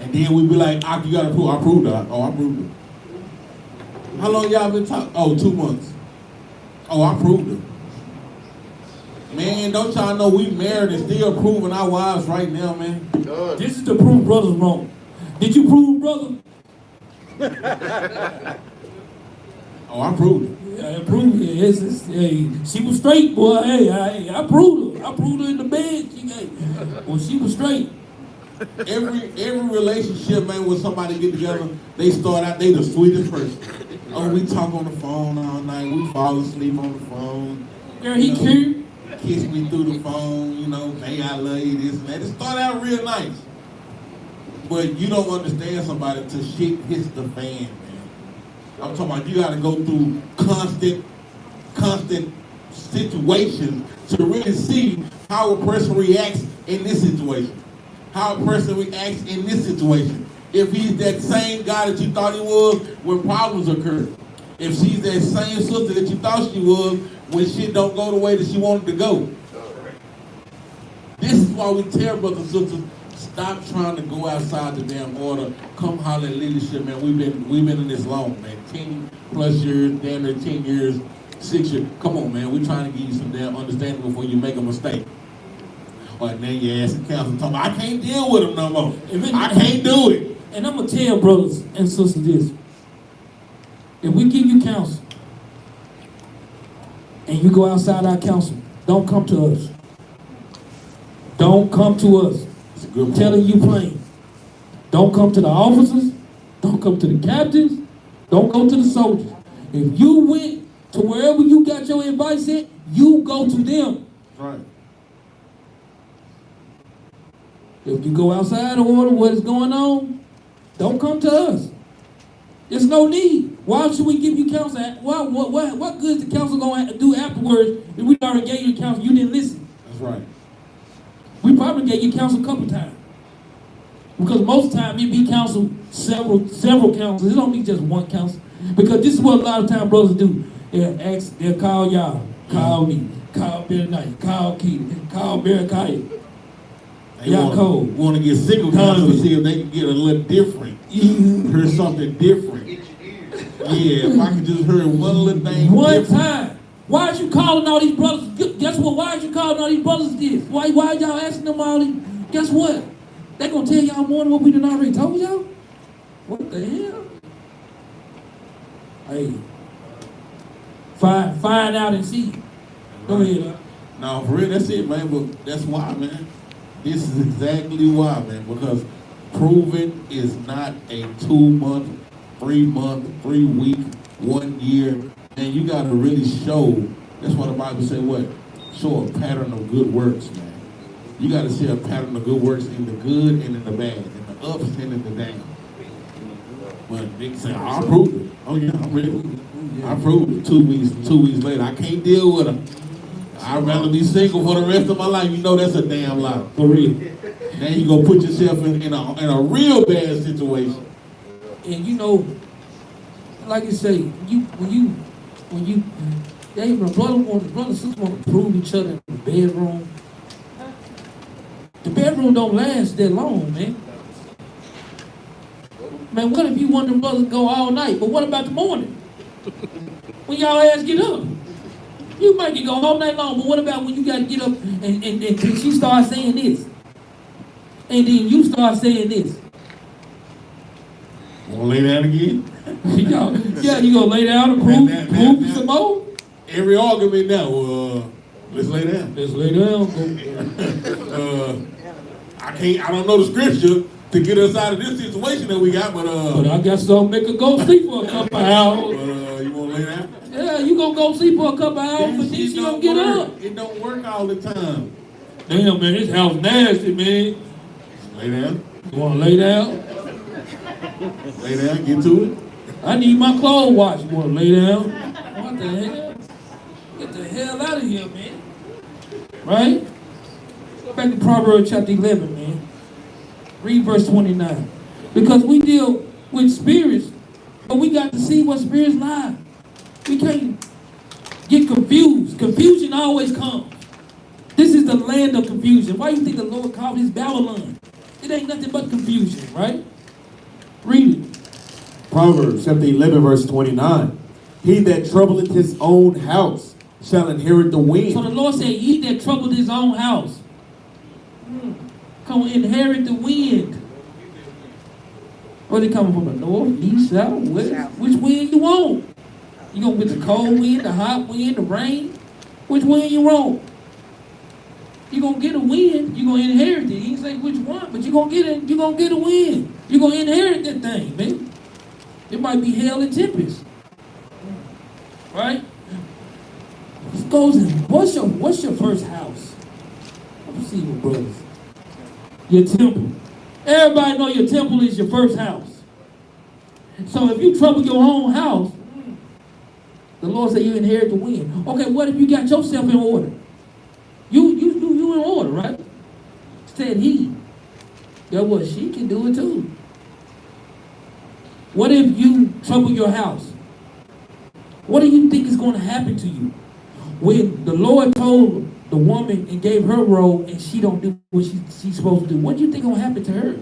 And then we be like, you gotta prove, I proved her. Oh, I proved her. How long y'all been talking? Oh, 2 months. Oh, I proved her. Man, don't y'all know we married and still proving our wives right now, man? This is to prove brothers wrong. Did you prove brother? Oh, I proved it. Yeah, I proved it. Hey, she was straight, boy. Hey, I proved her. I proved her in the bed. She was straight. Every relationship, man, when somebody get together, they start out, they the sweetest person. Oh, we talk on the phone all night. We fall asleep on the phone. Girl, he cute. Kiss me through the phone, hey, I love you, this and that. It start out real nice. But you don't understand somebody till shit hits the fan, man. I'm talking about you gotta go through constant situations to really see how a person reacts in this situation. How a person reacts in this situation. If he's that same guy that you thought he was when problems occur. If she's that same sister that you thought she was when shit don't go the way that she wanted to go. This is why we tell brothers and sisters, stop trying to go outside the damn order. Come holler at leadership, man. We've been in this long, man. 10 plus years, damn near 10 years, 6 years. Come on, man. We're trying to give you some damn understanding before you make a mistake. And then you ask the counsel, talking about, I can't deal with him no more. I can't do it. And I'm going to tell brothers and sisters this. If we give you counsel, and you go outside our counsel, don't come to us. Don't come to us. I'm telling you plain. Don't come to the officers. Don't come to the captains. Don't go to the soldiers. If you went to wherever you got your advice at, you go to them. Right. If you go outside of order, what is going on, don't come to us. There's no need. Why should we give you counsel? What good is the counsel going to do afterwards if we already gave you counsel? You didn't listen. That's right. We probably gave you counsel a couple times. Because most of the time it be counsel, several counsels. It don't be just one counsel. Because this is what a lot of time brothers do. They'll call y'all, call me, call Benaniyah, call Gideon, call Benaniyah. They want to get single counsel to see if they can get a little different. Hear something different. Yeah, if I could just hear one little thing one time. Why are you calling all these brothers? Guess what? Why are you calling all these brothers this? Why are y'all asking them all these? Guess what? They gonna tell y'all more than what we done already told y'all? What the hell? Hey. Find out and see. Go ahead. No, for real, that's it, man. But that's why, man. This is exactly why, man. Because proving is not a 2 month, 3 month, 3 week, 1 year. And you got to really show. That's why the Bible said what? Show a pattern of good works, man. You got to see a pattern of good works in the good and in the bad, in the ups and in the downs. When they say, I proved it. Oh yeah, I'm ready. I proved it. 2 weeks later, I can't deal with them. I'd rather be single for the rest of my life. You know that's a damn lie. For real. Now you gonna put yourself in a real bad situation. And you know, like you say, when you, they brother and sister want to prove each other in the bedroom. The bedroom don't last that long, man. Man, what if you want them brothers to go all night? But what about the morning? When y'all ass get up? You might get go all night long, but what about when you gotta get up and she starts saying this? And then you start saying this. Wanna lay down again? Yeah, you gonna lay down and prove some more? Every argument now, let's lay down. Let's lay down. I don't know the scripture to get us out of this situation that we got, but I got something make her go sleep for a couple of hours. You wanna lay down? Yeah, you gonna go sleep for a couple of hours, but then she gonna get up. It don't work all the time. Damn, man, this house nasty, man. Lay down. You wanna lay down? Lay down, get to it. I need my clothes washed. You wanna lay down? What the hell? Get the hell out of here, man. Right? Go back to Proverbs chapter 11, man. Read verse 29. Because we deal with spirits, but we got to see what spirits lie. We can't get confused. Confusion always comes. This is the land of confusion. Why do you think the Lord called this Babylon? It ain't nothing but confusion, right? Read it. Proverbs chapter 11, verse 29. He that troubleth his own house shall inherit the wind. So the Lord said, he that troubled his own house, come inherit the wind. Where they coming from? The north, east, south, west? Which wind you want? You gonna get the cold wind, the hot wind, the rain? Which wind you want? You gonna get a wind, you gonna inherit it. He didn't say which one, but you gonna get it, you gonna get a wind. You gonna inherit that thing, man. It might be hell and tempest. Right? This goes in. What's your first house? I'm see you, brothers. Your temple. Everybody know your temple is your first house. So if you trouble your own house, the Lord said you inherit the wind. Okay, what if you got yourself in order? You in order, right? Said he. Guess what? She can do it too. What if you trouble your house? What do you think is going to happen to you? When the Lord told the woman and gave her role and she don't do what she's supposed to do, what do you think going to happen to her?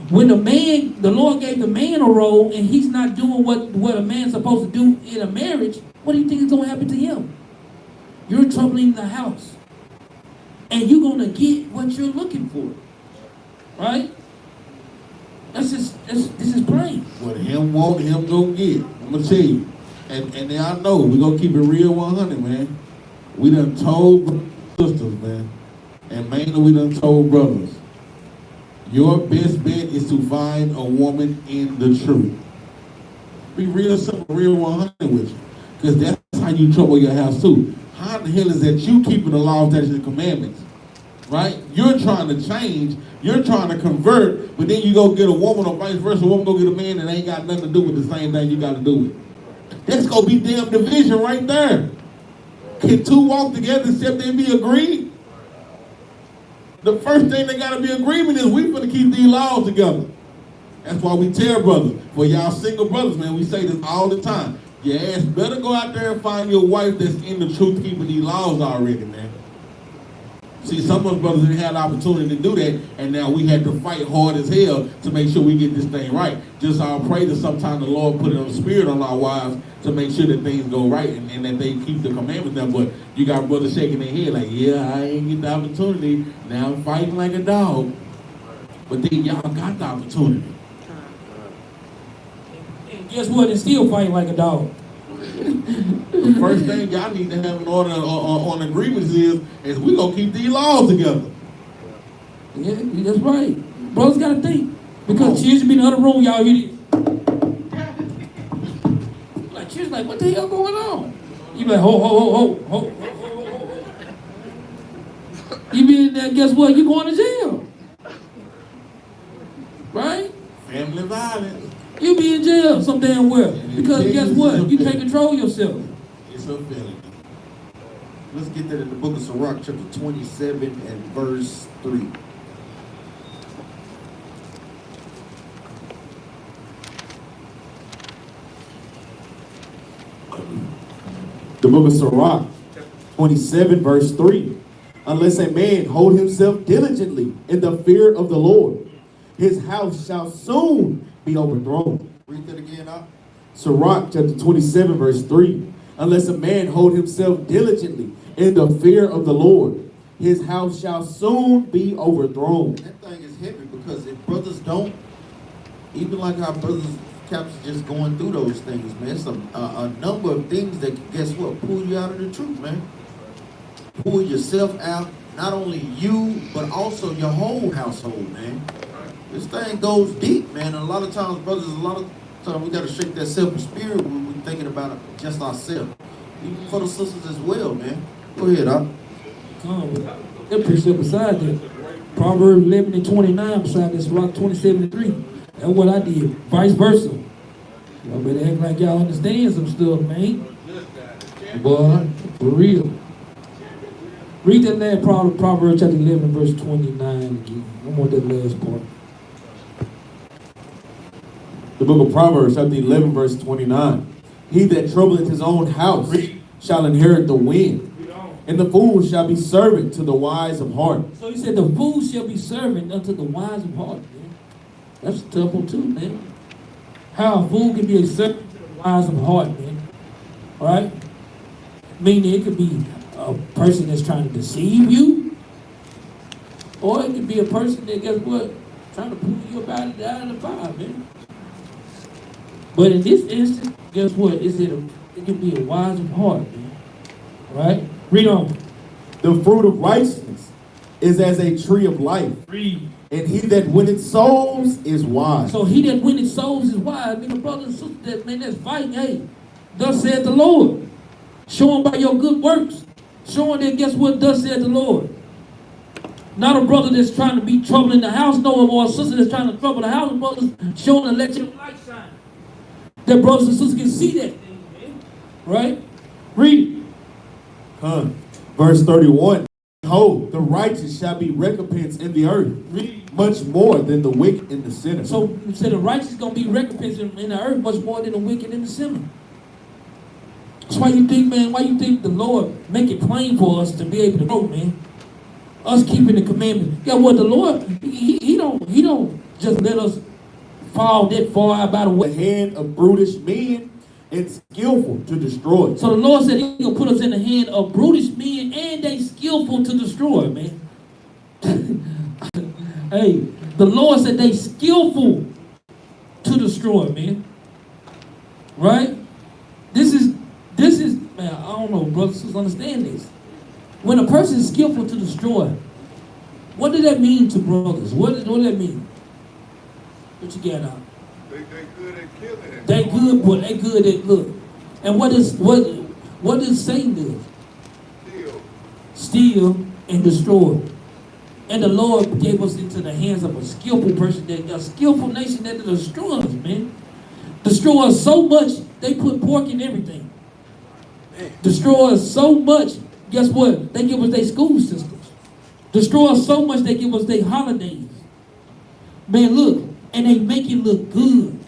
When the Lord gave the man a role and he's not doing what a man's supposed to do in a marriage, what do you think is going to happen to him? You're troubling the house. And you're going to get what you're looking for. Right? This is plain. What him want, him gonna get. I'm gonna tell you. And y'all know, we gonna keep it real 100, man. We done told sisters, man. And mainly we done told brothers. Your best bet is to find a woman in the truth. Be real simple, real 100 with you. Because that's how you trouble your house too. How the hell is that you keeping the law, statutes, and commandments? Right? You're trying to change, you're trying to convert, but then you go get a woman or vice versa, a woman go get a man that ain't got nothing to do with the same thing you got to do with. That's gonna be damn division right there. Can two walk together except they be agreed? The first thing they gotta be agreement is we finna keep these laws together. That's why we tell brothers, for y'all single brothers, man, we say this all the time. Your ass better go out there and find your wife that's in the truth keeping these laws already, man. See, some of us brothers didn't have the opportunity to do that, and now we had to fight hard as hell to make sure we get this thing right. Just I'll pray that sometime the Lord put it on the spirit on our wives to make sure that things go right and that they keep the commandments down. But you got brothers shaking their head like, yeah, I ain't get the opportunity. Now I'm fighting like a dog. But then y'all got the opportunity. And guess what? It's still fighting like a dog. The first thing y'all need to have in order on agreements is we gonna keep these laws together. Yeah, that's right. Brothers gotta think. Because she used to be in the other room, y'all hear it. Like she's like, what the hell going on? You be like, ho. You be in there, guess what? You going to jail. Right? Family violence. You be in jail some damn well. Because guess what? You can't control yourself. It's a felony. Let's get that in the book of Sirach, chapter 27 and verse 3. The book of Sirach, 27, verse 3. Unless a man hold himself diligently in the fear of the Lord, his house shall soon be overthrown. Read that again, out. Sirach, chapter 27, verse 3. Unless a man hold himself diligently in the fear of the Lord, his house shall soon be overthrown. That thing is heavy because if brothers don't, even like our brothers, Cap's just going through those things, man. It's a number of things that can, guess what, pull you out of the truth, man. Pull yourself out, not only you, but also your whole household, man. This thing goes deep, man. And a lot of times, brothers, we got to shake that selfish spirit when we're thinking about just ourselves. Even for the sisters as well, man. Go ahead, Doc. That precept beside that. Proverbs 11 and 29 beside this Rock 27 and 3. That's what I did. Vice versa. Y'all better act like y'all understand some stuff, man. Boy, for real. Read that last Proverbs chapter 11 verse 29 again. I want that last part. The book of Proverbs, chapter 11, verse 29. He that troubleth his own house shall inherit the wind, and the fool shall be servant to the wise of heart. So he said the fool shall be servant unto the wise of heart, man. That's a tough one too, man. How a fool can be a servant to the wise of heart, man. All right? Meaning it could be a person that's trying to deceive you, or it could be a person that, guess what, trying to pull you up out of the fire, man. But in this instance, guess what? It can be a wise of heart, man. All right? Read on. The fruit of righteousness is as a tree of life, Read. and he that winneth souls is wise. So he that winneth souls is wise. I mean, the brothers and sisters that, man, that's fighting. Hey, thus said the Lord. Show them by your good works. Showing that, guess what, thus said the Lord. Not a brother that's trying to be troubling the house, no, or a sister that's trying to trouble the house. Brothers showing to let your light shine. That brothers and sisters can see that thing, man. Right? Read it. Verse 31. Behold, the righteous shall be recompensed in the earth, much more than the wicked and the sinner. So the righteous is going to be recompensed in the earth much more than the wicked and the sinner. That's why you think, man, the Lord make it plain for us to be able to grow, man. Us keeping the commandments. Yeah, what the Lord, he don't just let us fall that far out by the way. The hand of brutish men and skillful to destroy. So the Lord said He gonna put us in the hand of brutish men and they skillful to destroy, man. Hey, the Lord said they skillful to destroy, man. Right? This is, man, I don't know, brothers, sisters, understand this. When a person is skillful to destroy, what did that mean to brothers? What did that mean? What you got out? They good at killing. They good, but they good at look. And what does Satan do? Steal and destroy. And the Lord gave us into the hands of a skillful person, a skillful nation that destroys, man. Destroy us so much, they put pork in everything. Destroy us so much, guess what? They give us their school systems. Destroy us so much, they give us their holidays. Man, look, and they make it look good.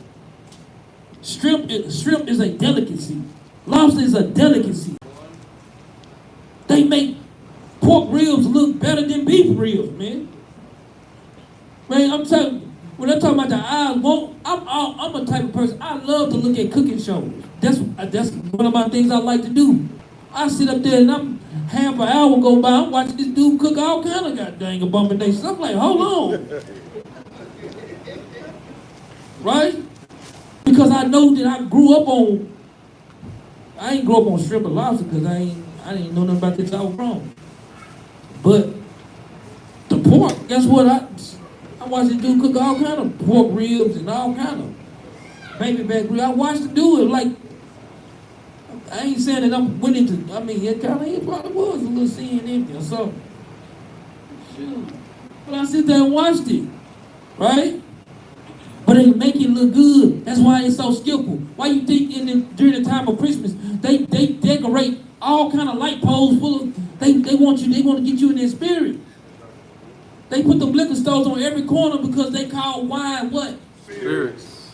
Shrimp is a delicacy. Lobster is a delicacy. They make pork ribs look better than beef ribs, man. Man, I'm telling you, when I'm talking about the eyes, I'm a type of person, I love to look at cooking shows. That's one of my things I like to do. I sit up there and I'm half an hour go by, I'm watching this dude cook all kind of goddamn abominations. I'm like, hold on. Right? Because I know that I ain't grew up on shrimp and lobster because I didn't know nothing about this all wrong. But the pork, guess what? I watched this dude cook all kind of pork ribs and all kind of baby back ribs. I watched him do it. Like, I ain't saying that it probably was a little sin in me or something. Shoot. But I sit there and watched it. Right? But they make it look good. That's why it's so skillful. Why you think during the time of Christmas, they decorate all kind of light poles full of They want you, they want to get you in their spirit. They put them liquor stores on every corner because they call wine what? Spirits.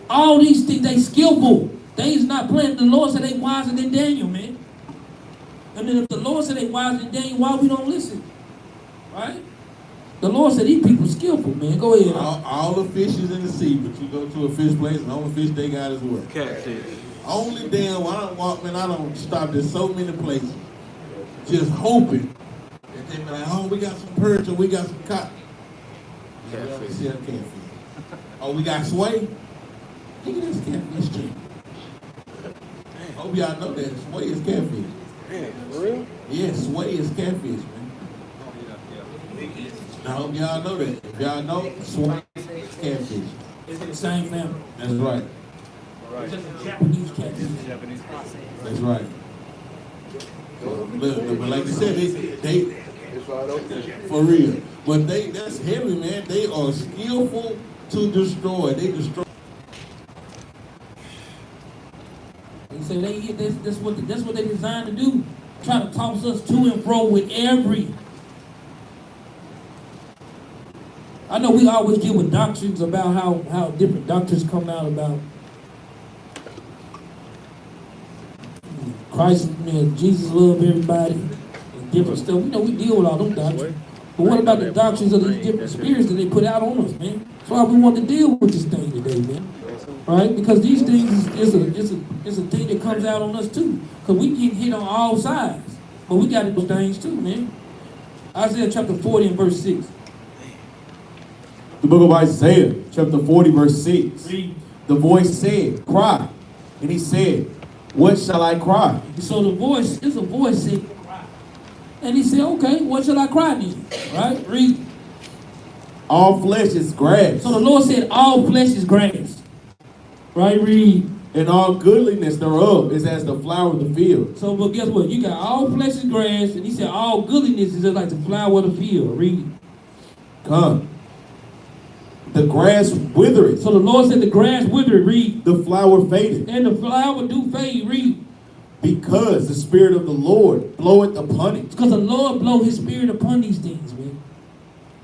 All these things, they skillful. They is not playing. The Lord said they wiser than Daniel, man. And then if the Lord said they wiser than Daniel, why we don't listen? Right? The Lord said these people skillful, man. Go ahead. All the fish is in the sea, but you go to a fish place and the only fish they got is what? Catfish. Only damn, when I don't walk, man, I don't stop at so many places, just hoping that they be like, oh, we got some perch or we got some cotton. Catfish. See that catfish. Oh, we got sway? Look at this catfish chick. Hope y'all know that sway is catfish. Man, for real? Yeah, sway is catfish, man. I hope y'all know that. If y'all know, sway is catfish. It's in the same family. That's right. It's just a Japanese catfish. That's right. But like I said, they for real. But that's heavy, man. They are skillful to destroy. They destroy. They say that's what they designed to do. Try to toss us to and fro with every. I know we always deal with doctrines about how different doctrines come out about Christ, Jesus loved everybody, and different stuff. We deal with all those doctrines. But what about the doctrines of these different spirits that they put out on us, man? That's why we want to deal with this thing today, man. Right? Because these things is a thing that comes out on us too. Because we get hit on all sides. But we got those things too, man. Isaiah chapter 40 and verse 6. The book of Isaiah, chapter 40, verse 6. Read. The voice said, cry. And he said, what shall I cry? So the voice is a voice saying, cry. And he said, okay, what shall I cry then? Right? Read. All flesh is grass. So the Lord said, all flesh is grass. Right? Read. And all goodliness thereof is as the flower of the field. So, but guess what? You got all flesh is grass, and he said all goodliness is just like the flower of the field. Read. Come. The grass withereth. So the Lord said the grass withered. Read. The flower fadeth. And the flower do fade. Read. Because the Spirit of the Lord bloweth upon it. Because the Lord blow his spirit upon these things, man.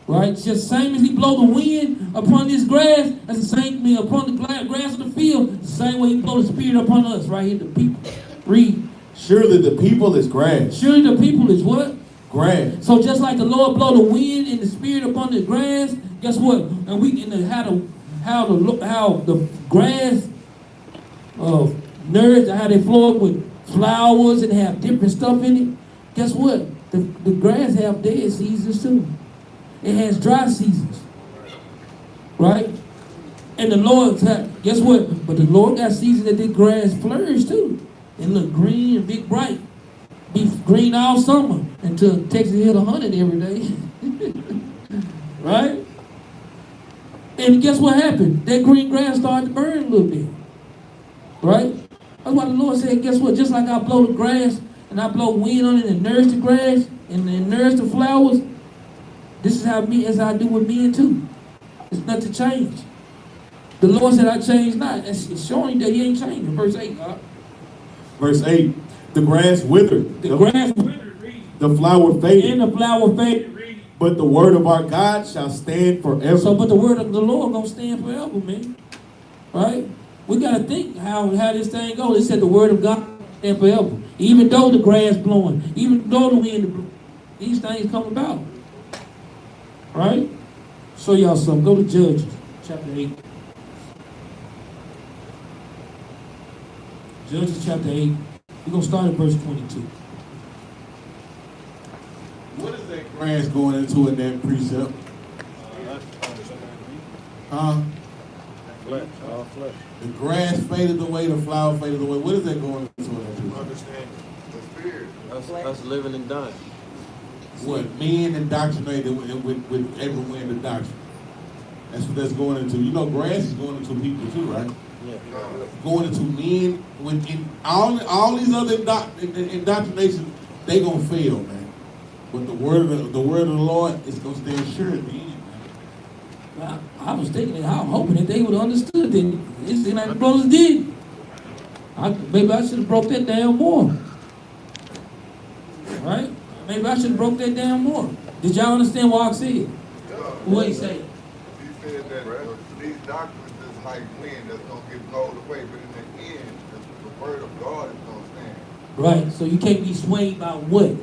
Right? Just same as he blow the wind upon this grass, that's the same thing upon the grass of the field, the same way he blow the spirit upon us, right here, the people. Read. Surely the people is grass. Surely the people is what? Grass. So just like the Lord blow the wind and the spirit upon the grass, guess what? And we can how the grass nourished, how they flow up with flowers and have different stuff in it. Guess what? The grass have dead seasons too. It has dry seasons, right? And the Lord, guess what? But the Lord got seasons that the grass flourish too, and look green and big bright, be green all summer until Texas hit 100 every day, right? And guess what happened? That green grass started to burn a little bit, right? That's why the Lord said, guess what? Just like I blow the grass and I blow wind on it and nourish the grass and nourish the flowers, this is how I do with men too. It's not to change. The Lord said I change not. It's showing that he ain't changing. Verse 8, God. Verse 8. The grass withered. The grass withered, read. The flower faded. And the flower faded, read. But the word of our God shall stand forever. So, but the word of the Lord gonna stand forever, man. Right? We gotta think how this thing goes. It said the word of God stand forever. Even though the grass blowing, even though the wind blowing, these things come about. Right? Show y'all something. Go to Judges, chapter 8. Judges, chapter 8. We're going to start at verse 22. What is that grass going into in that precept? Huh? Flesh, all flesh. The grass faded away, the flower faded away. What is that going into in that precept? Understand the spirit. Us living and dying. What? Men indoctrinated with every wind of doctrine. That's what that's going into. You know, grass is going into people too, right? Yeah. Going into men in all these other indoctrinations, they gonna fail, man. But the word of the Lord is gonna stand sure at the end, man. I was thinking, I was hoping that they would have understood that this thing like the brothers did. Maybe I should have broke that down more. Right? Maybe I should have broke that down more. Did y'all understand what I said? What he say? He said that these doctrines is like wind that's going to get blown away, but in the end, the word of God is going to stand. Right. So you can't be swayed by what?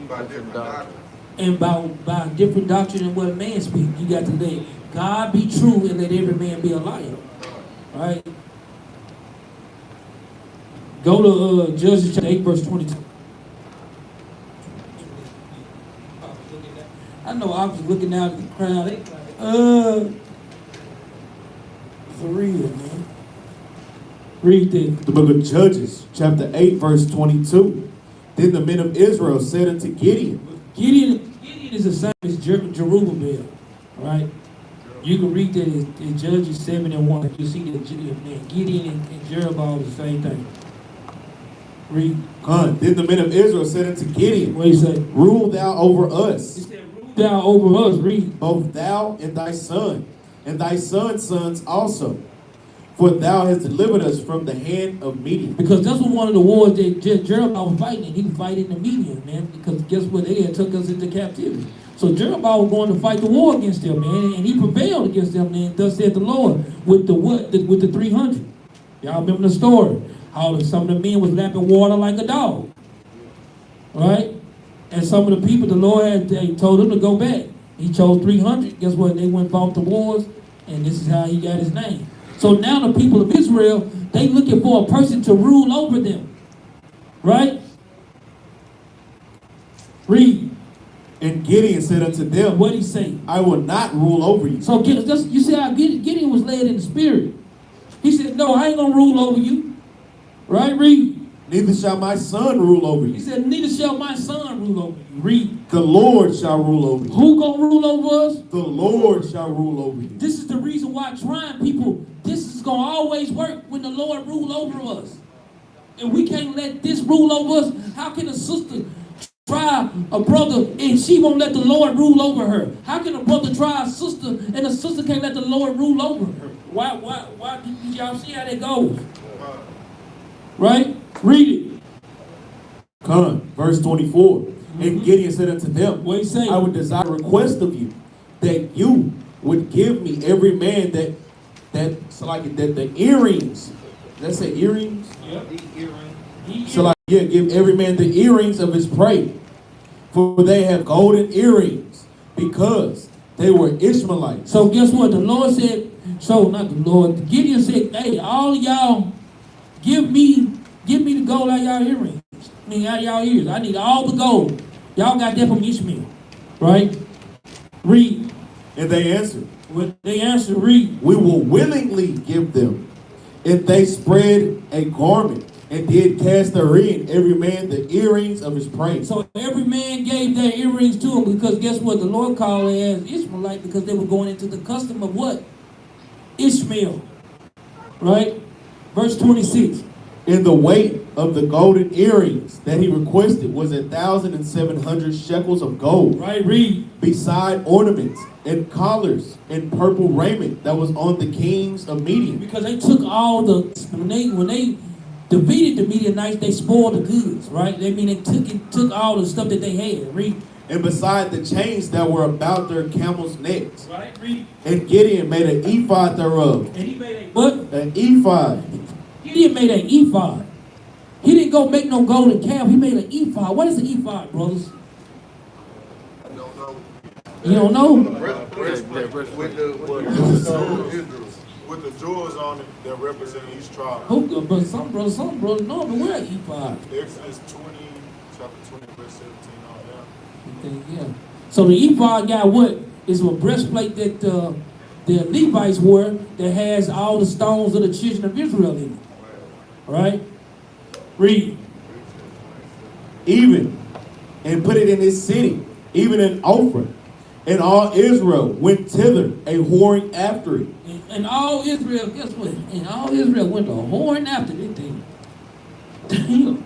By different doctrines. And by different doctrine and what man speak. You got to let God be true and let every man be a liar. Right? Go to Judges chapter 8, verse 22. I know I was looking out at the crowd. They for real, man. Read this. The book of Judges, chapter 8, verse 22. Then the men of Israel said unto Gideon. Gideon is the same as Jerubbaal, right? You can read that in Judges 7 and 1. You see that Gideon and Jerubbaal are the same thing. Read. Then the men of Israel said unto Gideon, What he say? Rule thou over us, He said, rule thou over us. Read. both thou and thy son, and thy son's sons also. For thou hast delivered us from the hand of Midian. Because that's what one of the wars that Jerubbaal was fighting in. He was fighting the Midian, man. Because guess what? They had took us into captivity. So Jerubbaal was going to fight the war against them, man. And he prevailed against them, man. Thus said the Lord, with the what? With the 300. Y'all remember the story? How some of the men was lapping water like a dog. Right? And some of the people, the Lord they told them to go back. He chose 300. Guess what? They went and fought the wars. And this is how he got his name. So now the people of Israel, they looking for a person to rule over them. Right? Read. And Gideon said unto them, What he say? I will not rule over you. So you see how Gideon was led in the spirit. He said, no, I ain't going to rule over you. Right? Read. Neither shall my son rule over He you. said, neither shall my son rule over you. Read. The Lord shall rule over you. Who going to rule over us? The Lord shall rule over you. This is the reason why trying people, this is going to always work when the Lord rule over us. And we can't let this rule over us. How can a sister try a brother and she won't let the Lord rule over her? How can a brother try a sister and a sister can't let the Lord rule over her? Why did y'all see how that goes? Right? Read it. Verse 24. And Gideon said unto them, What he say? I would desire a request of you, that you would give me every man that the earrings. Let's say earrings. Yep. So give every man the earrings of his prey, for they have golden earrings, because they were Ishmaelites. So guess what? The Lord said, not the Lord, Gideon said, hey, all of y'all, give me the gold out of y'all earrings. I mean, out of y'all ears. I need all the gold. Y'all got that from Ishmael. Right? Read. And they answered, read. we will willingly give them. And they spread a garment, and did cast therein every man the earrings of his prey. So every man gave their earrings to him, because guess what? The Lord called it as Ishmaelite, because they were going into the custom of what? Ishmael. Right? Verse 26. And the weight of the golden earrings that he requested was 1,700 shekels of gold. Right, read. Beside ornaments and collars and purple raiment that was on the kings of Midian. Because they took all when they defeated the Midianites, they spoiled the goods, right? They took all the stuff that they had. Read. And beside the chains that were about their camels' necks. Right, read. And Gideon made an ephod thereof. And he made a what? An ephod. Gideon made an ephod. He didn't go make no golden calf. He made an ephod. What is an ephod, brothers? I don't know. You don't know? With the jewels on it that represent each tribe. But some brothers know, but wear an ephod. Exodus 20, chapter 20, verse 17 on down. Okay, yeah. So the ephod got what? It's a breastplate that the Levites wore that has all the stones of the children of Israel in it. Right? Read. Even, and put it in his city, even in Ophrah. And all Israel went thither, a whoring after it. And all Israel, guess what? And all Israel went to whoring after this thing. Damn.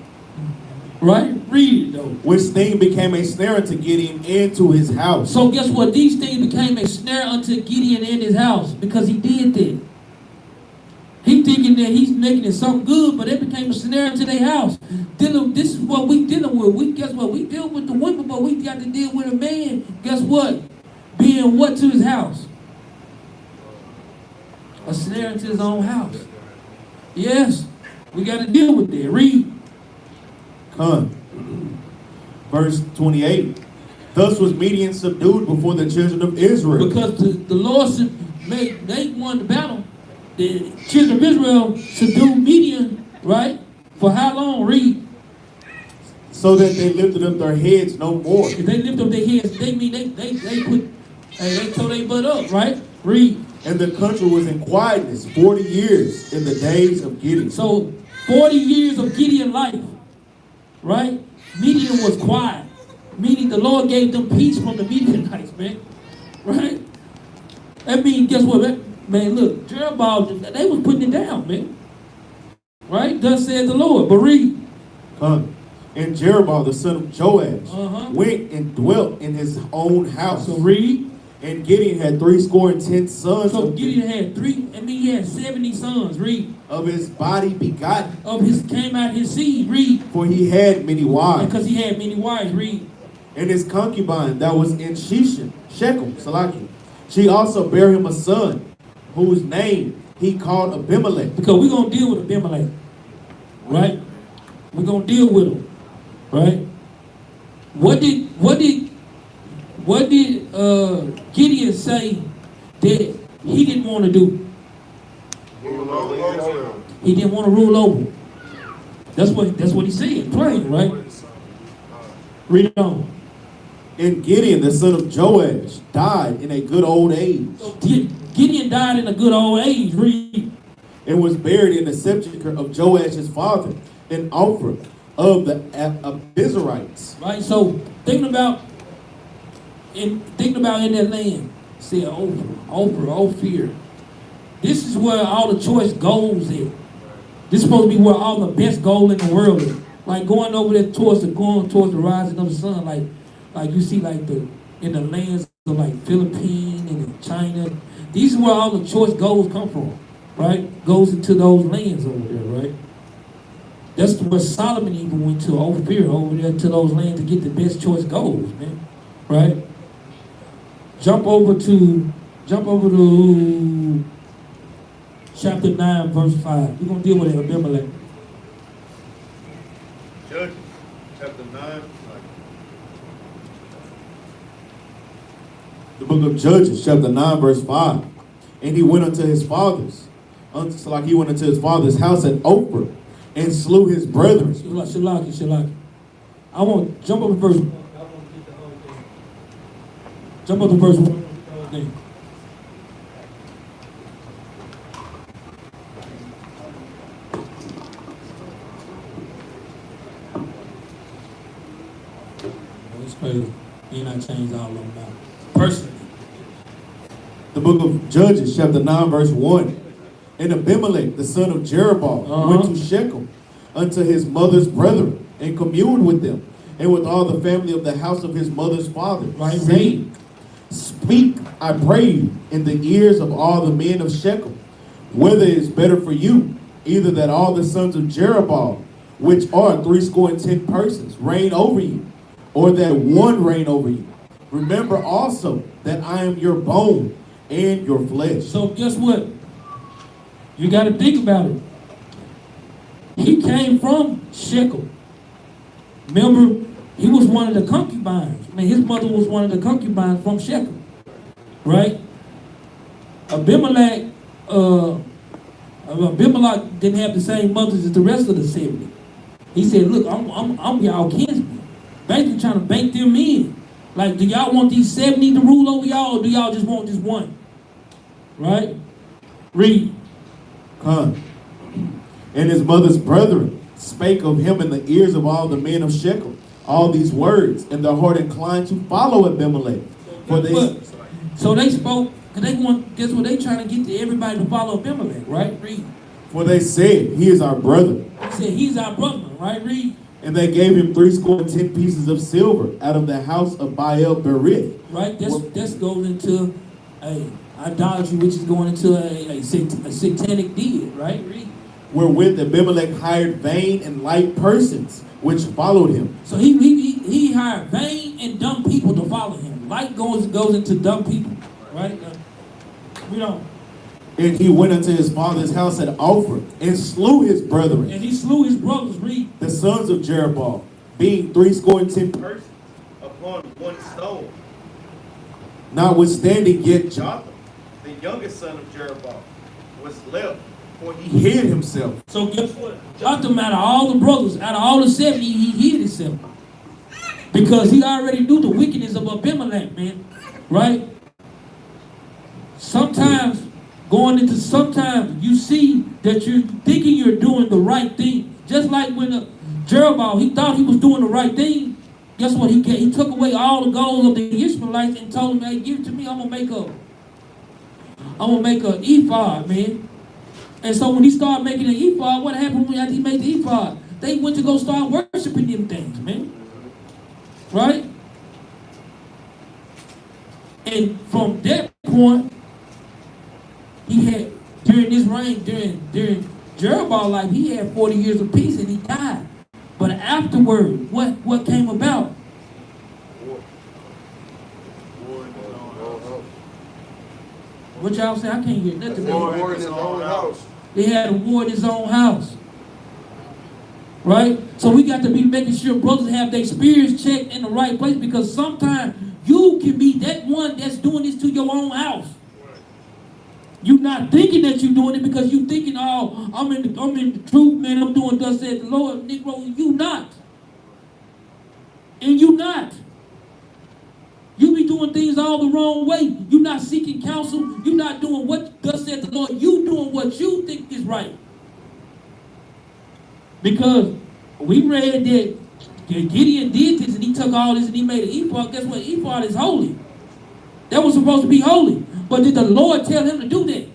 Right? Read it though. Which thing became a snare unto Gideon and to his house. So guess what? These things became a snare unto Gideon and his house, because he did that. He thinking that he's making it something good, but it became a snare unto their house. This is what we dealing with. with, guess what? We deal with the women, but we got to deal with a man, guess what? Being what to his house? A snare into his own house. Yes, we got to deal with that. Read. Verse 28. Thus was Midian subdued before the children of Israel. Because the Lord they won the battle. The children of Israel subdued Midian, right? For how long? Read. So that they lifted up their heads no more. If they lift up their heads, they mean they tore their butt up, right? Read. And the country was in quietness 40 years in the days of Gideon. So 40 years of Gideon life, right? Midian was quiet. Meaning the Lord gave them peace from the Midianites, man. Right? That means, guess what, man? Look, Jerubbaal, they was putting it down, man. Right? Thus said the Lord. But read. And Jerubbaal, the son of Joash, went and dwelt in his own house. So read. And Gideon had 70 sons. So Gideon had he had 70 sons. Read. Of his body begotten. Came out his seed. Read. For he had many wives. Because he had many wives. Read. And his concubine that was in Shechem, Salaki, she also bare him a son, whose name he called Abimelech. Because we're going to deal with Abimelech. Right? We're going to deal with him. Right? What did Gideon say that he didn't want to do? He didn't want to rule over. That's what he said, plain, right? Read it on. And Gideon, the son of Joash, died in a good old age. So Gideon died in a good old age. Read. And was buried in the sepulchre of Joash his father, in Ophrah of the Abizarites. Right. So thinking about in that land, say Ophir. This is where all the choice goes at. This is supposed to be where all the best gold in the world is. Like going over there towards the rising of the sun, like you see in the lands of like Philippines and China. These is where all the choice golds come from, right? Goes into those lands over there, right? That's where Solomon even went to Ophir, over there to those lands to get the best choice golds, man. Right? Jump over to chapter 9, verse 5. We're gonna deal with Abimelech. Judges, chapter 9. The book of Judges, chapter 9, verse 5. And he went unto his father's house at Ophrah, and slew his brethren. Shalaki. I want to jump up to verse 1. Jump up to verse 1. It's crazy. And I changed all of them now. Personally. The book of Judges, chapter 9, verse 1. And Abimelech, the son of Jerubbaal, went to Shechem unto his mother's brethren, and communed with them, and with all the family of the house of his mother's father, saying, Speak, I pray you, in the ears of all the men of Shechem, whether it is better for you, either that all the sons of Jerubbaal, which are 70 persons, reign over you, or that one reign over you. Remember also that I am your bone and your flesh. So guess what? You got to think about it. He came from Shechem. Remember, he was one of the concubines. His mother was one of the concubines from Shechem. Right? Abimelech didn't have the same mothers as the rest of the 70. He said, look, I'm y'all kinsman. Basically trying to bank them in. Like, do y'all want these 70 to rule over y'all, or do y'all just want just one? Right? Read. And his mother's brethren spake of him in the ears of all the men of Shechem all these words, and their heart inclined to follow Abimelech. So they spoke, because guess what? They trying to get everybody to follow Abimelech, right? Read. For they said, he is our brother. They said, he's our brother, right? Read. And they gave him 70 pieces of silver out of the house of Baal Berith. Right? This goes into idolatry, which is going into a satanic deed, right? Read. Wherewith Abimelech hired vain and light persons which followed him. So he hired vain and dumb people to follow him. Light goes into dumb people, right? We don't. And he went unto his father's house at Ophrah, and slew his brethren. And he slew his brothers, read. The sons of Jerubbaal, being 70 persons upon one stone. notwithstanding yet Jotham, the youngest son of Jerubbaal, was left, for he he hid himself. So guess what? Jotham, out of all the brothers, out of all the 70, he hid himself. Because he already knew the wickedness of Abimelech, man. Right? Sometimes you see that you're thinking you're doing the right thing. Just like when Jerubbaal, he thought he was doing the right thing. Guess what? He took away all the gold of the Ishmaelites and told them, hey, give it to me. I'm gonna make a ephod, man. And so when he started making an ephod, what happened after he made the ephod? They went to go start worshiping them things, man. Right? And from that point, he had, during this reign, during Jerubbaal life, he had 40 years of peace and he died. But afterward, what came about? What y'all say? I can't hear nothing. War in his own house. They had a war in his own house. Right? So we got to be making sure brothers have their spirits checked in the right place, because sometimes you can be that one that's doing this to your own house. You're not thinking that you're doing it because you're thinking, oh, I'm in the truth, man. I'm doing thus said the Lord. Negro, you not. And you not. You be doing things all the wrong way. You're not seeking counsel. You're not doing what thus said the Lord. You doing what you think is right. Because we read that Gideon did this and he took all this and he made an ephod. Guess what? Ephod is holy. That was supposed to be holy. But did the Lord tell him to do that?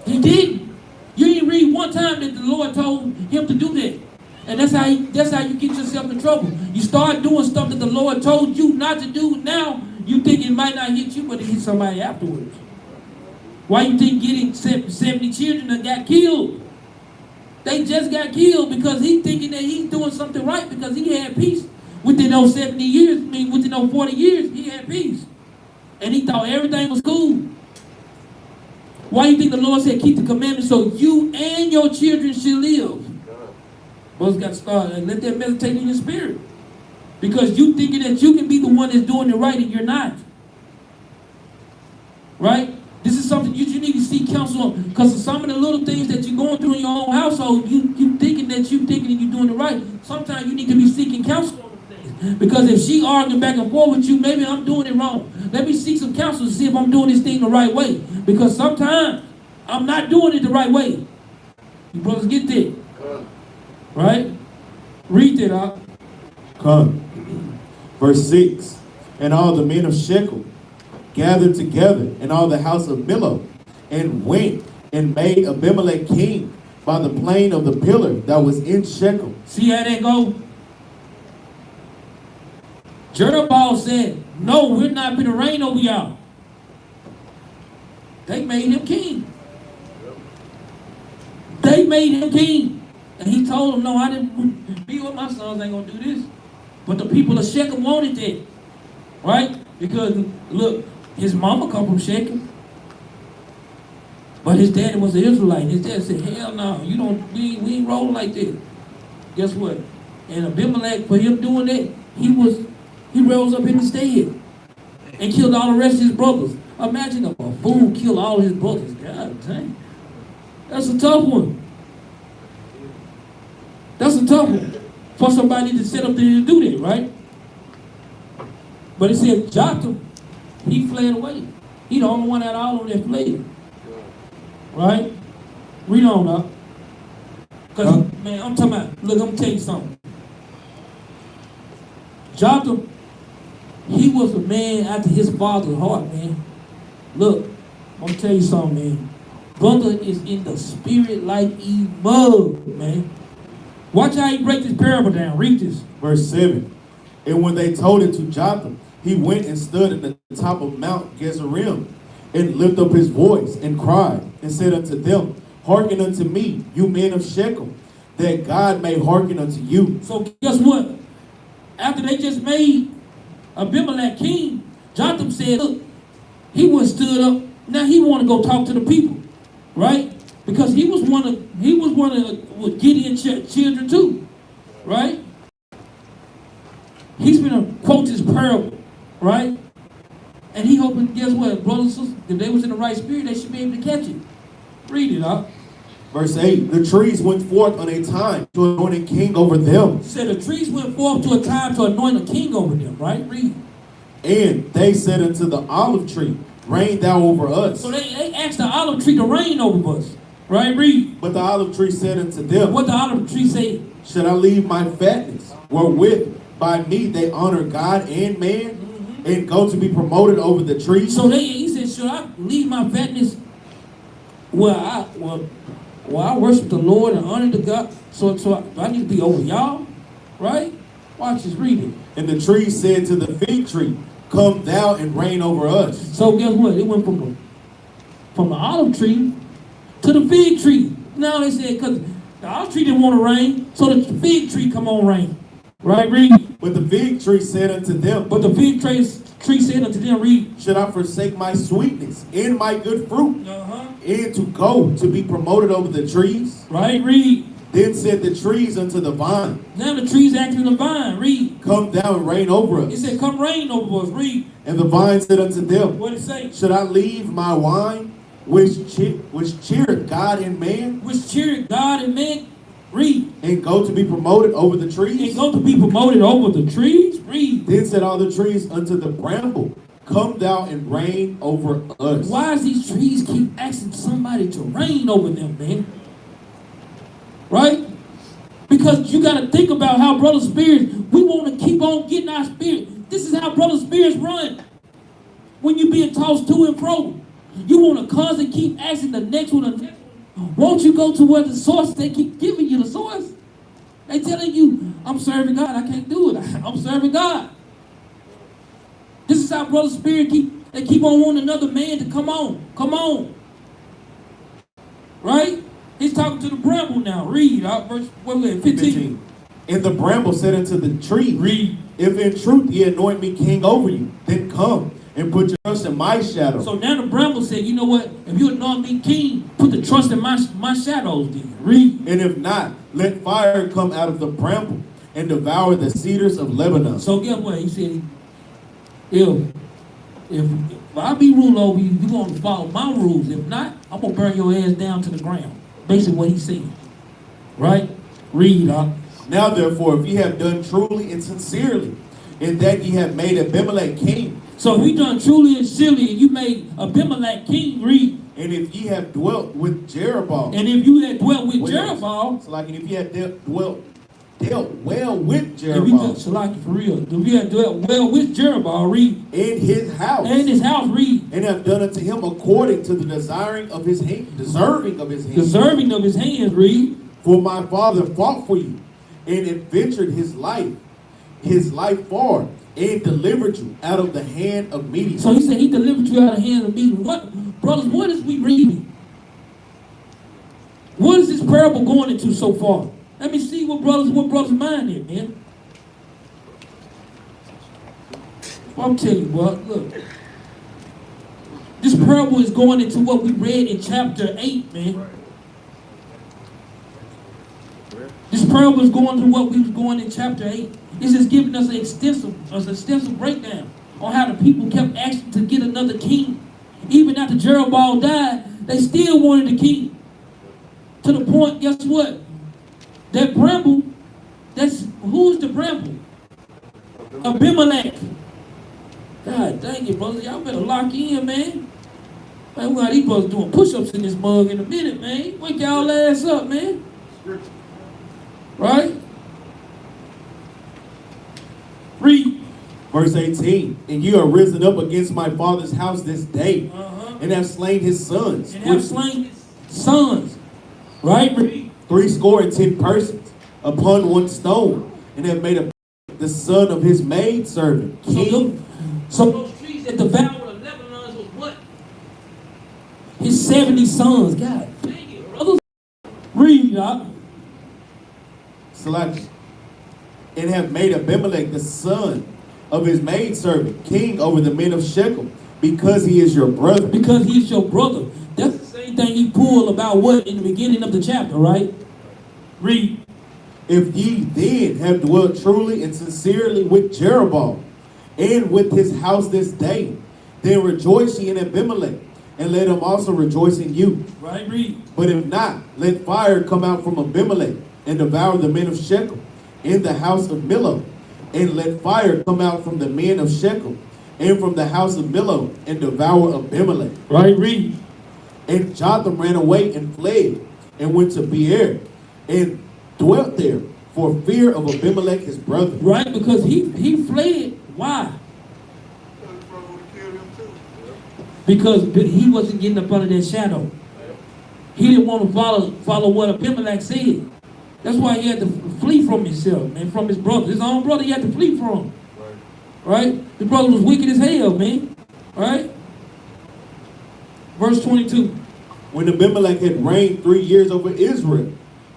He didn't. You didn't read one time that the Lord told him to do that. And that's how you get yourself in trouble. You start doing stuff that the Lord told you not to do. Now you think it might not hit you, but it hit somebody afterwards. Why you think getting 70 children that got killed? They just got killed because he's thinking that he's doing something right because he had peace. Within those 70 years, within those 40 years, he had peace. And he thought everything was cool. Why you think the Lord said keep the commandments so you and your children should live? Brothers got to start and let that meditate in your spirit. Because you thinking that you can be the one that's doing it right and you're not. Right? This is something you need to seek counsel on. Because of some of the little things that you're going through in your own household, you thinking that you're doing it right. Sometimes you need to be seeking counsel on the things. Because if she arguing back and forth with you, maybe I'm doing it wrong. Let me seek some counsel to see if I'm doing this thing the right way. Because sometimes I'm not doing it the right way. You brothers get that. Right? Read that out. Come. Verse 6. And all the men of Shechem gathered together in all the house of Millo, and went and made Abimelech king by the plain of the pillar that was in Shechem. See how that go? Jerubbaal said, no, we're not going to reign over y'all. They made him king. They made him king. And he told them, no, I didn't be with my sons, ain't going to do this. But the people of Shechem wanted that. Right? Because, look, his mama come from Shechem. But his daddy was an Israelite. His dad said, hell no, we ain't rolling like that. Guess what? And Abimelech, for him doing that, he rose up in his stead and killed all the rest of his brothers. Imagine if a fool killed all his brothers. God dang. That's a tough one. That's a tough one for somebody to sit up there and do that, right? But it said Jotham, he fled away. He the only one out of all of them that fled. Right? Read on up. Because, man, I'm talking about, look, I'm going to tell you something. Jotham, he was a man after his father's heart, man. Look, I'm going to tell you something, man. Brother is in the spirit like he mud, man. Watch how he break this parable down. Read this. Verse 7. And when they told it to Jotham, he went and stood at the top of Mount Gezerim, and lifted up his voice, and cried, and said unto them, Hearken unto me, you men of Shechem. that God may hearken unto you. So guess what? After they just made Abimelech king, Jotham said, look, he was stood up. Now he want to go talk to the people, right? Because he was one of Gideon's children too, right? He's been to quote this parable, right? And he hoping, guess what, brothers and sisters, if they was in the right spirit, they should be able to catch it. Read it up. Verse 8, the trees went forth on a time to anoint a king over them. He said the trees went forth to a time to anoint a king over them, right? Read. And they said unto the olive tree, reign thou over us. So they asked the olive tree to reign over us, right? Read. But the olive tree said unto them, What the olive tree said? should I leave my fatness, wherewith by me they honor God and man, and go to be promoted over the trees? So he said, should I leave my fatness where I worship the Lord and honor the God? So I need to be over y'all, right? Watch this, read it. And the tree said to the fig tree, come thou and reign over us. So guess what? It went from the olive tree to the fig tree. Now they said, because the olive tree didn't want to reign, so the fig tree come on reign. Right, read. But the fig tree said unto them, tree said unto them, read. should I forsake my sweetness and my good fruit, and to go to be promoted over the trees? Right, read. Then said the trees unto the vine, now the trees acting the vine, read. come thou and reign over us. It said, come reign over us, read. And the vine said unto them, what did it say? should I leave my wine, which cheereth God and man, which cheereth God and man, read. and go to be promoted over the trees? And go to be promoted over the trees, read. Then said all the trees unto the bramble, come thou and reign over us. Why does these trees keep asking somebody to reign over them, man? Right? Because you got to think about how brother spirits, we want to keep on getting our spirit. This is how brother spirits run. When you're being tossed to and fro, you want to constantly keep asking the next one, the next one. Won't you go to where the source, they keep giving you the source? They telling you, I'm serving God, I can't do it. I'm serving God. This is how brother spirit keep on wanting another man to come on. Right? He's talking to the bramble now. Read verse 15. And the bramble said unto the tree, read. If in truth ye anoint me king over you, then come and put your trust in my shadow. So now the bramble said, you know what? If you anoint me king, put the trust in my shadows then. Read. And if not, let fire come out of the bramble and devour the cedars of Lebanon. So guess what? He said, if I be ruled over you, you're going to follow my rules. If not, I'm going to burn your ass down to the ground. Basically what he's saying. Right? Read. Now therefore, if ye have done truly and sincerely, in that ye have made Abimelech king. So if we done truly and sincerely, and you made Abimelech king, read. And if ye have dwelt with Jerubbaal. And if you had dwelt with Jerubbaal. So like, if ye had dealt well with Jerubbaal. So like for real. If you had dwelt well with Jerubbaal, read. In his house. And his house, read. And have done unto him according to the deserving of his hand. Deserving of his hands, read. For my father fought for you, and adventured his life far, and delivered you out of the hand of Midian. So he said he delivered you out of the hand of Midian. What, brothers, what is we reading? What is this parable going into so far? Let me see what brothers' mind is, man. Well, I'm telling you, bro, look. This parable is going into what we read in chapter 8, man. This parable is going to what we was going in chapter 8. It's just giving us an extensive breakdown on how the people kept asking to get another king. Even after Jerubbaal died, they still wanted a king. To the point, guess what? That bramble, who's the bramble? Abimelech. God dang it, brothers. Y'all better lock in, man. Man, we got these brothers doing push-ups in this mug in a minute, man. Wake y'all ass up, man. Right? Read. Verse 18. And you are risen up against my father's house this day, and have slain his sons. And have slain his sons. Right? Read. 70 persons upon one stone, and have made the son of his maidservant king. So those trees that devoured the Lebanon was what? His 70 sons. God dang it, brothers. Read, Salakia, and have made Abimelech the son of his maidservant king over the men of Shechem, because he is your brother. Because he's your brother. That's the same thing he pulled about what in the beginning of the chapter, right? Read. If ye then have dwelt truly and sincerely with Jerubbaal and with his house this day, then rejoice ye in Abimelech, and let him also rejoice in you. Right, read. But if not, let fire come out from Abimelech and devour the men of Shechem in the house of Millo, and let fire come out from the men of Shechem and from the house of Millo and devour Abimelech. Right, read. And Jotham ran away and fled and went to Beer and dwelt there for fear of Abimelech his brother. Right, because he fled. Why? Because he wasn't getting up under that shadow. He didn't want to follow what Abimelech said. That's why he had to flee from himself, man, from his brother. His own brother he had to flee from. Right? His brother was wicked as hell, man. Right? Verse 22. When Abimelech had reigned 3 years over Israel,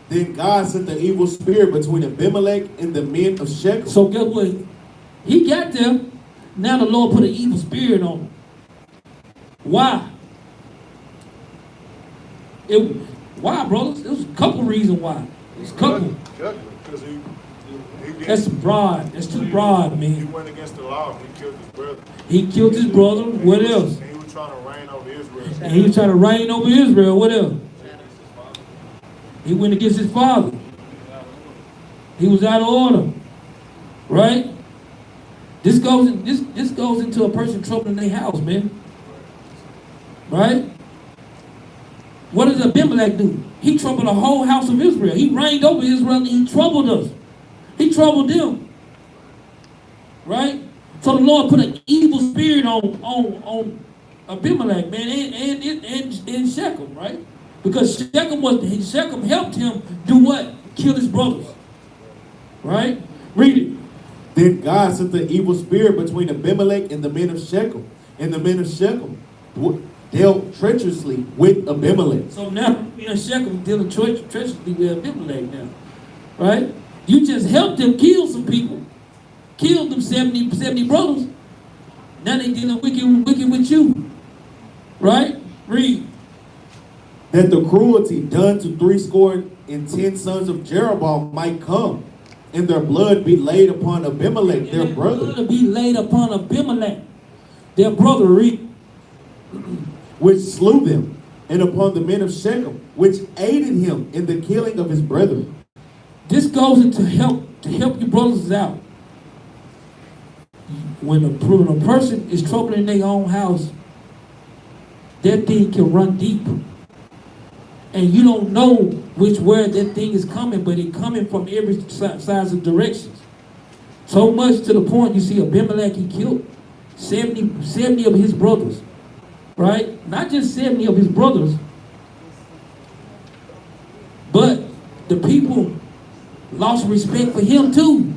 then God sent the evil spirit between Abimelech and the men of Shechem. So guess what? He got there. Now the Lord put an evil spirit on him. Why? Why, brothers? There's a couple reasons why. There's a couple. Because he That's broad. That's too broad, He man. went against the law. He killed his brother. He killed his brother. What else? And he was trying to reign over Israel. And he was trying to reign over Israel. What else? He went against his father. He was out of order. Right? This goes into a person troubling their house, man. Right? What does Abimelech do? He troubled the whole house of Israel. He reigned over Israel and he troubled us. He troubled them. Right? So the Lord put an evil spirit on Abimelech, man, and Shechem, right? Because Shechem helped him do what? Kill his brothers. Right? Read it. Then God sent the evil spirit between Abimelech and the men of Shechem, and the men of Shechem dealt treacherously with Abimelech. So now me and Shechem dealing treacherously with Abimelech now. Right? You just helped them kill some people. Killed them 70 brothers. Now they dealing wicked with you. Right? Read. That the cruelty done to 70 sons of Jerubbaal might come, and their blood be laid upon Abimelech, their brother. Blood be laid upon Abimelech, their brother. Read. Which slew them, and upon the men of Shechem, which aided him in the killing of his brethren. This goes into help your brothers out. When a person is troubling their own house, that thing can run deep. And you don't know where that thing is coming, but it's coming from every sides of directions. So much to the point you see Abimelech, he killed 70 of his brothers. Right? Not just 70 of his brothers, but the people lost respect for him too.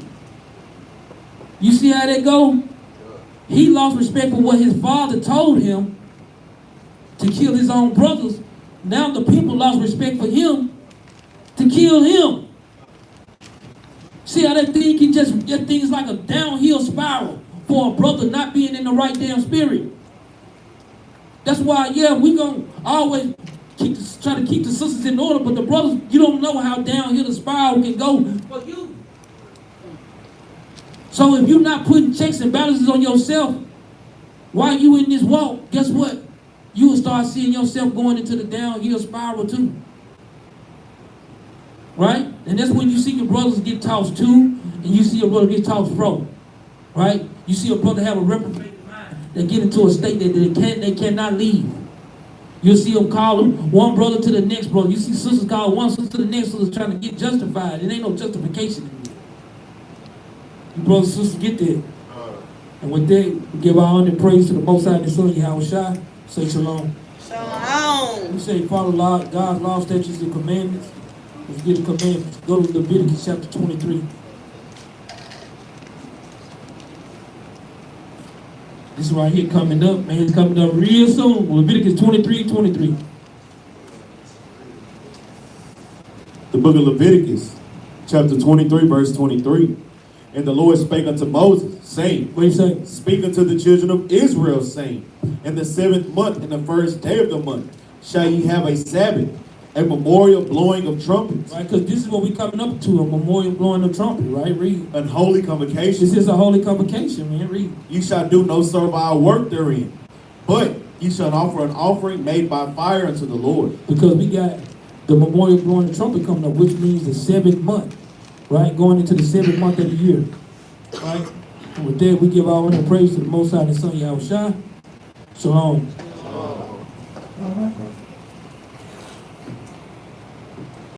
You see how that go? He lost respect for what his father told him to kill his own brothers. Now the people lost respect for him to kill him. See how that thing is like a downhill spiral for a brother not being in the right damn spirit. That's why, we gonna always try to keep the sisters in order, but the brothers, you don't know how downhill the spiral can go for you. So if you're not putting checks and balances on yourself while you in this walk, guess what? You will start seeing yourself going into the downhill spiral too. Right? And that's when you see your brothers get tossed to, and you see your brother get tossed fro. Right? You see a brother have a reprobate mind that get into a state that they cannot leave. You'll see them call one brother to the next brother. You see sisters call one sister to the next sister trying to get justified. It ain't no justification in it. You brothers and sisters get there. And with that, we give our honor and praise to the Most High and His Son, Yahweh Shai. Say shalom. Shalom. We say follow God's law, statutes, and commandments. Let's get the commandments. Go to Leviticus chapter 23. This is right here coming up, man. It's coming up real soon. Leviticus 23:23. The book of Leviticus, chapter 23, verse 23. And the Lord spake unto Moses, saying, What do you say? Speak unto the children of Israel, saying, In the 7th month, in the 1st day of the month, shall ye have a Sabbath, a memorial blowing of trumpets, Right, because this is what we coming up to, a memorial blowing of trumpet, right? Read. an holy convocation. This is a holy convocation, man. Read. Ye shall do no servile work therein, but ye shall offer an offering made by fire unto the Lord. Because we got the memorial blowing the trumpet coming up, which means the 7th month, right? Going into the 7th month of the year, right? And with that, we give all honor and praise to the Most High and His Son, Yahushua. Shalom. All right.